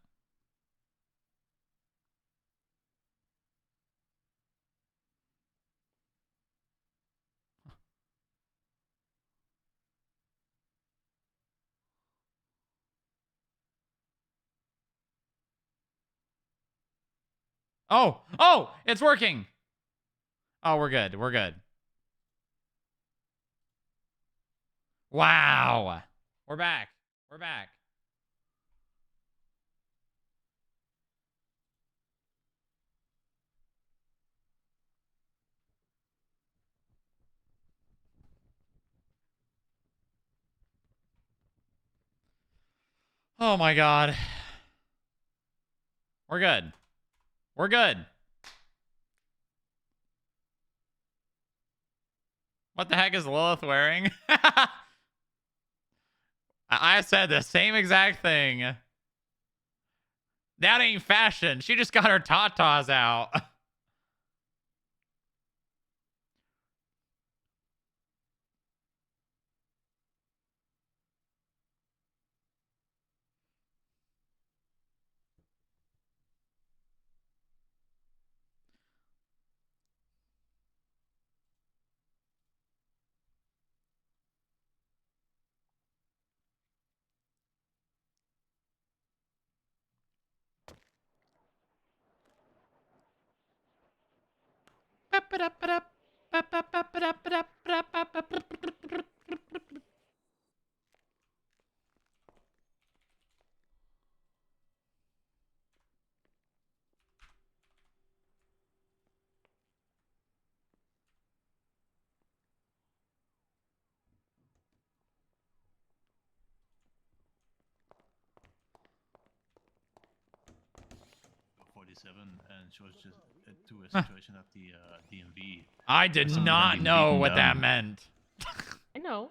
Oh, it's working. Oh, we're good. We're good. Wow. We're back. We're back. Oh my God. We're good. We're good. What the heck is Lilith wearing? I said the same exact thing. That ain't fashion. She just got her tatas out. And she was just to a situation at the DMV. I did not know what that meant. I know.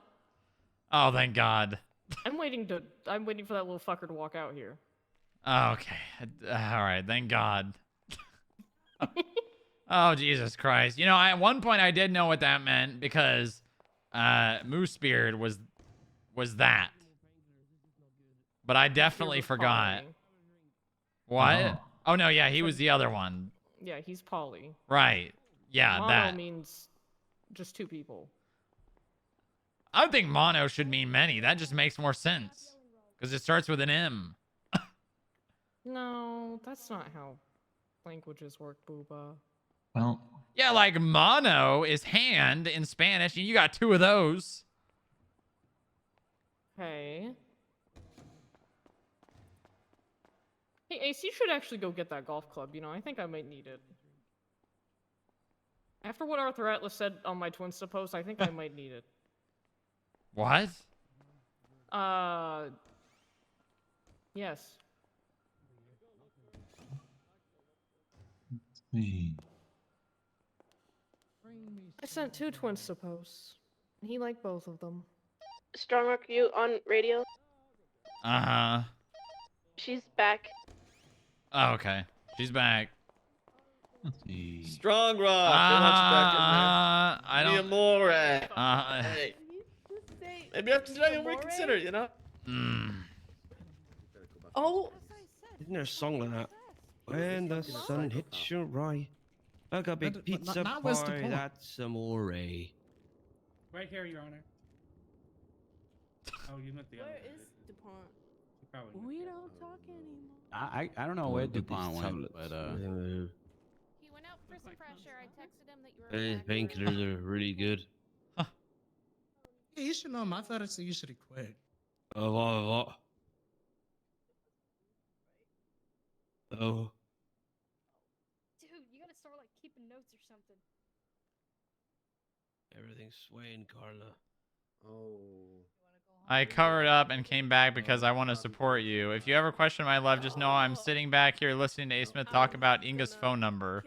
Oh, thank God. I'm waiting for that little fucker to walk out here. Okay. All right. Thank God. Oh, Jesus Christ. You know, at one point I did know what that meant because Moosebeard was that. But I definitely forgot. Polly. What? Oh, no, yeah, he was the other one. Yeah, he's Polly. Right. Yeah, Mono that. means just two people. I don't think mono should mean many. That just makes more sense. Because it starts with an M. No, that's not how languages work, Booba. Well. Yeah, like mono is hand in Spanish, and you got two of those. Hey. Hey, Ace, you should actually go get that golf club. You know, I think I might need it. After what Arthur Atlas said on my Twinsta post, I think I might need it. What? Yes. Me. I sent 2 Twinsta posts. And he liked both of them. Strongrock, you on radio? Uh-huh. She's back. Oh, okay. She's back. Strong Rock. I don't. Mi amore. Hey. Maybe you have to try and reconsider, you know? Oh. Isn't there a song like that? When the sun hits your eye, like a big pizza pie, that's amore. Right here, Your Honor. Oh, you meant the other. Where is DuPont? We don't talk anymore. I don't know where DuPont went, but He went out for some fresh air. I texted him that you were. Hey, painkillers are really good. Yeah, you should know. My thoughts are usually quick. What? Oh. Dude, you gotta start like keeping notes or something. Everything's swaying, Carla. Oh. I covered up and came back because I want to support you. If you ever question my love, just know I'm sitting back here listening to A. Smith talk about Inga's phone number.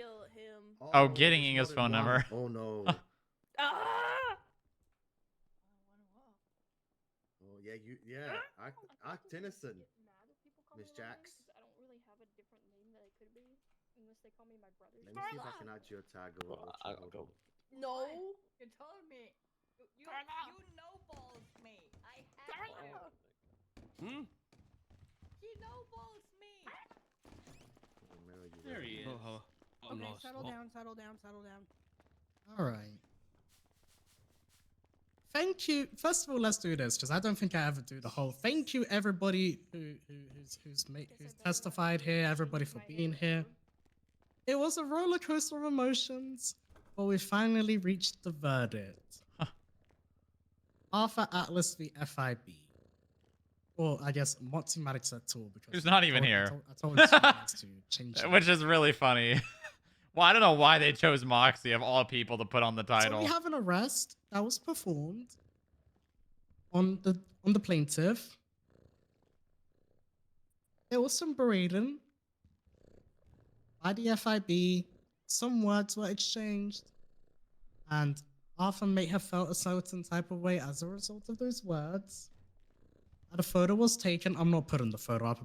Oh, getting Inga's phone number. Oh no. Oh yeah, act innocent, Miss Jax. I don't really have a different name that I could be, unless they call me my brother. Let me see if I can add your tag or I'll go. No. You're telling me. You know balls me. I have to. He no balls me. There he is. I'm Okay, lost. settle down, settle down, settle down. All right. Thank you. First of all, let's do this because I don't think I ever do the whole. Thank you, everybody who's testified here. Everybody for being here. It was a roller coaster of emotions, but we finally reached the verdict. Arthur Atlas v FIB. Or I guess Motzi Maddox et al. Because Who's not even here. I told you guys to change it. Which is really funny. Well, I don't know why they chose Moxie of all people to put on the title. So we have an arrest that was performed on the plaintiff. There was some berating by the FIB. Some words were exchanged, and Arthur may have felt a certain type of way as a result of those words. And a photo was taken. I'm not putting the photo up.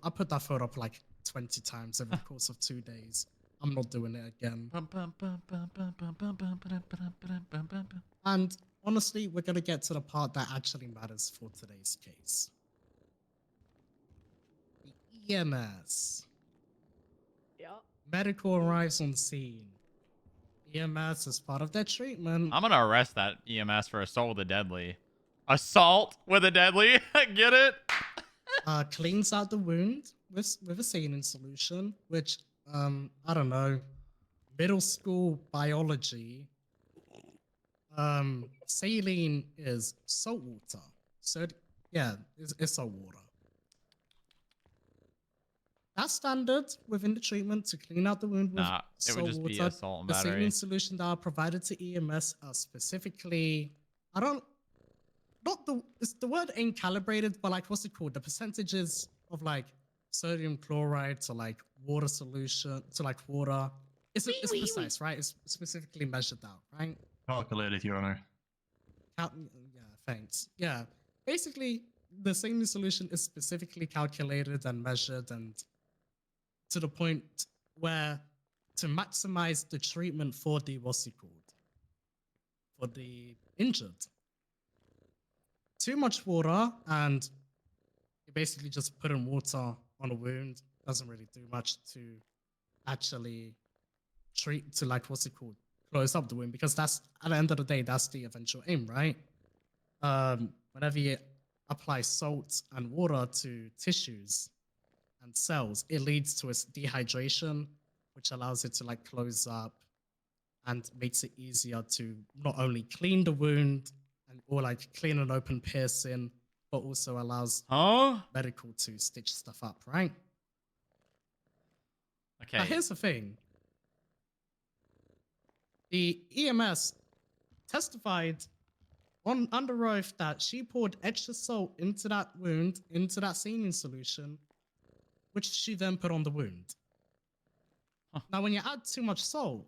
I put that photo up like 20 times over the course of 2 days. I'm not doing it again. And honestly, we're going to get to the part that actually matters for today's case. The EMS. Yeah. Medical arrives on scene. EMS, as part of their treatment. I'm going to arrest that EMS for assault with a deadly. Assault with a deadly? Get it? Cleans out the wound with a saline solution, which, I don't know, middle school biology. Saline is salt water. So, yeah, it's salt water. That's standard within the treatment to clean out the wound with it would just water. be a salt and the battery. saline solution that are provided to EMS are specifically, it's the word ain't calibrated, but like, what's it called? The percentages of like sodium chloride to like water solution to like water. It's precise, right? It's specifically measured out, right? Calculated, Your Honor. Yeah, thanks. Yeah, basically, the saline solution is specifically calculated and measured, and to the point where to maximize the treatment for the for the injured. Too much water, and you basically just put in water on a wound. Doesn't really do much to actually treat, to like, close up the wound, because that's, at the end of the day, that's the eventual aim, right? Whenever you apply salt and water to tissues and cells, it leads to its dehydration, which allows it to like close up and makes it easier to not only clean the wound or like clean an open piercing, but also allows medical to stitch stuff up, right? Okay. Now here's the thing. The EMS testified under oath that she poured extra salt into that wound, into that saline solution, which she then put on the wound. Now, when you add too much salt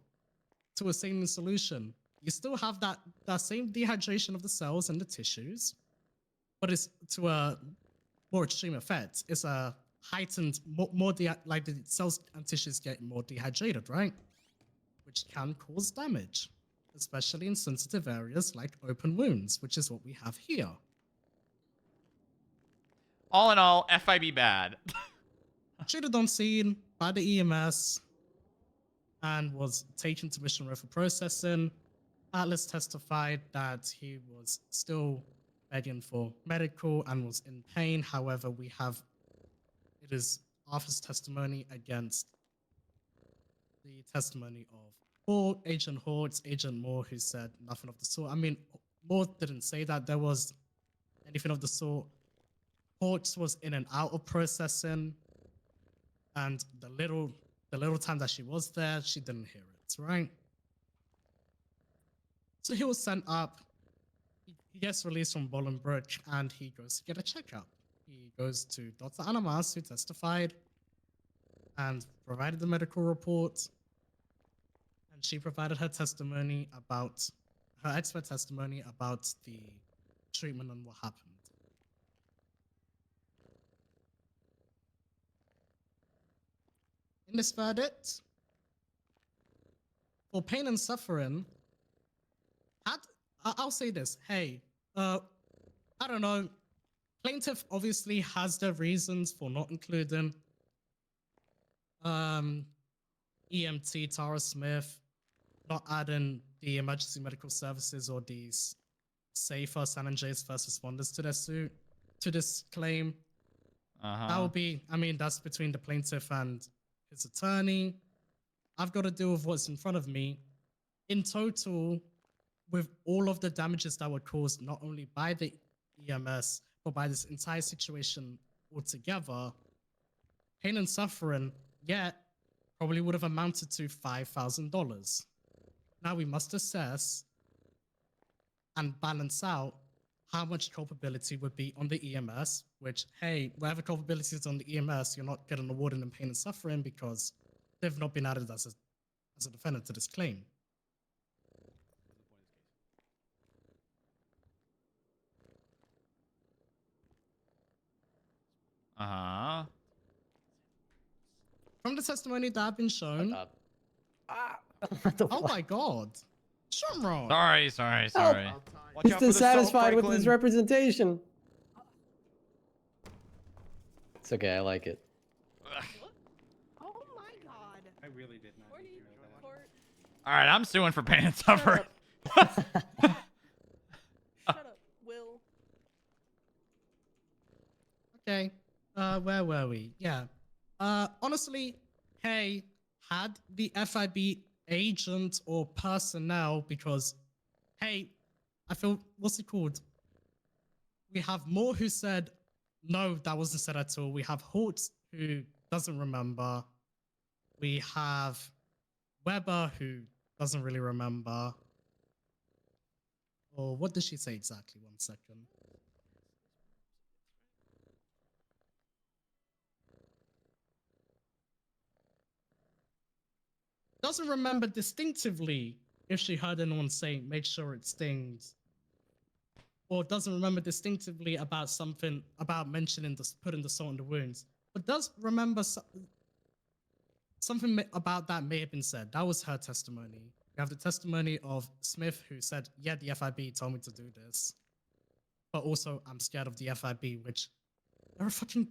to a saline solution, you still have that same dehydration of the cells and the tissues, but it's to a more extreme effect. It's a heightened, like the cells and tissues get more dehydrated, right? Which can cause damage, especially in sensitive areas like open wounds, which is what we have here. All in all, FIB bad. Treated on scene by the EMS and was taken to Mission Road for processing. Atlas testified that he was still begging for medical and was in pain. However, it is Arthur's testimony against the testimony of Agent Hall. It's Agent Moore who said nothing of the sort. I mean, Moore didn't say that there was anything of the sort. Hawks was in and out of processing, and the little time that she was there, she didn't hear it, right? So he was sent up. He gets released from Bolingbroke, and he goes to get a checkup. He goes to Dr. Anamas, who testified and provided the medical report, and she provided her testimony about, her expert testimony about the treatment and what happened. In this verdict, for pain and suffering, I'll say this. Hey, I don't know. Plaintiff obviously has their reasons for not including EMT Tara Smith, not adding the emergency medical services or these safer San Andreas first responders to their suit, to this claim. That will be, I mean, that's between the plaintiff and his attorney. I've got to deal with what's in front of me. In total, with all of the damages that were caused not only by the EMS, but by this entire situation altogether, pain and suffering, probably would have amounted to $5,000. Now we must assess and balance out how much culpability would be on the EMS, which, hey, whatever culpability is on the EMS, you're not getting awarded in pain and suffering because they've not been added as a defendant to this claim. Uh-huh. From the testimony that I've been shown... Oh my god. Strongrock. Sorry. He's dissatisfied with his representation. It's okay, I like it. Oh my god. I really did not hear that. All right, I'm suing for pain and suffering. Shut up, Will. Okay. Where were we? Yeah. Honestly, hey, had the FIB agent or personnel, because, hey, I feel, what's it called? We have Moore who said, no, that wasn't said at all. We have Holt who doesn't remember. We have Weber who doesn't really remember. Or what did she say exactly? 1 second. Doesn't remember distinctively if she heard anyone say, make sure it stings. Or doesn't remember distinctively about something, about mentioning putting the salt in the wounds. But does remember something about that may have been said. That was her testimony. We have the testimony of Smith who said, yeah, the FIB told me to do this. But also, I'm scared of the FIB, which they're fucking,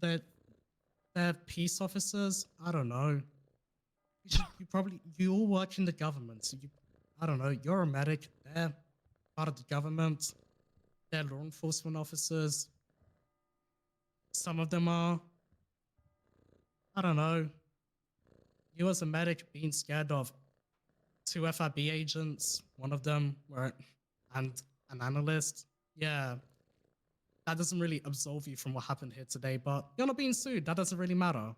they're peace officers. I don't know. You all work in the government, so I don't know, you're a medic, they're part of the government, they're law enforcement officers. Some of them are. I don't know. You as a medic being scared of 2 FIB agents, one of them and an analyst. Yeah. That doesn't really absolve you from what happened here today, but you're not being sued, that doesn't really matter.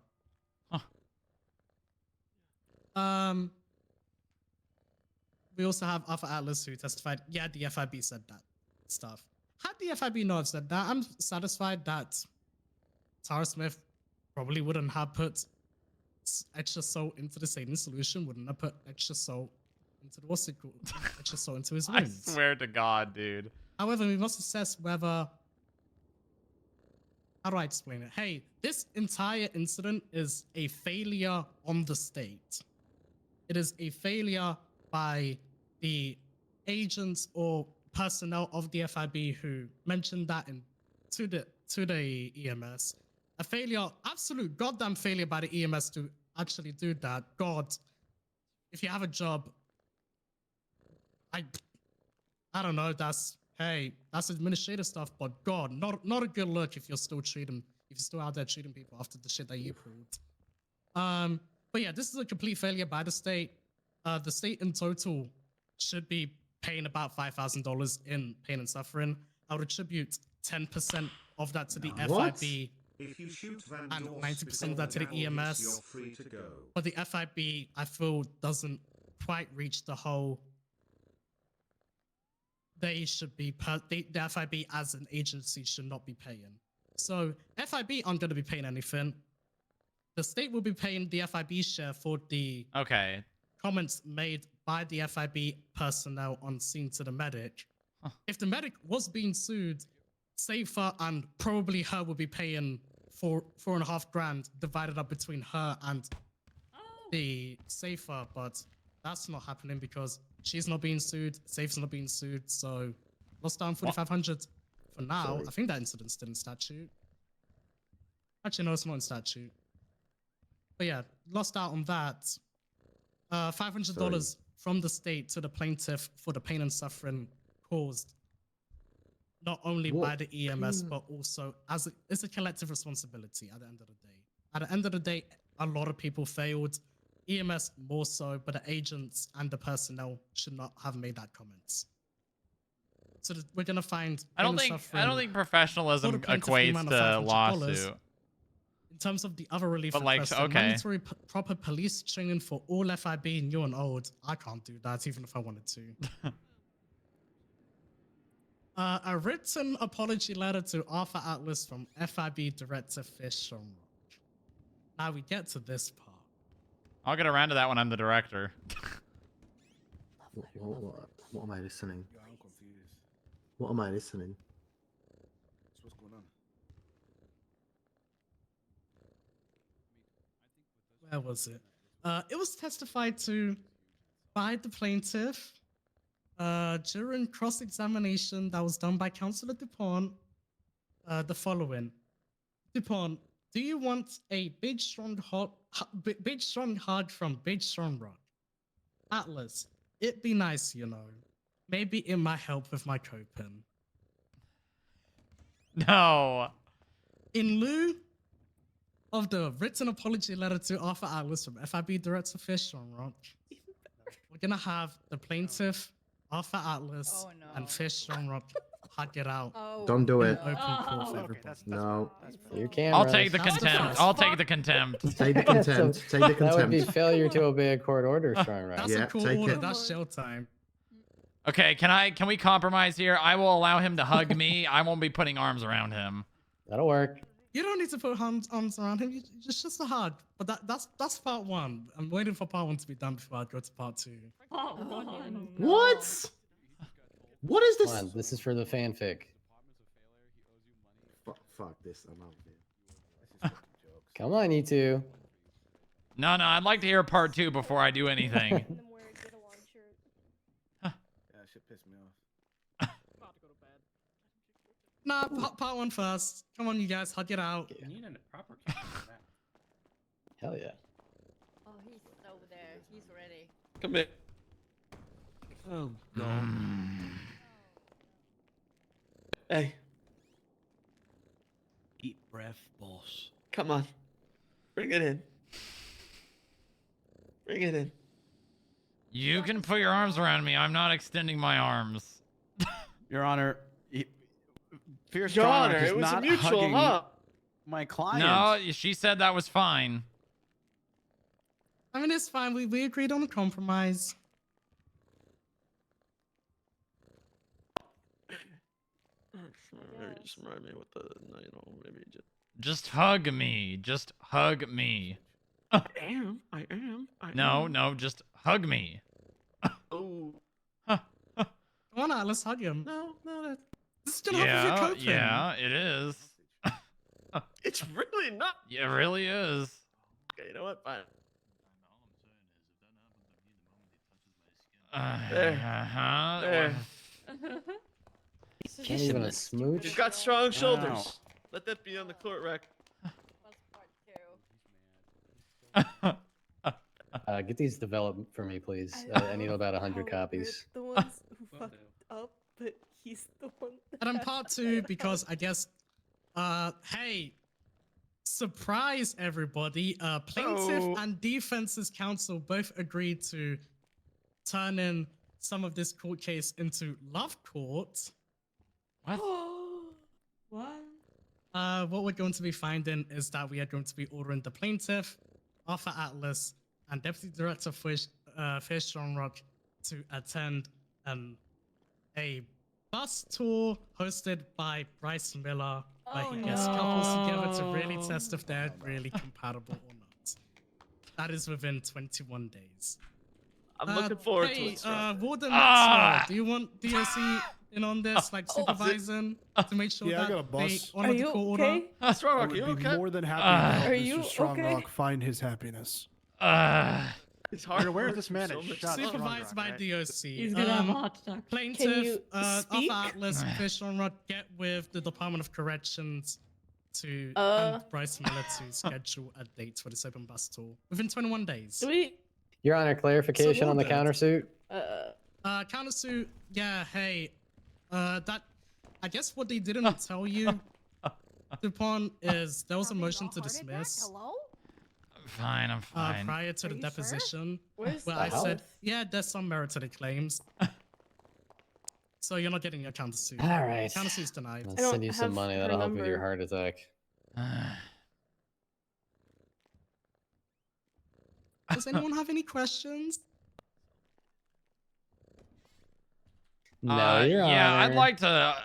We also have Alpha Atlas who testified, yeah, the FIB said that stuff. Had the FIB not have said that, I'm satisfied that Tara Smith probably wouldn't have put extra salt into the saline solution, wouldn't have put extra salt into the what's it called? Extra salt into his wounds. I swear to God, dude. However, we must assess whether, how do I explain it? Hey, this entire incident is a failure on the state. It is a failure by the agents or personnel of the FIB who mentioned that to the EMS. A failure, absolute goddamn failure by the EMS to actually do that. God, if you have a job, I don't know, that's administrative stuff, but God, not a good look if you're still out there treating people after the shit that you pulled. But yeah, this is a complete failure by the state. The state in total should be paying about $5,000 in pain and suffering. I would attribute 10% of that to the FIB. If you shoot and 90% of that to the EMS. You're free to go. But the FIB, I feel, doesn't quite reach the whole. They should be, the FIB as an agency should not be paying. So FIB aren't going to be paying anything. The state will be paying the FIB share for the comments made by the FIB personnel on scene to the medic. If the medic was being sued, Safer and probably her would be paying $4.5 grand divided up between her and the Safer, but that's not happening because she's not being sued, Safer's not being sued, so lost down 4,500 for now. Sorry. I think that incident's still in statute. Actually, no, it's not in statute. But yeah, lost out on that. $500 from the state to the plaintiff for the pain and suffering caused not only by the EMS, but also it's a collective responsibility at the end of the day. At the end of the day, a lot of people failed. EMS more so, but the agents and the personnel should not have made that comments. So we're gonna find. I don't think professionalism equates to lawsuit. In terms of the other relief But like, requests, okay. mandatory proper police training for all FIB, new and old. I can't do that even if I wanted to. A written apology letter to Arthur Atlas from FIB Director Fish Strongrock. Now we get to this part. I'll get around to that when I'm the director. What am I listening? Yeah, I'm confused. What am I listening? So what's going on? Where was it? It was testified to by the plaintiff during cross-examination that was done by Councillor Dupont. The following: Dupont, do you want a big strong hug from Big Strongrock? Atlas, it'd be nice, you know. Maybe it might help with my coping. No. In lieu of the written apology letter to Arthur Atlas from FIB Director Fish Strongrock, we're gonna have the plaintiff, Arthur Atlas, and Fish Strongrock hug it out. Don't do it. Open court for everybody. No. Your camera. I'll take the contempt. I'll take the contempt. Take the contempt. Take the contempt. That would be failure to obey a court order, Strongrock. That's a court order. That's showtime. Okay, can we compromise here? I will allow him to hug me. I won't be putting arms around him. That'll work. You don't need to put arms around him. Just a hug. But that's part one. I'm waiting for part one to be done before I go to part two. What? What is this? Come on, this is for the fanfic. Fuck this. I'm out of here. Come on, you two. No, I'd like to hear part two before I do anything. That shit pissed me off. Nah, part one first. Come on, you guys, hug it out. You need a proper camera for that. Hell yeah. Oh, he's over there. He's ready. Come here. Oh God. Hey, Deep breath, boss. come on. Bring it in. Bring it in. You can put your arms around me. I'm not extending my arms. Your Honor, Fierce Your Strongrock Honor, is it was a not mutual hugging hug. my client. No, she said that was fine. I mean, it's fine. We agreed on a compromise. Maybe just remind me what the, maybe Just hug me. Just hug me. I am. No, just hug me. Oh. Come on, now, let's hug him. No, This is gonna help with your coping. Yeah, it is. it's really not. It really is. Okay, you know what? Fine. There. There. Can't even a smooch. You've got strong shoulders. Let that be on the court record. Get these developed for me, please. I need about 100 copies. The ones who fucked up, but he's the one. And then part two, because I guess, hey, surprise everybody. Plaintiff and defense's counsel both agreed to turn in some of this court case into love court. What? What? What we're going to be finding is that we are going to be ordering the plaintiff, Arthur Atlas, and Deputy Director Fish Strongrock to attend a bus tour hosted by Bryce Miller, where he gets couples together to really test if they're really compatible or not. That is within 21 days. I'm looking forward to it. Warden Maxwell, do you want DOC in on this, like supervising to make sure Yeah, I that got a they bus. honor the court order? Strongrock, I you would be okay? more than happy to help Are you Mr. Strongrock okay? find his happiness. It's hard. You're aware this man so is much shot. Supervised Strongrock, by right? DOC. He's gonna have a heart attack. Plaintiff, Arthur speak? Atlas, Fish Strongrock, get with the Department of Corrections to and Bryce Miller to schedule a date for this open bus tour within 21 days. Do we? Your Honor, clarification on the countersuit. Countersuit, yeah, hey, that, I guess what they didn't tell you, Dupont, is there was a motion to dismiss. Hello? fine. I'm fine. Prior to the you sure? deposition, Where's where the I said, health? yeah, there's some merit to the claims. So you're not getting your countersuit. All right. Countersuit's denied. I'll I don't send you some have money. her That'll help with your number. heart attack. Does anyone have any questions? No, Your yeah, I'd Honor. like to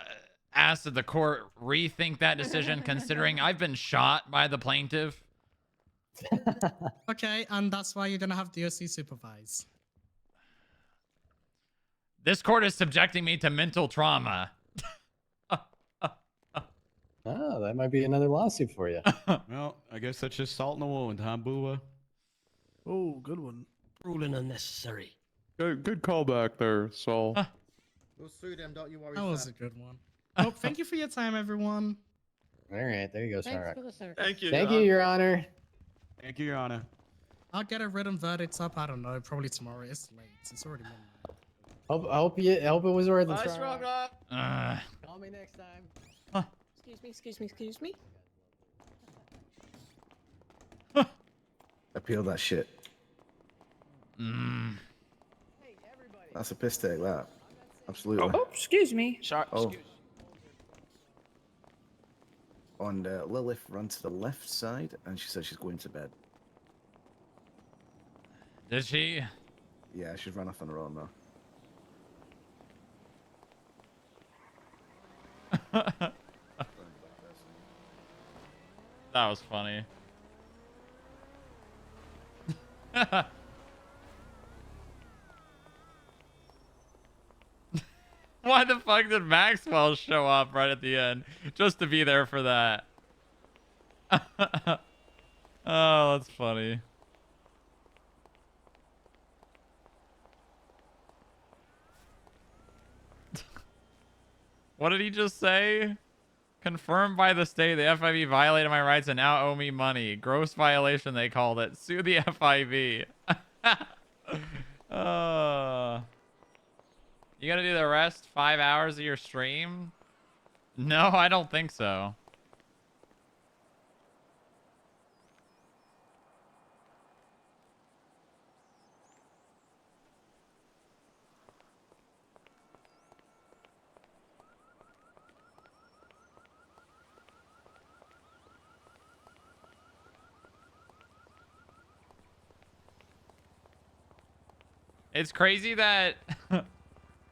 ask that the court rethink that decision, considering I've been shot by the plaintiff. Okay, and that's why you're gonna have DOC supervise. This court is subjecting me to mental trauma. Oh, that might be another lawsuit for you. Well, I guess that's just salt in the wound, huh, Booba? Oh, good one. Ruling unnecessary. Good callback there, Saul. We'll sue them, don't you worry. That was sir. a good one. Oh, thank you for your time, everyone. All right, there you go, Thanks Strongrock. for the service. Thank you. Thank you, Your Honor. Thank you, Your Honor. I'll get a written verdict up. I don't know, probably tomorrow. It's late. It's already midnight. I hope it was worth it. Bye, Strongrock. Strongrock. Call me next time. Excuse me. Appeal that shit. Mm. That's a piss take, that. Absolutely. Oh, excuse me. Sorry. Oh. And Lilith ran to the left side, and she said she's going to bed. Did she? Yeah, she's run off on her own now. That was funny. Why the fuck did Maxwell show up right at the end? Just to be there for that. Oh, that's funny. What did he just say? Confirmed by the state, the FIB violated my rights and now owe me money. Gross violation, they called it. Sue the FIB. You gotta do the rest 5 hours of your stream? No, I don't think so. It's crazy that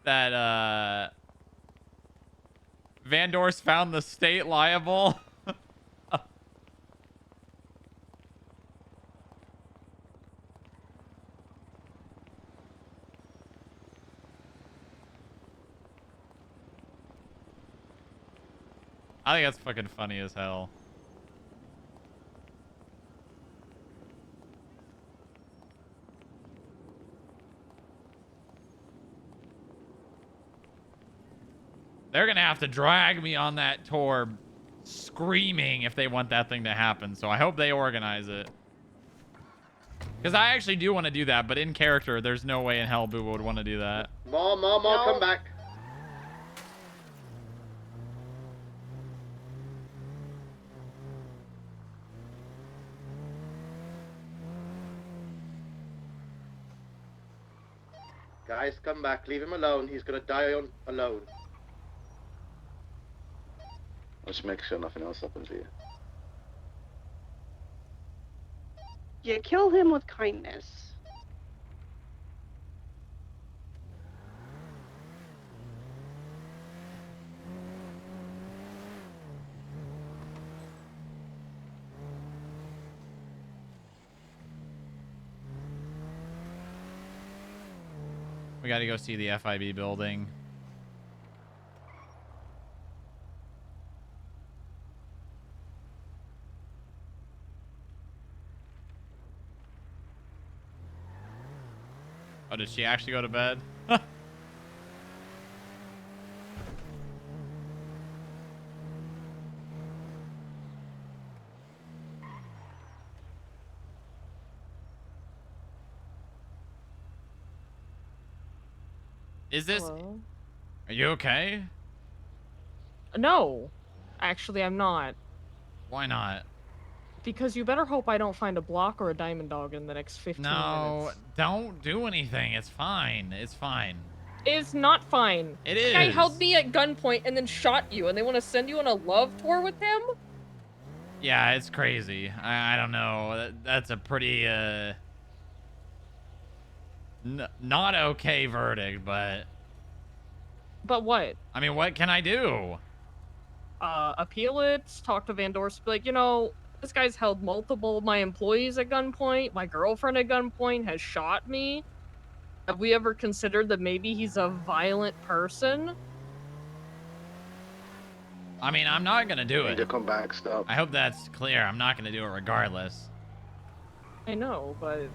that Van Dorst found the state liable. I think that's fucking funny as hell. They're gonna have to drag me on that tour screaming if they want that thing to happen. So I hope they organize it. Because I actually do want to do that, but in character, there's no way in hell Boo would want to do that. More, come back. Guys, come back. Leave him alone. He's gonna die on alone. Let's make sure nothing else happens here. You kill him with kindness. We gotta go see the FIB building. Oh, did she actually go to bed? Is this... Hello? Are you okay? No, actually, I'm not. Why not? Because you better hope I don't find a block or a diamond dog in the next 15 No, minutes. don't do anything. It's fine. It's fine. It's not fine. It The guy held is. me at gunpoint and then shot you, and they want to send you on a love tour with him? Yeah, it's crazy. I don't know. That's a pretty not okay verdict, but. But what? I mean, what can I do? Appeal it, talk to Van Dorst, be like, you know, this guy's held multiple of my employees at gunpoint, my girlfriend at gunpoint, has shot me. Have we ever considered that maybe he's a violent person? I mean, I'm not gonna do Need it. to come back, stop. I hope that's clear. I'm not gonna do it regardless. I know, but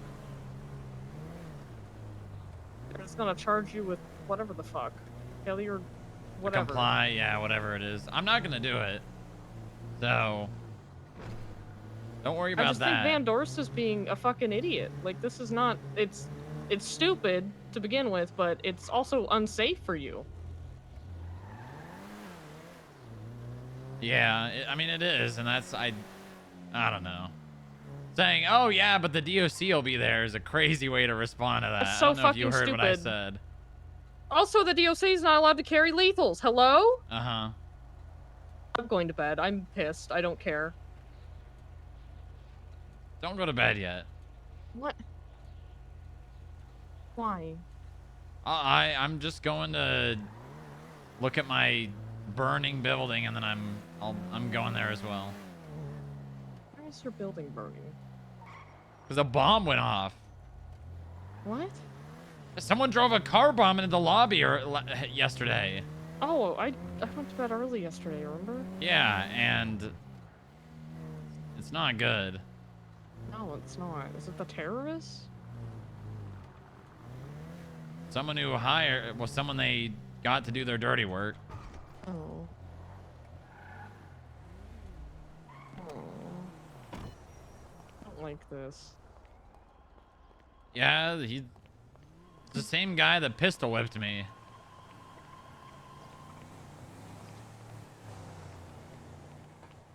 they're just gonna charge you with whatever the fuck. Failure, whatever. Comply, yeah, whatever it is. I'm not gonna do it. So, don't worry about I just that. think Van Dorst is being a fucking idiot. Like, this is not, it's stupid to begin with, but it's also unsafe for you. Yeah, I mean, it is, and that's, I don't know. Saying, oh yeah, but the DOC will be there is a crazy way to respond to that. That's so I don't know if you fucking heard what I stupid. said. Also, the DOC is not allowed to carry lethals. Hello? Uh-huh. I'm going to bed. I'm pissed. I don't care. Don't go to bed yet. What? Why? I'm just going to look at my burning building, and then I'm going there as well. Why is your building burning? Because a bomb went off. What? Someone drove a car bomb into the lobby yesterday. Oh, I went to bed early yesterday, remember? Yeah, and it's not good. No, it's not. Is it the terrorists? Someone who hired, well, someone they got to do their dirty work. Oh. Oh. I don't like this. Yeah, he's the same guy that pistol whipped me.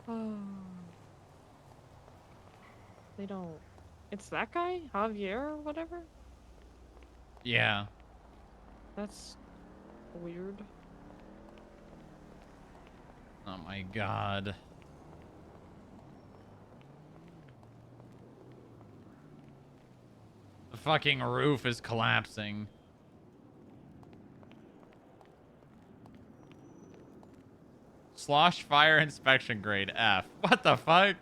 Oh. They don't. It's that guy? Javier or whatever? Yeah. That's weird. Oh my god. The fucking roof is collapsing. Slosh fire inspection grade F. What the fuck?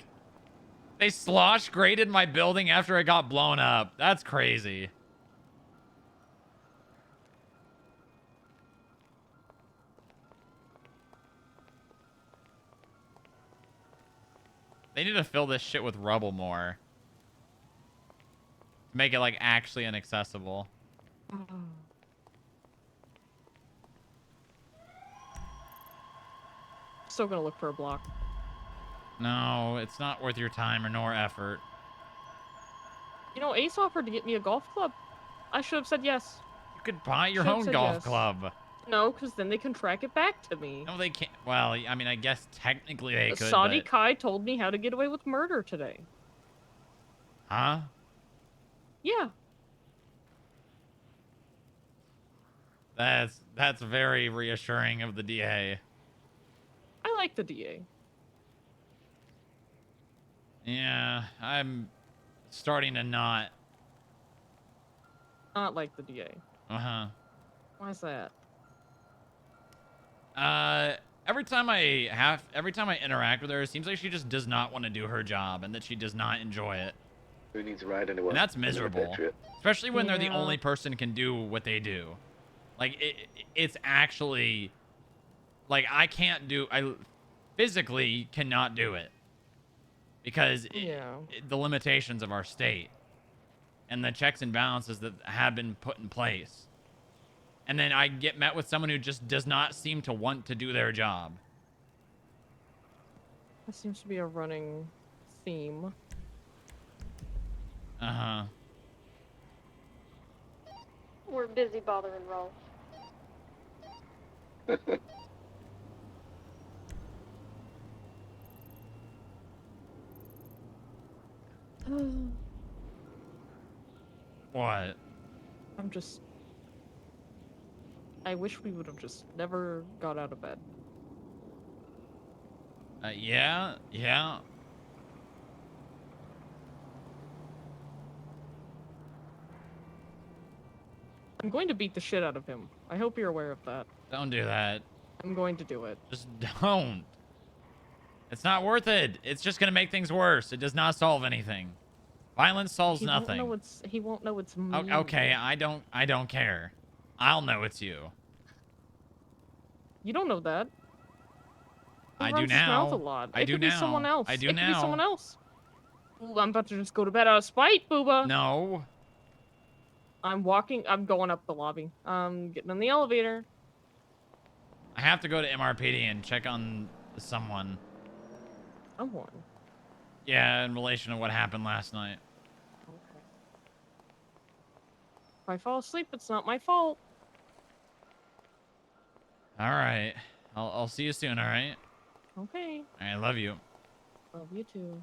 They slosh graded my building after it got blown up. That's crazy. They need to fill this shit with rubble more. Make it, like, actually inaccessible. Still gonna look for a block. No, it's not worth your time or nor effort. You know, Ace offered to get me a golf club. I should have said yes. You could buy your Should've own said golf yes. club. No, because then they can track it back to me. No, they can't. Well, I mean, I guess technically they could, Saudi but... Kai told me how to get away with murder today. Huh? Yeah. That's very reassuring of the DA. I like the DA. Yeah, I'm starting to not. Not like the DA. Uh-huh. Why is that? Every time I interact with her, it seems like she just does not want to do her job and that she does not enjoy it. Who needs a ride anyway? And that's miserable. Especially when they're the Yeah. only person who can do what they do. Like, it's actually... Like, I physically cannot do it. Because the limitations of our state. And the checks and balances that have been put in place. And then I get met with someone who just does not seem to want to do their job. That seems to be a running theme. Uh-huh. We're busy bothering Rolf. What? I wish we would have just never got out of bed. Yeah. I'm going to beat the shit out of him. I hope you're aware of that. Don't do that. I'm going to do it. Just don't. It's not worth it. It's just gonna make things worse. It does not solve anything. Violence solves nothing. He won't know it's me. Okay, I don't care. I'll know it's you. You don't know that. I runs do his mouth now. a lot. I It do could be now. someone else. I do It now. could be someone else. Ooh, I'm about to just go to bed out of spite, Booba. No. I'm going up the lobby. I'm getting in the elevator. I have to go to MRPD and check on someone. Someone? Yeah, in relation to what happened last night. Okay. If I fall asleep, it's not my fault. All right. I'll see you soon, all right? Okay. I love you. Love you too.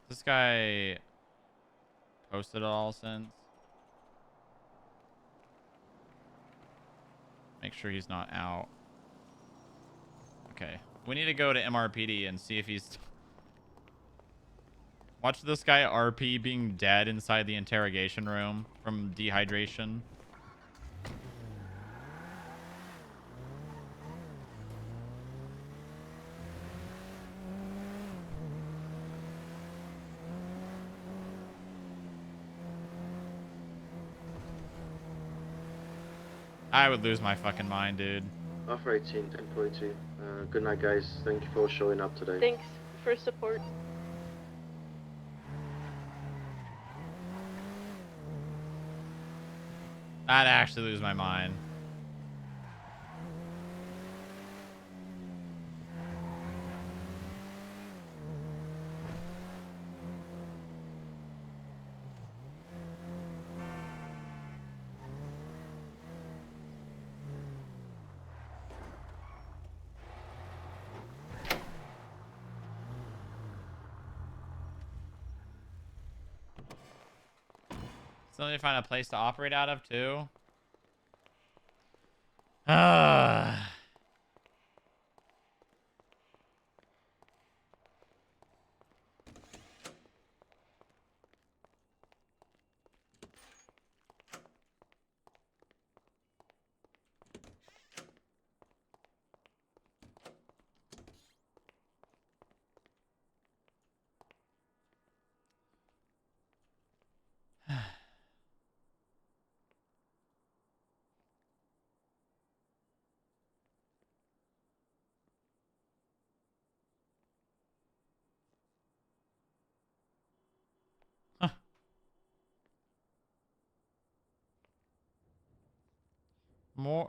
This guy posted it all since. Make sure he's not out. Okay. We need to go to MRPD and see if he's... Watch this guy RP being dead inside the interrogation room from dehydration. I would lose my fucking mind, dude. Alpha 18, 1042. Good night, guys. Thank you for showing up today. Thanks for support. I'd actually lose my mind. Still need to find a place to operate out of, too.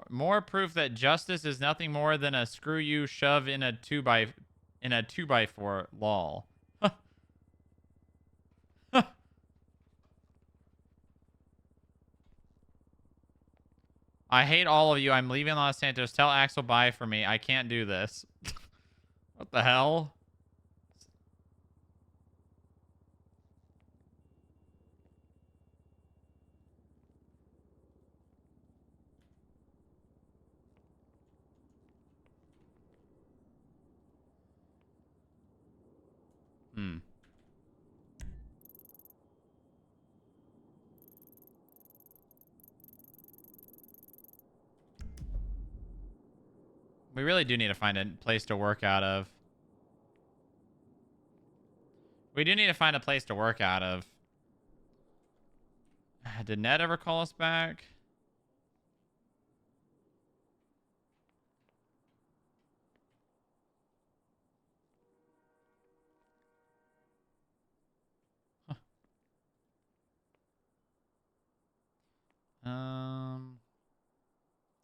More proof that justice is nothing more than a screw you shove in a 2x4 lol. I hate all of you. I'm leaving Los Santos. Tell Axel bye for me. I can't do this. What the hell? Hmm. We really do need to find a place to work out of. We do need to find a place to work out of. Did Ned ever call us back?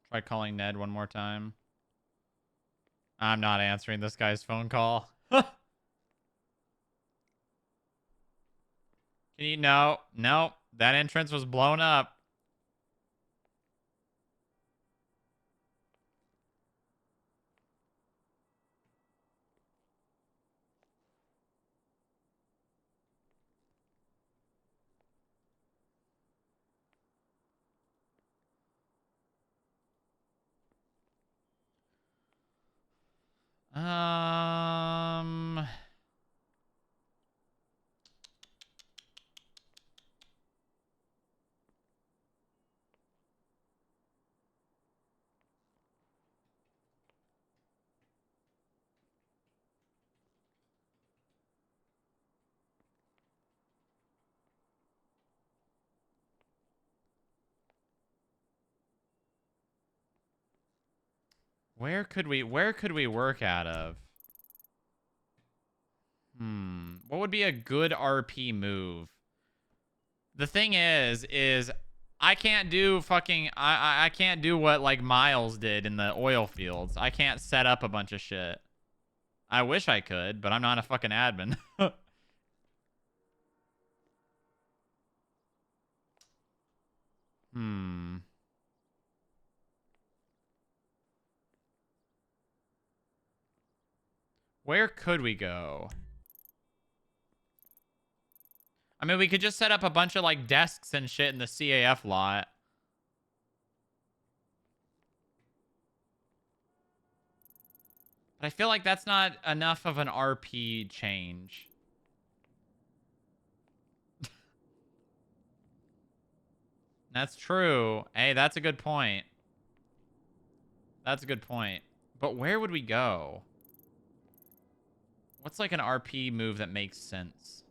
Try calling Ned one more time. I'm not answering this guy's phone call. Can you? No. That entrance was blown up. Where could we work out of? What would be a good RP move? The thing is I can't do fucking I can't do what like Miles did in the oil fields. I can't set up a bunch of shit. I wish I could, but I'm not a fucking admin. Where could we go? I mean, we could just set up a bunch of like desks and shit in the CAF lot. But I feel like that's not enough of an RP change. That's true. Hey, that's a good point. That's a good point. But where would we go? What's like an RP move that makes sense?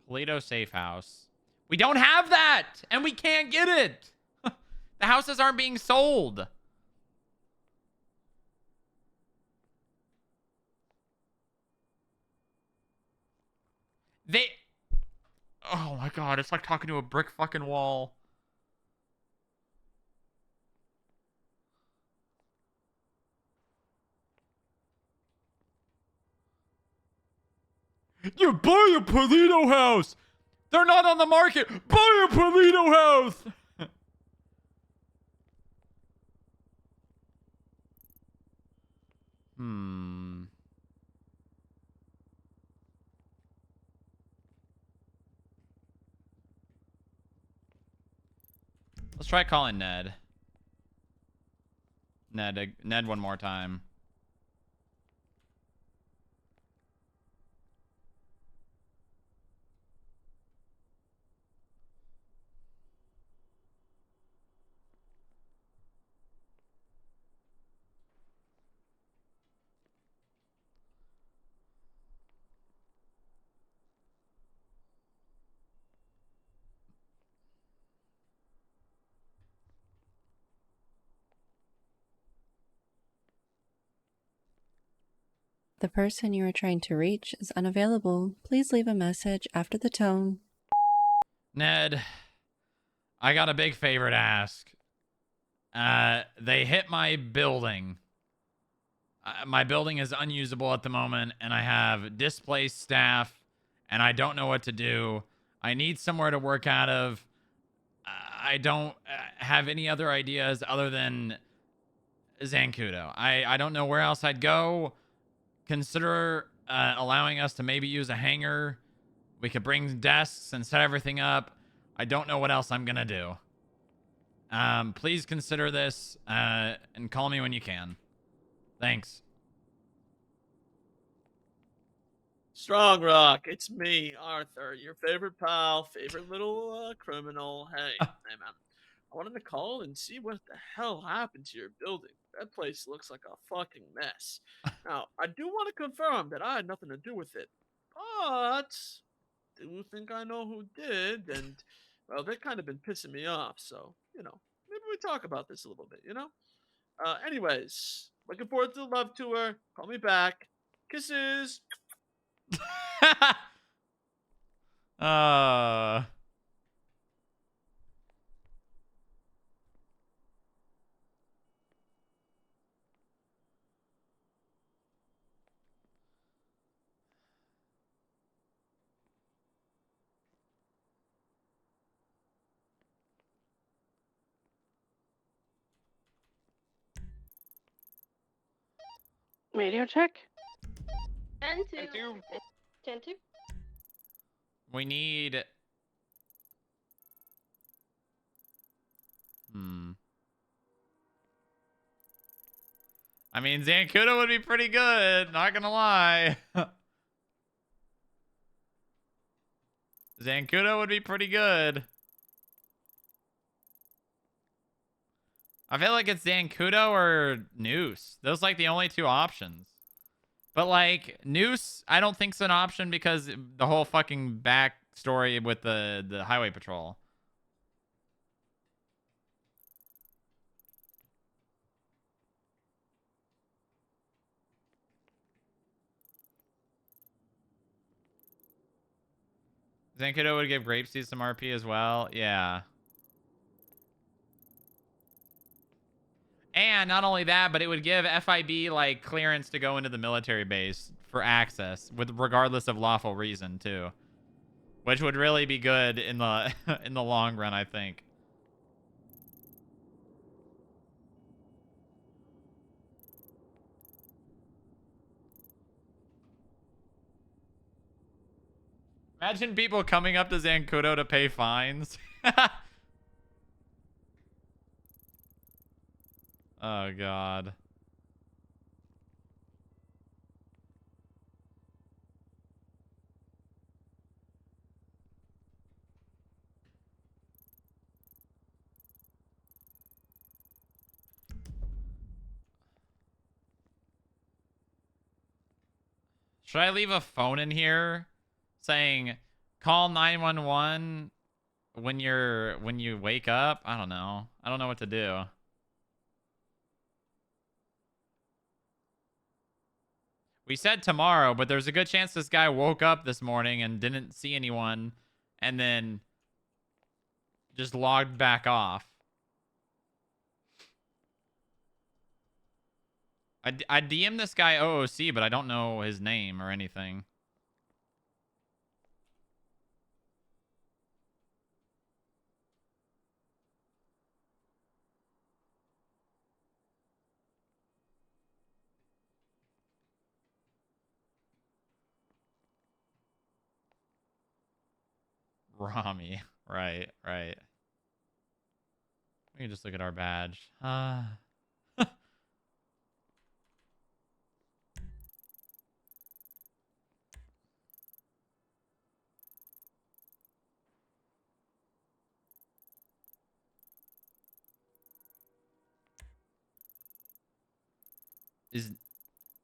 Polito Safe House. We don't have that! And we can't get it! The houses aren't being sold. Oh my god, it's like talking to a brick fucking wall. You buy a Polito house! They're not on the market! Buy a Polito house! Let's try calling Ned. Ned one more time. The person you are trying to reach is unavailable. Please leave a message after the tone. Ned, I got a big favor to ask. They hit my building. My building is unusable at the moment, and I have displaced staff, and I don't know what to do. I need somewhere to work out of. I don't have any other ideas other than Zancudo. I don't know where else I'd go. Consider allowing us to maybe use a hangar. We could bring desks and set everything up. I don't know what else I'm going to do. Please consider this and call me when you can. Thanks. Strongrock, it's me, Arthur, your favorite pal, favorite little criminal. Hey, hey man, I wanted to call and see what the hell happened to your building. That place looks like a fucking mess. Now, I do want to confirm that I had nothing to do with it, but do think I know who did, and well, they've kind of been pissing me off. So, maybe we talk about this a little bit. Anyways, looking forward to the love tour. Call me back. Kisses. Radio check. 10-2. 10-2. We need... I mean, Zancudo would be pretty good. Not gonna lie. Zancudo would be pretty good. I feel like it's Zancudo or Noose. Those like the only two options. But like Noose, I don't think's an option because the whole fucking backstory with the highway patrol. Zancudo would give Grapeseed some RP as well. Yeah. And not only that, but it would give FIB like clearance to go into the military base for access, with regardless of lawful reason too, which would really be good in the in the long run, I think. Imagine people coming up to Zancudo to pay fines. Oh God. Should I leave a phone in here saying call 911 when you wake up? I don't know. I don't know what to do. We said tomorrow, but there's a good chance this guy woke up this morning and didn't see anyone and then just logged back off. I DM this guy OOC, but I don't know his name or anything. Rami. Right. We can just look at our badge. Is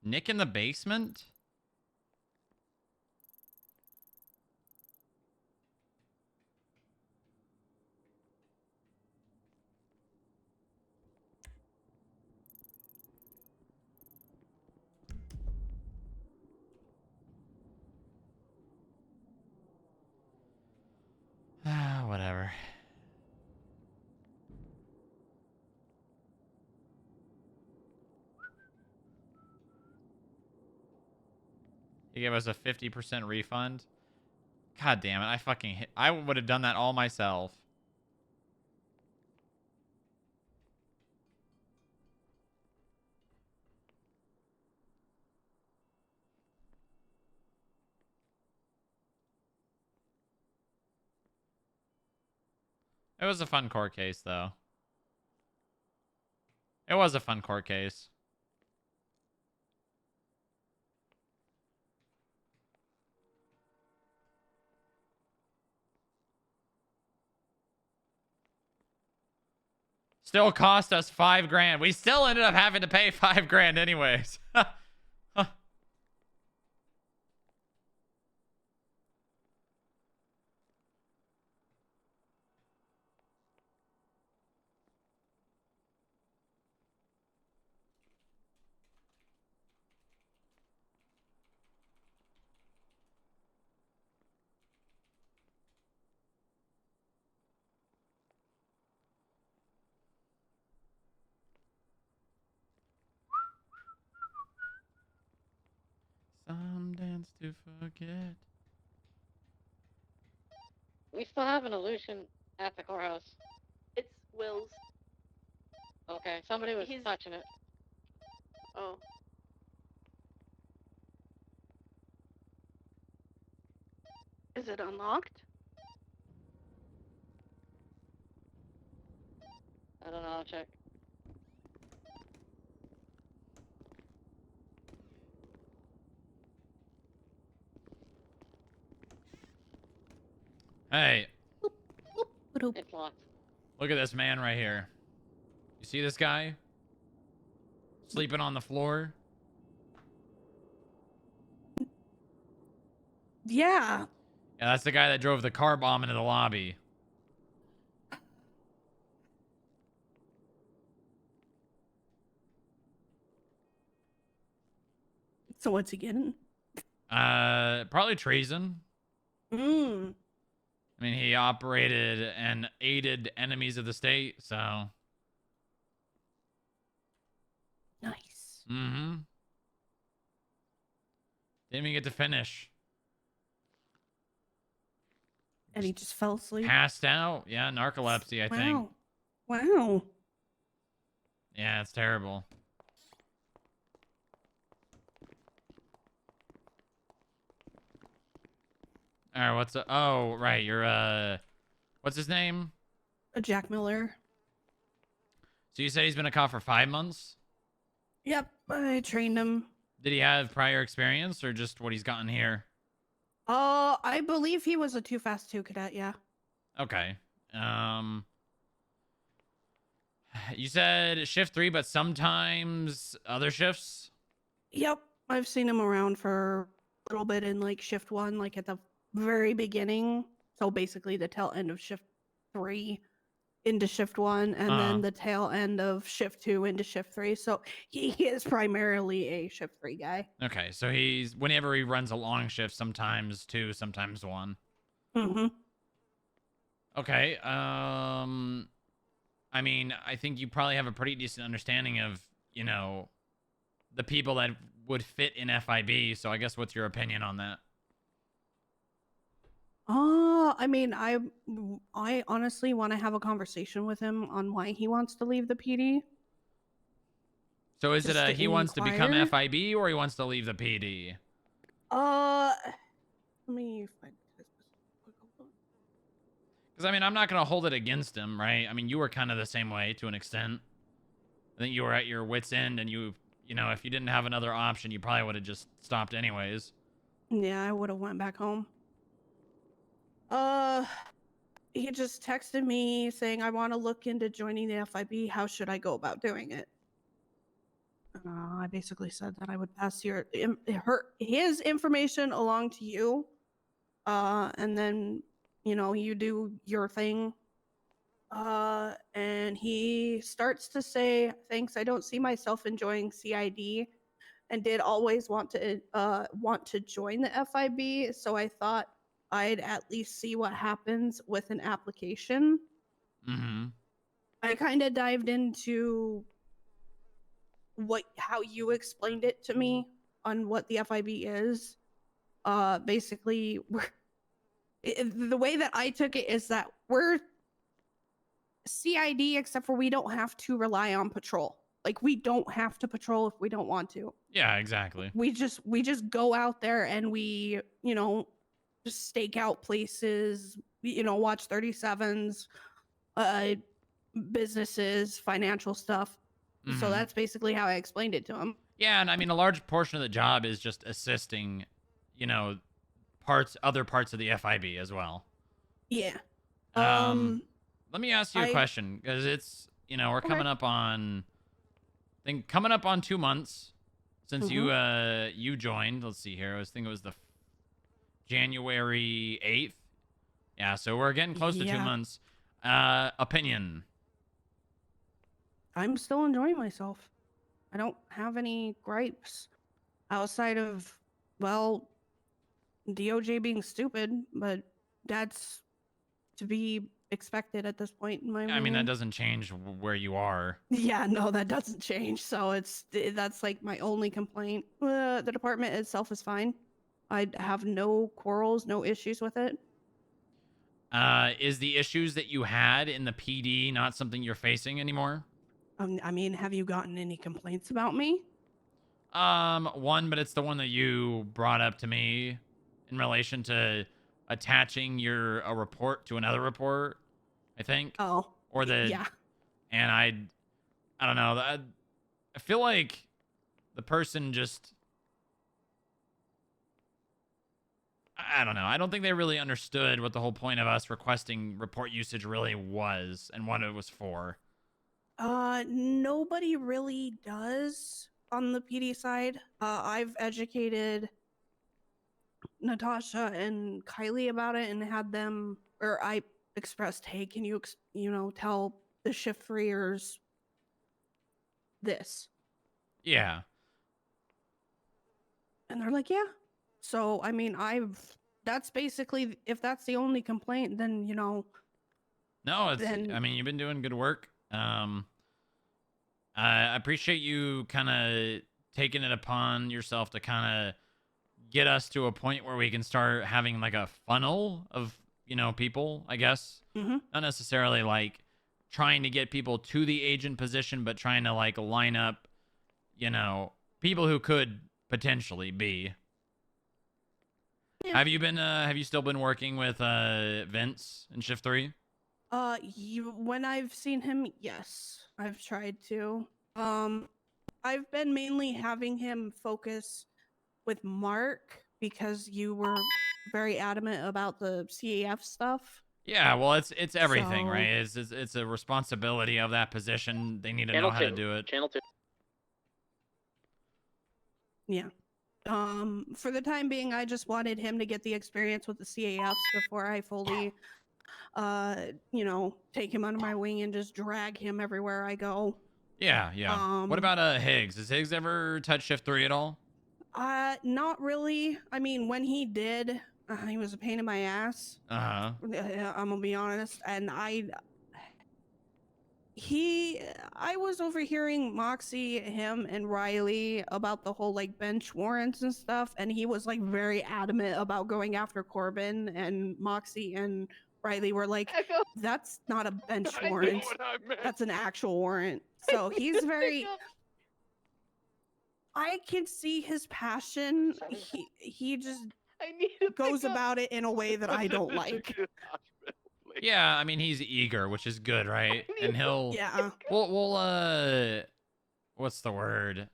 Nick in the basement? Whatever. He gave us a 50% refund. God damn it. I would have done that all myself. It was a fun court case, though. It was a fun court case. Still cost us $5 grand. We still ended up having to pay $5 grand anyways. Some dance to forget. We still have an illusion at the courthouse. It's Will's. Okay, somebody was touching it. Oh. Is it unlocked? I don't know, I'll check. Hey, It's locked. look at this man right here. You see this guy? Sleeping on the floor? Yeah. Yeah, that's the guy that drove the car bomb into the lobby. So what's he getting? Probably treason. Mm. I mean, he operated and aided enemies of the state, so. Nice. Mm-hmm. Didn't even get to finish. And he just fell asleep. Passed out. Yeah, narcolepsy, I think. Wow. Yeah, it's terrible. All right, what's oh, right, you're what's his name? Jack Miller. So you said he's been a cop for 5 months? Yep, I trained him. Did he have prior experience or just what he's gotten here? I believe he was a Too Fast 2 cadet, yeah. Okay. You said shift 3, but sometimes other shifts? Yep, I've seen him around for a little bit in like shift 1, like at the very beginning. So basically the tail end of shift 3 into shift 1, and then the tail end of shift 2 into shift 3. So he is primarily a shift 3 guy. Okay, so he's whenever he runs a long shift, sometimes 2, sometimes 1. Mm-hmm. Okay. I mean, I think you probably have a pretty decent understanding of, you know, the people that would fit in FIB. So I guess what's your opinion on that? I mean, I honestly want to have a conversation with him on why he wants to leave the PD. So is Just it to he wants to become inquire? FIB or he wants to leave the PD? Let me find this. Because, I mean, I'm not going to hold it against him, right? I mean, you were kind of the same way to an extent. I think you were at your wit's end and you know, if you didn't have another option, you probably would have just stopped anyways. Yeah, I would have went back home. He just texted me saying, I want to look into joining the FIB. How should I go about doing it? I basically said that I would pass his information along to you. And then, you know, you do your thing. And he starts to say, thanks, I don't see myself enjoying CID and did always want to join the FIB. So I thought I'd at least see what happens with an application. Mm-hmm. I kind of dived into how you explained it to me on what the FIB is. Basically, the way that I took it is that we're CID, except for we don't have to rely on patrol. Like, we don't have to patrol if we don't want to. Yeah, exactly. We just go out there and we, you know, just stake out places, you know, watch 37s, businesses, financial stuff. Mm-hmm. So that's basically how I explained it to him. Yeah, and I mean, a large portion of the job is just assisting, you know, other parts of the FIB as well. Yeah. Let me ask you a question, because it's, you know, we're coming up on, I think, coming up on 2 months since you joined. Let's see here. I was thinking it was the January 8th. Yeah, so we're getting close to 2 months. Opinion. I'm still enjoying myself. I don't have any gripes outside of, well, DOJ being stupid, but that's to be expected at this point in my opinion. I mean, that doesn't change where you are. Yeah, no, that doesn't change. So that's like my only complaint. The department itself is fine. I have no quarrels, no issues with it. Is the issues that you had in the PD not something you're facing anymore? I mean, have you gotten any complaints about me? One, but it's the one that you brought up to me in relation to attaching a report to another report, I think. Oh. Or yeah. And I don't know. I feel like the person just I don't know. I don't think they really understood what the whole point of us requesting report usage really was and what it was for. Nobody really does on the PD side. I've educated Natasha and Kylie about it and had them, or I expressed, hey, can you, tell the shift freers this? Yeah. And they're like, yeah. So, I mean, that's basically, if that's the only complaint, then, No, I mean, you've been doing good work. I appreciate you kind of taking it upon yourself to kind of get us to a point where we can start having like a funnel of, people, I guess. Mm-hmm. Not necessarily like trying to get people to the agent position, but trying to like line up, people who could potentially be. Yeah. Have you still been working with Vince in shift 3? When I've seen him, yes, I've tried to. I've been mainly having him focus with Mark because you were very adamant about the CAF stuff. Yeah, well, it's everything, So- right? It's a responsibility of that position. They need to know how to do it. Channel 2. Yeah. For the time being, I just wanted him to get the experience with the CAFs before I fully, take him under my wing and just drag him everywhere I go. Yeah. What about Higgs? Has Higgs ever touched shift 3 at all? Not really. I mean, when he did, he was a pain in my ass. Uh-huh. I'm gonna be honest, and I was overhearing Moxie, him, and Riley about the whole like bench warrants and stuff, and he was like very adamant about going after Corbin, and Moxie and Riley were like, "That's not a bench I knew warrant. what I meant. That's an actual warrant." So he's very. I can see his passion. He just goes about it in a way that I don't like. Yeah, I mean, he's eager, which is good, right? And he'll... Yeah. We'll what's the word?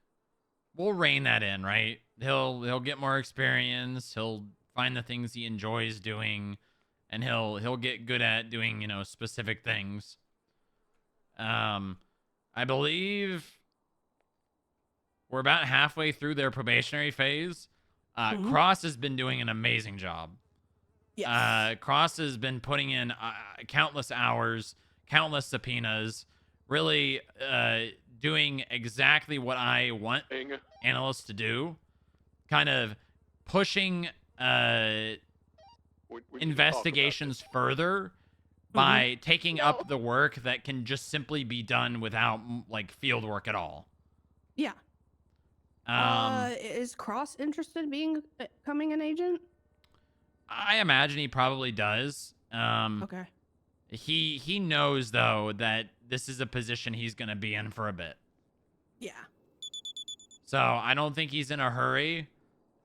We'll rein that in, right? He'll get more experience. He'll find the things he enjoys doing, and he'll get good at doing, specific things. I believe we're about halfway through their probationary phase. Cross has been doing an amazing job. Yes. Cross has been putting in countless hours, countless subpoenas, really doing exactly what I want analysts to do, kind of pushing investigations further by taking up the work that can just simply be done without like field work at all. Yeah. Is Cross interested in becoming an agent? I imagine he probably does. Okay. He knows though that this is a position he's gonna be in for a bit. Yeah. So I don't think he's in a hurry.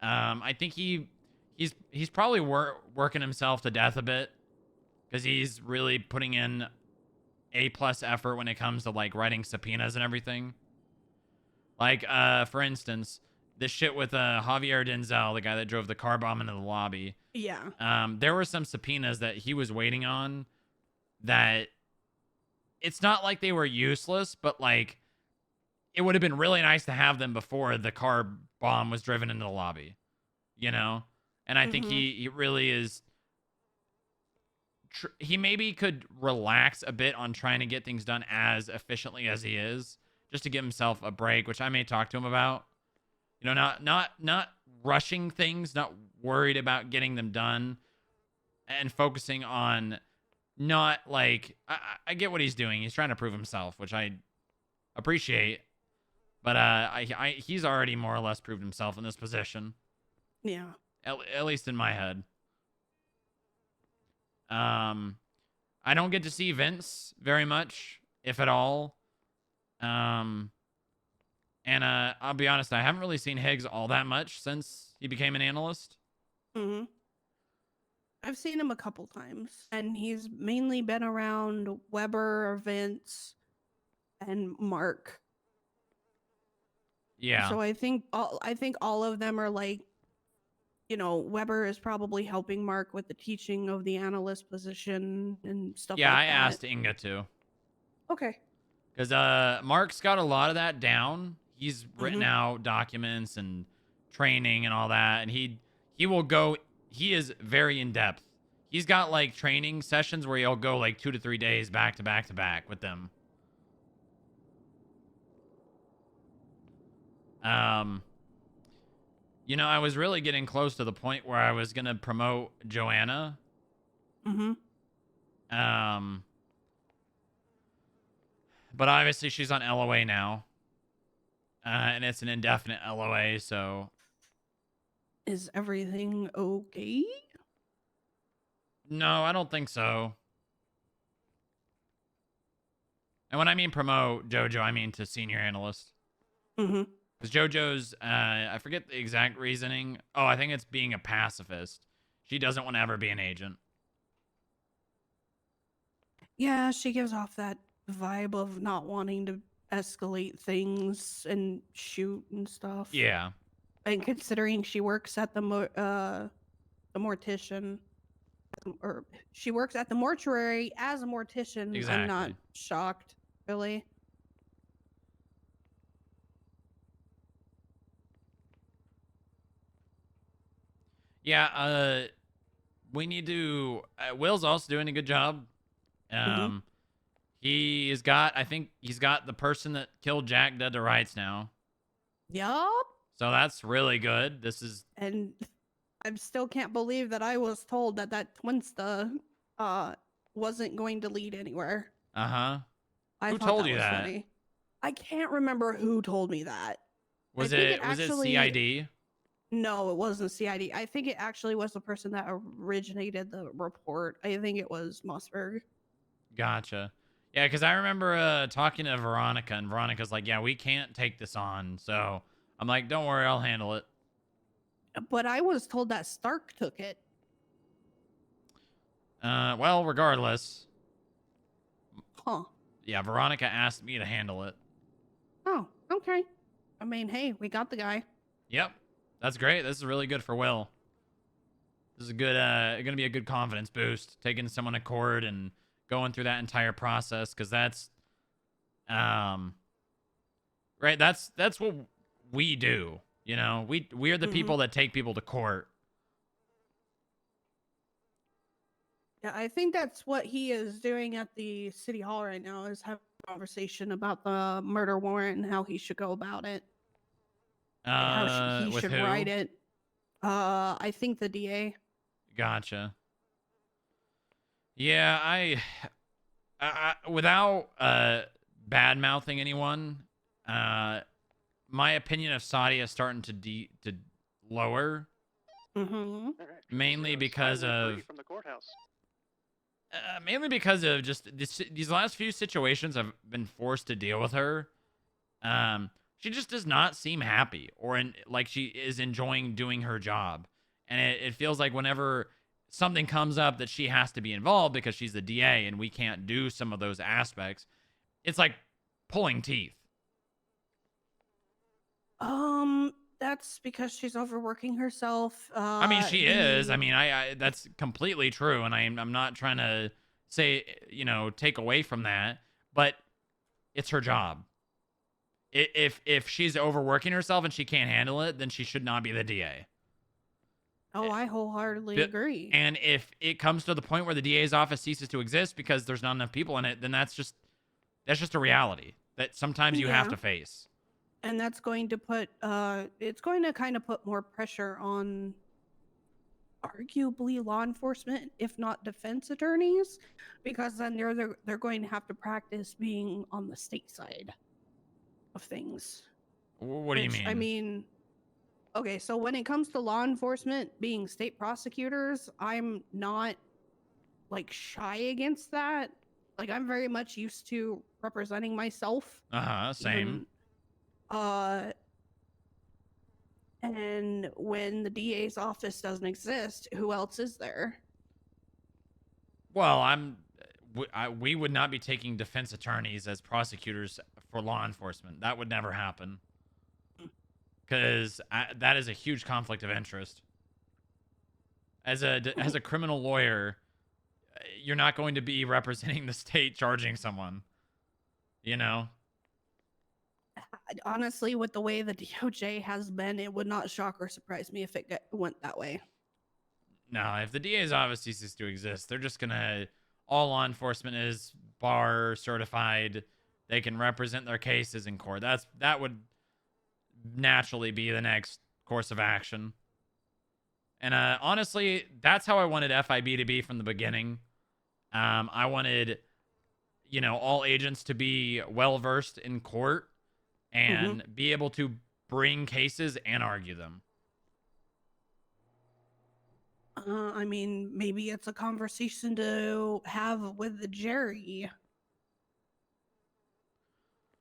I think he's probably working himself to death a bit because he's really putting in A+ effort when it comes to like writing subpoenas and everything. Like for instance, this shit with Javier Denzel, the guy that drove the car bomb into the lobby. Yeah. There were some subpoenas that he was waiting on that it's not like they were useless, but like it would have been really nice to have them before the car bomb was driven into the lobby, And I think he really is. He maybe could relax a bit on trying to get things done as efficiently as he is, just to give himself a break, which I may talk to him about. Not rushing things, not worried about getting them done, and focusing on not like I get what he's doing. He's trying to prove himself, which I appreciate. But he's already more or less proved himself in this position. Yeah. At least in my head. I don't get to see Vince very much, if at all. And I'll be honest, I haven't really seen Higgs all that much since he became an analyst. Mm-hmm. I've seen him a couple times, and he's mainly been around Weber, Vince, and Mark. Yeah. So I think all of them are like Weber is probably helping Mark with the teaching of the analyst position and stuff Yeah, like I that. asked Inga to. Okay. Because Mark's got a lot of that down. He's written out documents and training and all that, and he will go. He is very in depth. He's got like training sessions where he'll go like 2 to 3 days back to back to back with them. I was really getting close to the point where I was gonna promote Joanna. But obviously she's on LOA now. And it's an indefinite LOA, so... Is everything okay? No, I don't think so. And when I mean promote JoJo, I mean to senior analyst. Because JoJo's, I forget the exact reasoning. Oh, I think it's being a pacifist. She doesn't want to ever be an agent. Yeah, she gives off that vibe of not wanting to escalate things and shoot and stuff. Yeah. And considering she works at the mortician, or she works at the mortuary as a mortician, Exactly. I'm not shocked, really. Yeah, we need to... Will's also doing a good job. He's got... I think he's got the person that killed Jack dead to rights now. Yup. So that's really good. This is... And I still can't believe that I was told that Twinsta wasn't going to lead anywhere. Uh-huh. Who told you that? Funny. I can't remember who told me that. Was it CID? No, it wasn't CID. I think it actually was the person that originated the report. I think it was Mossberg. Gotcha. Yeah, because I remember talking to Veronica, and Veronica's like, yeah, we can't take this on. So I'm like, don't worry, I'll handle it. But I was told that Stark took it. Well, regardless. Huh. Yeah, Veronica asked me to handle it. Oh, okay. I mean, hey, we got the guy. Yep. That's great. This is really good for Will. This is a good, gonna be a good confidence boost, taking someone to court and going through that entire process, because that's, right, that's what we do, we're the people that take people to court. Yeah, I think that's what he is doing at the city hall right now, is having a conversation about the murder warrant and how he should go about it. How he should write it. I think the DA. Gotcha. Yeah, I without bad mouthing anyone, my opinion of Sadia is starting to lower. Mainly because of from the courthouse. Mainly because of just these last few situations I've been forced to deal with her. She just does not seem happy or like she is enjoying doing her job. And it feels like whenever something comes up that she has to be involved because she's the DA and we can't do some of those aspects, it's like pulling teeth. That's because she's overworking herself. I mean, she is. I mean, I that's completely true. And I'm not trying to say, take away from that, but it's her job. If she's overworking herself and she can't handle it, then she should not be the DA. Oh, I wholeheartedly agree. And if it comes to the point where the DA's office ceases to exist because there's not enough people in it, then that's just a reality that sometimes you have to face. And that's going to put it's going to kind of put more pressure on arguably law enforcement, if not defense attorneys, because then they're going to have to practice being on the state side of things. What do you mean? I mean, okay, so when it comes to law enforcement being state prosecutors, I'm not like shy against that. Like, I'm very much used to representing myself. Same. And when the DA's office doesn't exist, who else is there? Well, we would not be taking defense attorneys as prosecutors for law enforcement. That would never happen. Because that is a huge conflict of interest. as a criminal lawyer, you're not going to be representing the state charging someone. You know? Honestly, with the way the DOJ has been, it would not shock or surprise me if it went that way. No, if the DA's office ceases to exist, they're just gonna, all law enforcement is bar certified. They can represent their cases in court. That would naturally be the next course of action. And honestly, that's how I wanted FIB to be from the beginning. I wanted, you know, all agents to be well versed in court and be able to bring cases and argue them. I mean, maybe it's a conversation to have with the jury.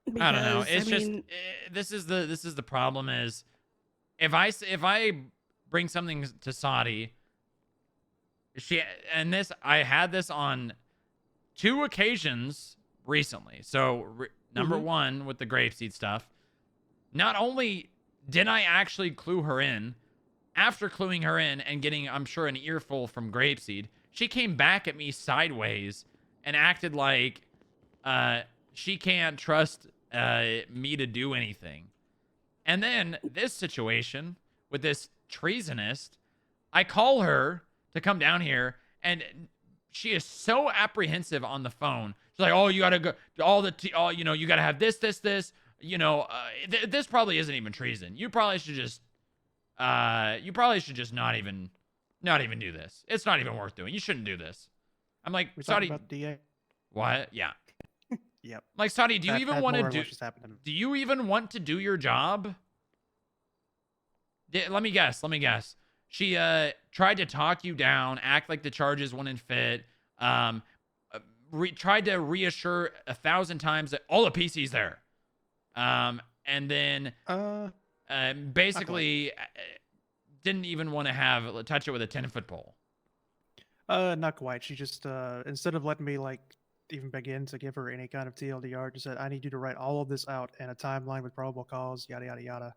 Because, I don't know. It's just this is the problem is if I bring something to Saudi, I had this on 2 occasions recently. So number 1 with the grapeseed stuff. Not only did I actually clue her in, after cluing her in and getting, I'm sure, an earful from grapeseed, she came back at me sideways and acted like she can't trust me to do anything. And then this situation with this treasonist, I call her to come down here, and she is so apprehensive on the phone. She's like, "Oh, you gotta go, you know, you gotta have this. You know, this probably isn't even treason. You probably should just not even do this. It's not even worth doing. You shouldn't do this." I'm like, Saudi, about DA? What? Yeah. Yep. Like, Saudi, do you even want to do? Do you even want to do your job? Let me guess. She tried to talk you down, act like the charges wouldn't fit. Tried to reassure 1,000 times that all the PC's there. And then basically didn't even want to touch it with a 10-foot pole. Not quite. She just instead of letting me like even begin to give her any kind of TLDR, just said, "I need you to write all of this out in a timeline with probable cause, yada yada yada."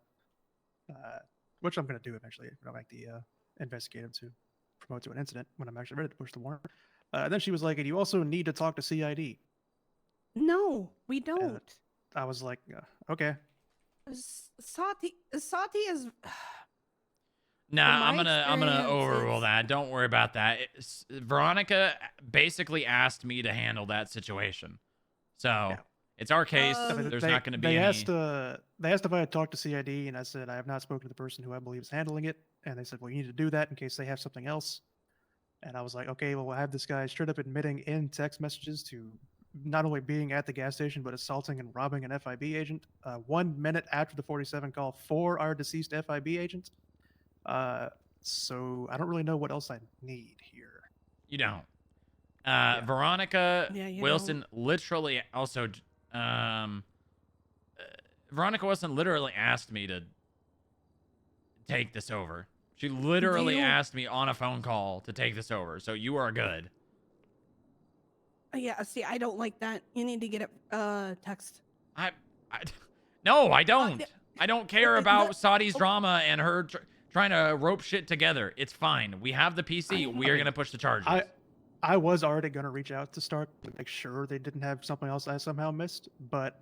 Which I'm going to do eventually when I make the investigative to promote to an incident when I'm actually ready to push the warrant. Then she was like, "And you also need to talk to CID." No, we don't. And I was like, "Okay." Sati is. Nah, I'm gonna overrule that. Don't worry about that. Veronica basically asked me to handle that situation, so it's our case. There's not going to be they any. They asked if I had talked to CID, and I said I have not spoken to the person who I believe is handling it. And they said, "Well, you need to do that in case they have something else." And I was like, "Okay, well, we'll have this guy straight up admitting in text messages to not only being at the gas station but assaulting and robbing an FIB agent 1 minute after the 47 call for our deceased FIB agent." So I don't really know what else I need here. You don't. Veronica Wilson literally also. Veronica Wilson literally asked me to take this over. She literally asked me on a phone call to take this over. So you are good. Yeah. See, I don't like that. You need to get it text. No, I don't. I don't care about Saudi's drama and her trying to rope shit together. It's fine. We have the PC. We are going to push the charges. I was already going to reach out to Stark to make sure they didn't have something else I somehow missed. But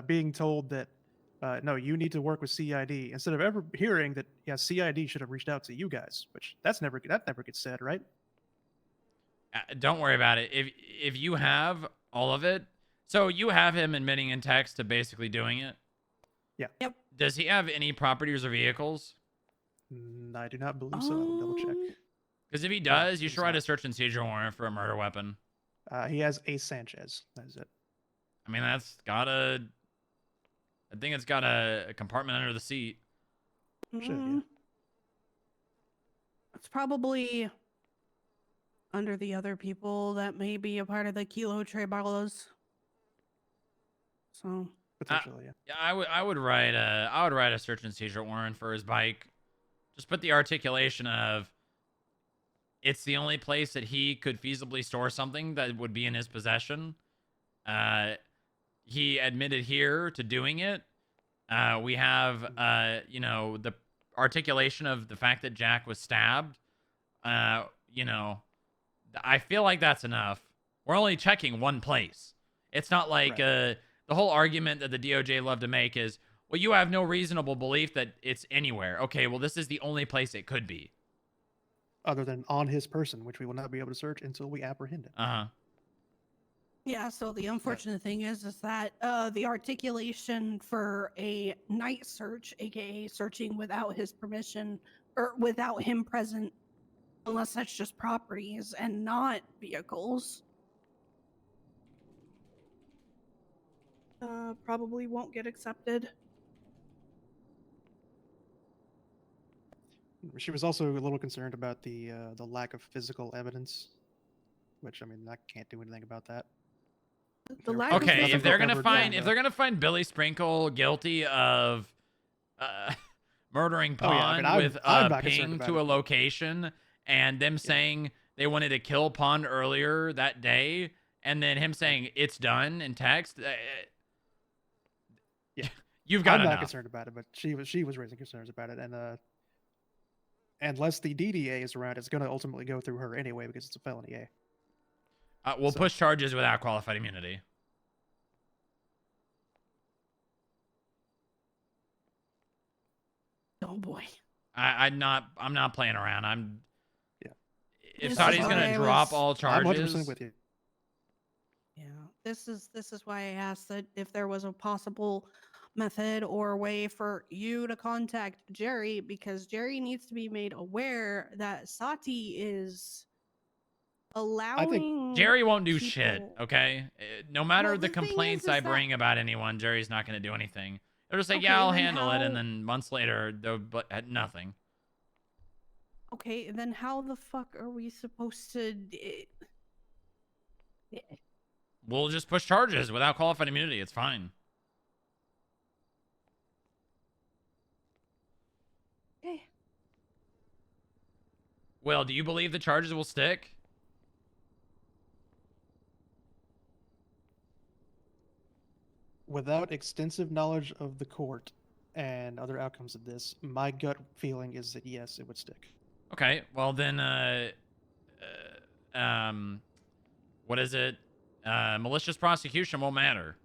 being told that, no, you need to work with CID, instead of ever hearing that, yeah, CID should have reached out to you guys, which that never gets said, right? Don't worry about it. If you have all of it, so you have him admitting in text to basically doing it? Yeah. Yep. Does he have any properties or vehicles? I do not believe so. I will double check. Because if he does, you should write a search and seizure warrant for a murder weapon. He has a Sanchez. That is it. I mean, that's got I think it's got a compartment under the seat. Should, yeah. It's probably under the other people that may be a part of the Kilo Trebalos. So potentially, yeah. I would write a search and seizure warrant for his bike. Just put the articulation of it's the only place that he could feasibly store something that would be in his possession. He admitted here to doing it. We have, you know, the articulation of the fact that Jack was stabbed. you know, I feel like that's enough. We're only checking one place. It's not like the whole argument that the DOJ love to make is, well, you have no reasonable belief that it's anywhere. Okay, well, this is the only place it could be. Other than on his person, which we will not be able to search until we apprehend him. Uh-huh. Yeah, so the unfortunate thing is that the articulation for a night search, aka searching without his permission or without him present, unless that's just properties and not vehicles, probably won't get accepted. She was also a little concerned about the lack of physical evidence, which I mean I can't do anything about that. Okay, if they're gonna find Billy Sprinkle guilty of murdering Pond with a ping to a location, and them saying they wanted to kill Pond earlier that day, and then him saying it's done in text, you've got I'm enough. not concerned about it, but she was raising concerns about it, and unless the DDA is around, it's going to ultimately go through her anyway because it's a felony A. We'll push charges without qualified immunity. Oh boy. I'm not playing around. If This Saudi's is gonna why drop all I'm charges, 100% with you. Yeah, this is why I asked that if there was a possible method or way for you to contact Jerry, because Jerry needs to be made aware that Sati is allowing Jerry won't do people... shit. Okay, no matter Well, the the thing complaints is I that- bring about anyone, Jerry's not gonna do anything. He'll just say, Okay, "Yeah, I'll then handle it," and how- then months later, but nothing. Okay, then how the fuck are we supposed to... We'll just push charges without qualified immunity. It's fine. Okay. Will, do you believe the charges will stick? Without extensive knowledge of the court and other outcomes of this, my gut feeling is that yes, it would stick. Okay, well then, what is it? Malicious prosecution won't matter.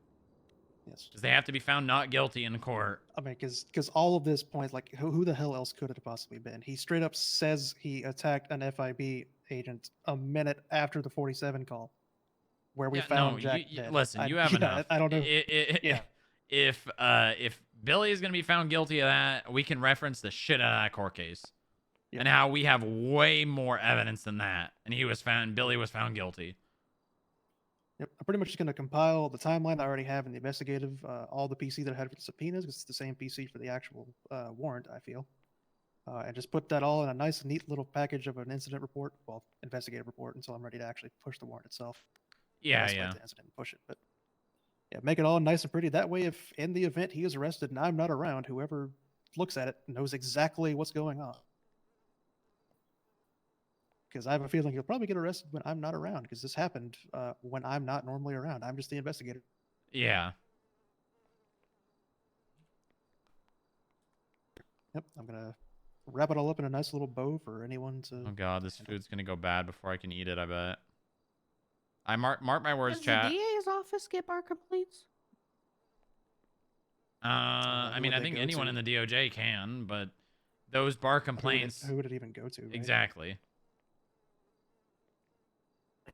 Yes. Because they have to be found not guilty in court. I mean, because all of this points, like, who the hell else could it have possibly been? He straight up says he attacked an FIB agent a minute after the 47 call, where we found Jack dead. Listen, you have enough. I don't know. If Billy is going to be found guilty of that, we can reference the shit out of that court case. And how we have way more evidence than that. And Billy was found guilty. Yep, I'm pretty much just going to compile the timeline I already have in the investigative, all the PC that I had for the subpoenas, because it's the same PC for the actual warrant, I feel. And just put that all in a nice, neat little package of an incident report, well, investigative report, until I'm ready to actually push the warrant itself. Yeah. The incident and push it, but yeah, make it all nice and pretty. That way, if in the event he is arrested and I'm not around, whoever looks at it knows exactly what's going on. Because I have a feeling he'll probably get arrested when I'm not around, because this happened when I'm not normally around. I'm just the investigator. Yeah. Yep, I'm going to wrap it all up in a nice little bow for anyone to... Oh god, this food's going to go bad before I can eat it, I bet. I mark my words, chat. Does the DA's office get bar complaints? I mean, I think anyone in the DOJ can, but those bar complaints... Who would it even go to? Right? Exactly.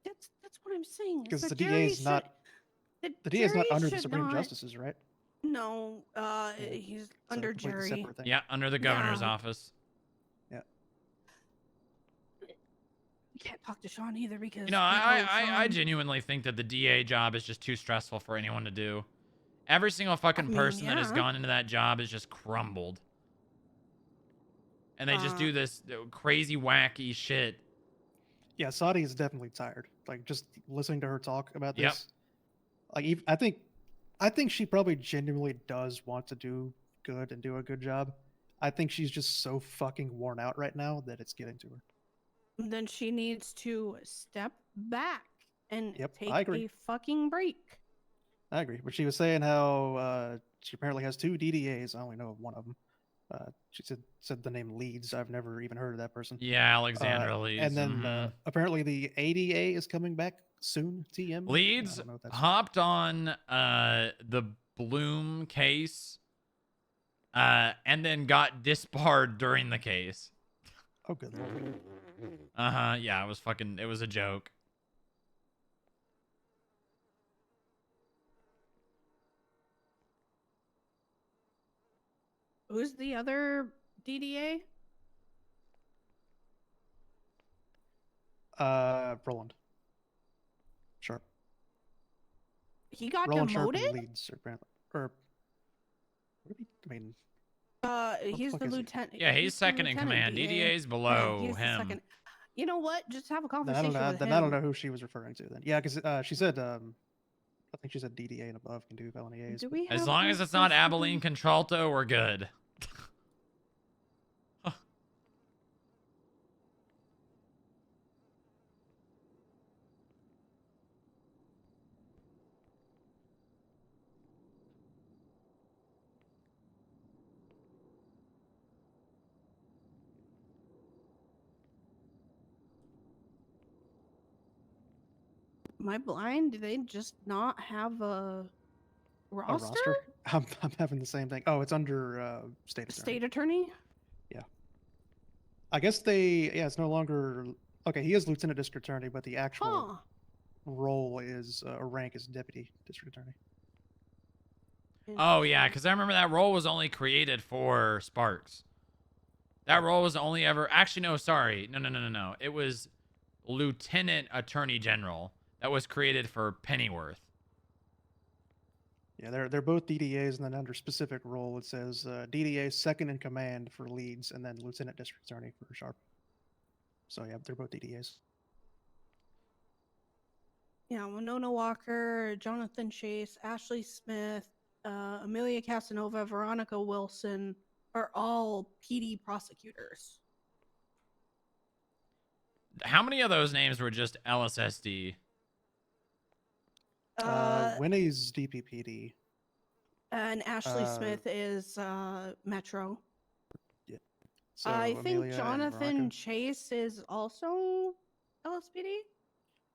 That's what I'm saying. Because So the Jerry DA is not... should- The DA is not Jerry under the should Supreme not- Justices, right? No, he's under completely Jerry. separate thing. Yeah, under the governor's Yeah. office. Yeah. You can't talk to Sean either because... You know, I genuinely think that the DA job is just too stressful for anyone to do. Every single fucking person that has gone into that job is just crumbled. And they just do this crazy, wacky shit. Yeah, Saudi is definitely tired. Like, just listening to her talk about this. Yep. Like, I think she probably genuinely does want to do good and do a good job. I think she's just so fucking worn out right now that it's getting to her. Then she needs to step back and I take agree. a fucking break. I agree. But she was saying how she apparently has 2 DDAs. I only know of one of them. She said the name Leeds. I've never even heard of that person. Yeah, Alexandra Leeds. And then apparently the ADA is coming back soon. TM. Leeds hopped on the Bloom case and then got disbarred during the case. Oh, good lord. Yeah, it was a joke. Who's the other DDA? Roland Sharp. He got Roland demoted? Sharp and Leeds, apparently. Or, what did he, I mean... he's fuck the is he? lieutenant. Yeah, he's second in command. DDA's below he's the him. second. You know what? Just have a Then conversation with him. I don't know who she was referring to then. Yeah, because she said, I think she said DDA and above can do felony A's. Do we As have long a as it's not specific- Abilene Contralto, we're good. Am I blind? Do they just not have a roster? A roster? I'm having the same thing. Oh, it's under state attorney. State attorney? Yeah. I guess it's no longer... Okay, he is lieutenant district attorney, but the actual role is, or rank is deputy district attorney. Oh, yeah, because I remember that role was only created for Sparks. That role was only ever... Actually, no, sorry. No. It was Lieutenant Attorney General that was created for Pennyworth. Yeah, they're both DDAs, and then under specific role, it says DDA second in command for Leeds, and then Lieutenant District Attorney for Sharp. So, yeah, they're both DDAs. Yeah, Winona Walker, Jonathan Chase, Ashley Smith, Amelia Casanova, Veronica Wilson are all PD prosecutors. How many of those names were just LSSD? Winnie's DPPD. And Ashley Smith is Metro. Yeah. So I think Amelia and Jonathan Veronica. Chase is also LSPD.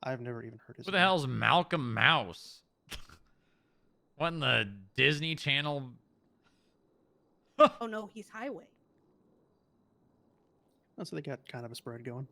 I've never even heard his Who the hell's Malcolm Mouse? What in the Disney Channel? Oh no, he's Highway. Oh, so they got kind of a spread going.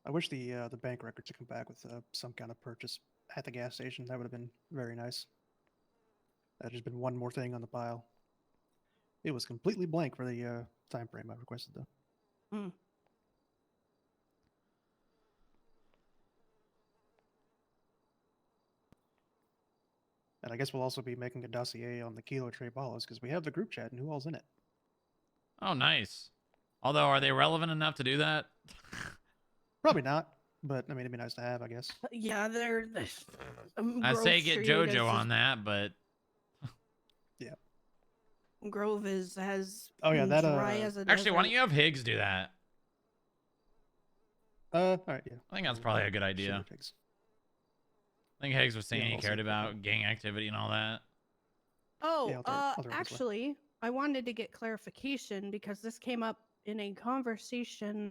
I wish the bank records had come back with some kind of purchase at the gas station. That would have been very nice. That just been one more thing on the pile. It was completely blank for the time frame I requested, though. Hmm. And I guess we'll also be making a dossier on the Kilo Tray Ballas because we have the group chat and who all's in it. Oh, nice. Although, are they relevant enough to do that? Probably not, but I mean, it'd be nice to have, I guess. Yeah, they're. I say get JoJo on that, but yeah, Grove has. Oh yeah, that. Dry as a actually, why desert. don't you have Higgs do that? All right, yeah. I think that's probably a good idea. I think Higgs was saying Yeah, he also cared good about gang activity and all that. Oh, Yeah, I'll throw it this way. actually, I wanted to get clarification because this came up in a conversation.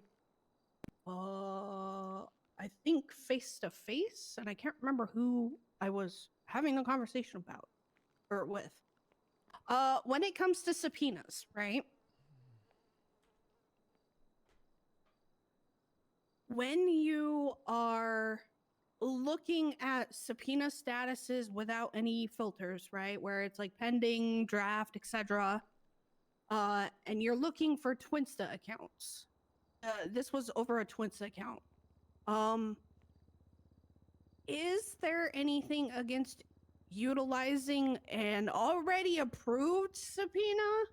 I think face to face, and I can't remember who I was having a conversation about or with. When it comes to subpoenas, right? When you are looking at subpoena statuses without any filters, right? Where it's like pending, draft, etc. and you're looking for Twinsta accounts. This was over a Twinsta account. Is there anything against utilizing an already approved subpoena?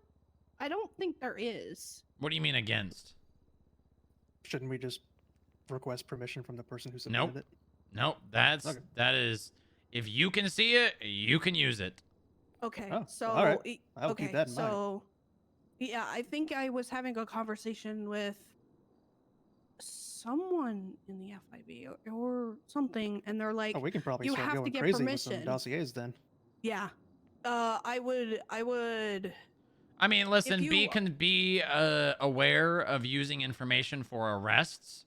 I don't think there is. What do you mean against? Shouldn't we just request permission from the person who submitted it? Nope. That is, if you can see it, you can use it. Okay, Oh, so all right. I'll keep that in mind. so yeah, I think I was having a conversation with someone in the FIB or something, and they're like, Oh, we can probably you start have to going get crazy permission. with some dossiers then. Yeah, I would. I mean, listen, you- B can be aware of using information for arrests,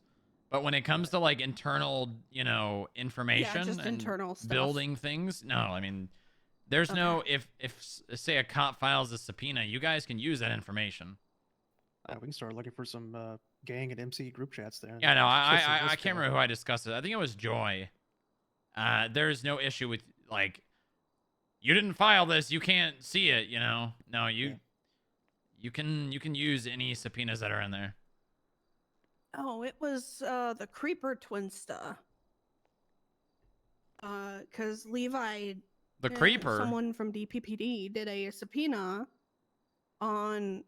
but when it comes to like internal, information just and internal stuff. building things, no. I mean, there's no if say a cop files a subpoena, you guys can use that information. We can start looking for some gang and MC group chats there. Yeah, no, Get some I lists can't going. remember who I discussed it. I think it was Joy. There's no issue with like, you didn't file this, you can't see it. No, you can use any subpoenas that are in there. Oh, it was the Creeper Twinsta. Because Levi, The Creeper. someone from DPPD did a subpoena on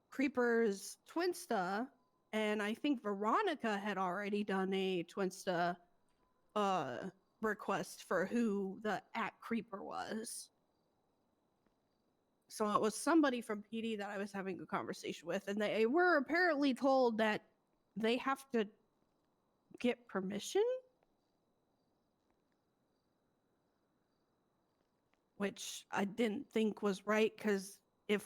Creeper's Twinsta, and I think Veronica had already done a Twinsta request for who the @Creeper was. So it was somebody from PD that I was having a conversation with, and they were apparently told that they have to get permission, which I didn't think was right, because if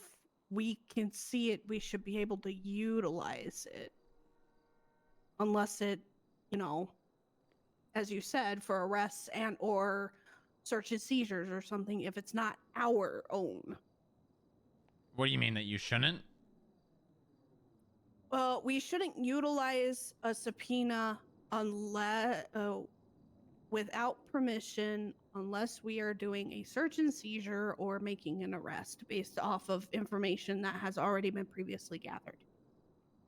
we can see it, we should be able to utilize it. Unless it, as you said, for arrests and or search and seizures or something, if it's not our own. What do you mean that you shouldn't? Well, we shouldn't utilize a subpoena unless without permission, unless we are doing a search and seizure or making an arrest based off of information that has already been previously gathered.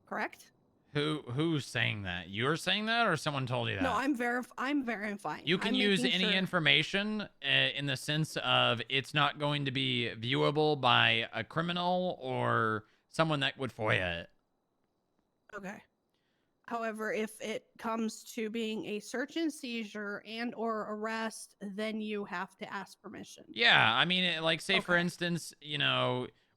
Correct? Who's saying that? You're saying that, or someone told you that? No, I'm verifying. You can I'm use making any sure- information in the sense of it's not going to be viewable by a criminal or someone that would FOIA it. Okay. However, if it comes to being a search and seizure and or arrest, then you have to ask permission. Yeah, I mean, like, say for instance,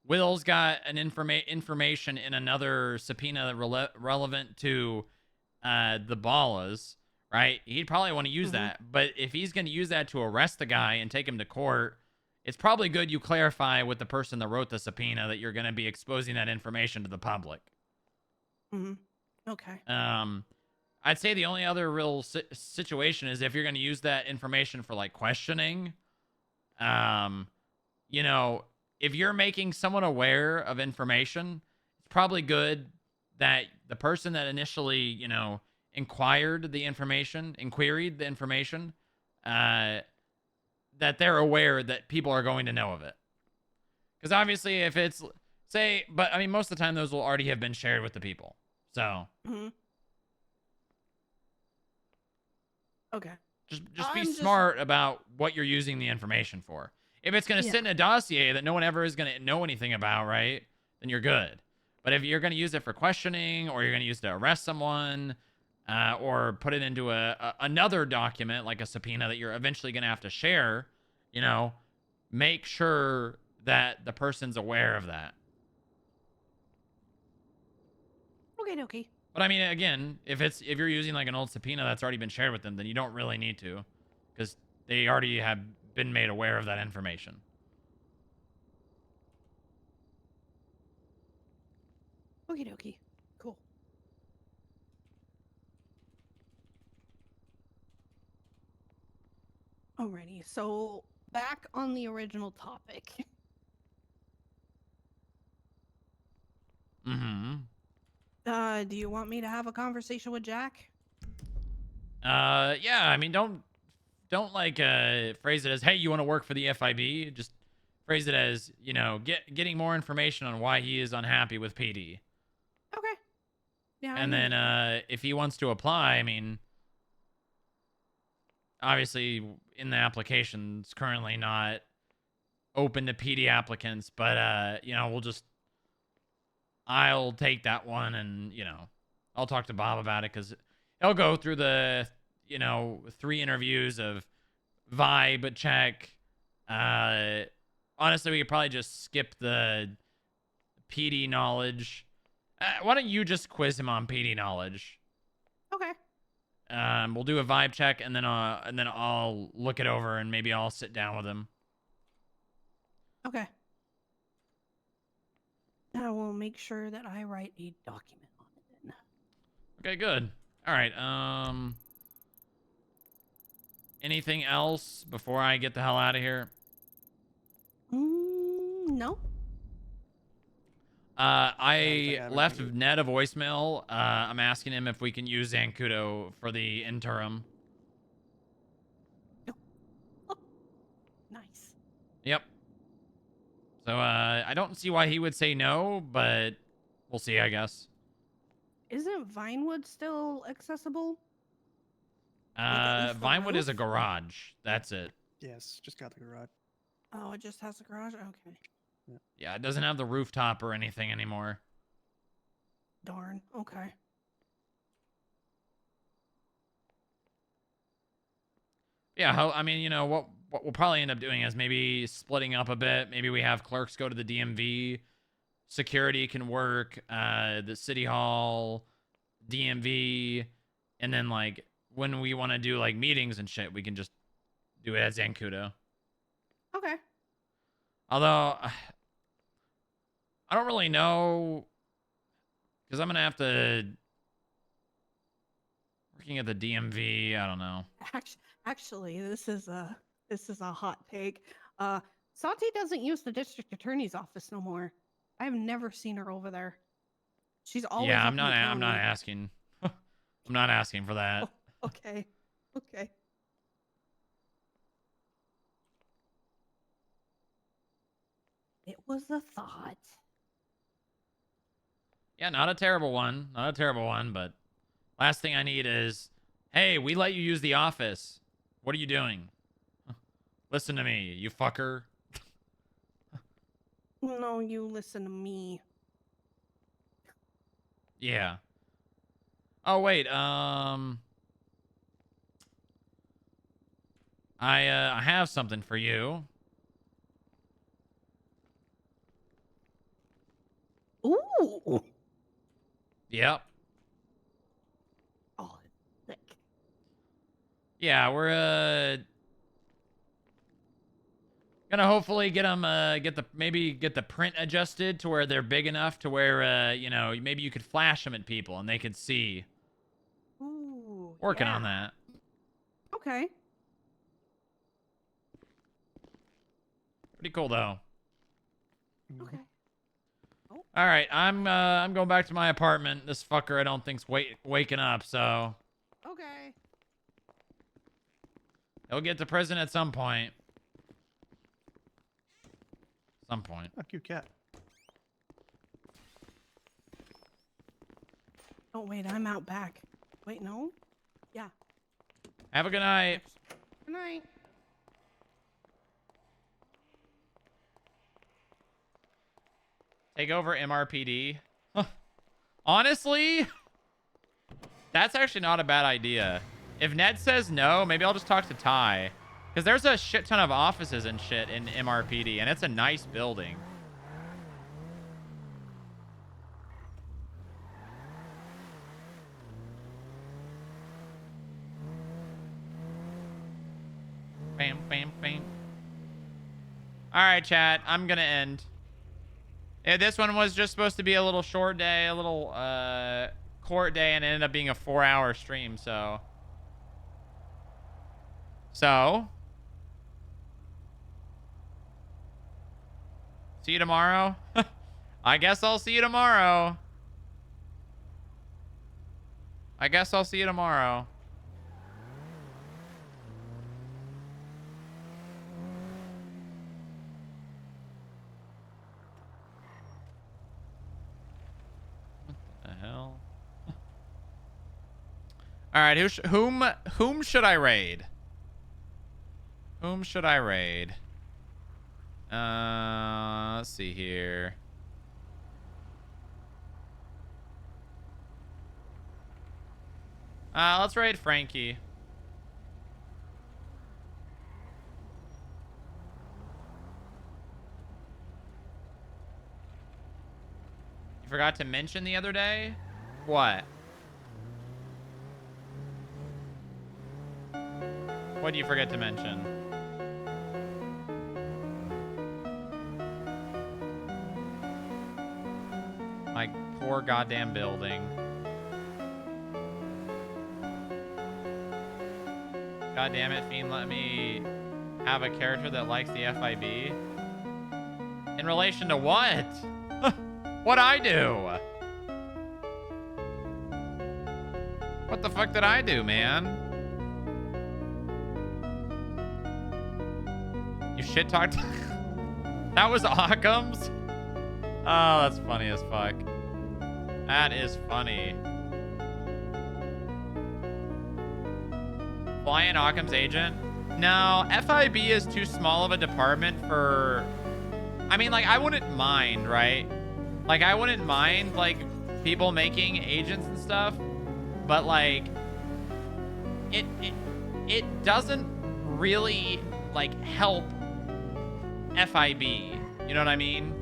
Will's got an information in another subpoena relevant to the Ballas, right? He'd probably want to use that. But if he's going to use that to arrest the guy and take him to court, it's probably good you clarify with the person that wrote the subpoena that you're going to be exposing that information to the public. Okay. I'd say the only other real situation is if you're going to use that information for like questioning. If you're making someone aware of information, it's probably good that the person that initially, inquired the information, that they're aware that people are going to know of it. Because obviously if it's, but I mean, most of the time those will already have been shared with the people. So. Okay. Just be smart about what you're using the information for. If it's going to sit in a dossier that no one ever is going to know anything about, right, then you're good. But if you're going to use it for questioning, or you're going to use it to arrest someone, or put it into another document like a subpoena that you're eventually going to have to share, make sure that the person's aware of that. Okay. But I mean, again, if you're using like an old subpoena that's already been shared with them, then you don't really need to, because they already have been made aware of that information. Okay. Cool. Alrighty, so back on the original topic. Do you want me to have a conversation with Jack? Yeah, I mean, don't like phrase it as, hey, you want to work for the FIB? Just phrase it as, you know, getting more information on why he is unhappy with PD. Okay. Yeah. And then if he wants to apply, I mean, obviously in the application, it's currently not open to PD applicants, but you know, I'll take that one, and you know, I'll talk to Bob about it, because he'll go through the, you know, 3 interviews of vibe check. Honestly, we could probably just skip the PD knowledge. Why don't you just quiz him on PD knowledge? Okay. We'll do a vibe check, and then I'll look it over, and maybe I'll sit down with him. Okay. I will make sure that I write a document on it then. Okay, good. All right. Anything else before I get the hell out of here? No. I left Ned a voicemail. I'm asking him if we can use Zancudo for the interim. Nice. Yep. So I don't see why he would say no, but we'll see, I guess. Isn't Vinewood still accessible? Vinewood is a garage. That's it. Yes, just got the garage. Oh, it just has a garage? Okay. Yeah, it doesn't have the rooftop or anything anymore. Darn. Okay. Yeah, I mean, you know, what we'll probably end up doing is maybe splitting up a bit. Maybe we have clerks go to the DMV. Security can work, the city hall, DMV, and then, like, when we want to do, like, meetings and shit, we can just do it at Zancudo. Okay. Although, I don't really know, because I'm going to have to... Working at the DMV, I don't know. Actually, this is a hot take. Sati doesn't use the district attorney's office no more. I've never seen her over there. She's always Yeah, up I'm in not the asking. I'm not asking for that. Okay. Okay. It was a thought. Yeah, not a terrible one. Not a terrible one, but last thing I need is, hey, we let you use the office. What are you doing? Listen to me, you fucker. No, you listen to me. Yeah. Oh, wait, I have something for you. Ooh. Yep. Oh, sick. Yeah, we're gonna hopefully get them maybe get the print adjusted to where they're big enough to where you know, maybe you could flash them at people and they could see. Ooh. Working on that. Okay. Pretty cool though. Okay. All right, I'm going back to my apartment. This fucker I don't think's waking up, so Okay. he'll get to prison at some point. Some point. A cute cat. Oh wait, I'm out back. Wait, no. Yeah. Have a good night. Good night. Take over MRPD. Honestly, that's actually not a bad idea. If Ned says no, maybe I'll just talk to Ty. Because there's a shit ton of offices and shit in MRPD, and it's a nice building. Bam, bam, bam. All right, chat. I'm going to end. Yeah, this one was just supposed to be a little short day, a little court day, and it ended up being a 4-hour stream, so. See you tomorrow. I guess I'll see you tomorrow. All right, whom should I raid? Whom should I raid? Let's see here. Let's raid Frankie. You forgot to mention the other day? What? What do you forget to mention? My poor goddamn building. God damn it, Fiend, let me have a character that likes the FIB. In relation to what? What'd I do? What the fuck did I do, man? You shit talked? That was Occam's? Oh, that's funny as fuck. That is funny. Flying Occam's agent? No, FIB is too small of a department for... I mean, like, I wouldn't mind, right? Like, I wouldn't mind, like, people making agents and stuff. But, like, it doesn't really, like, help FIB. You know what I mean?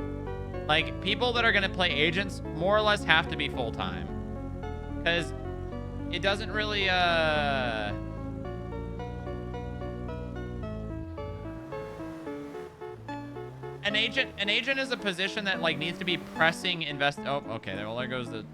Like, people that are going to play agents more or less have to be full-time. Because it doesn't really, An agent is a position that, like, needs to be pressing invest... Oh, okay. Well, there goes the...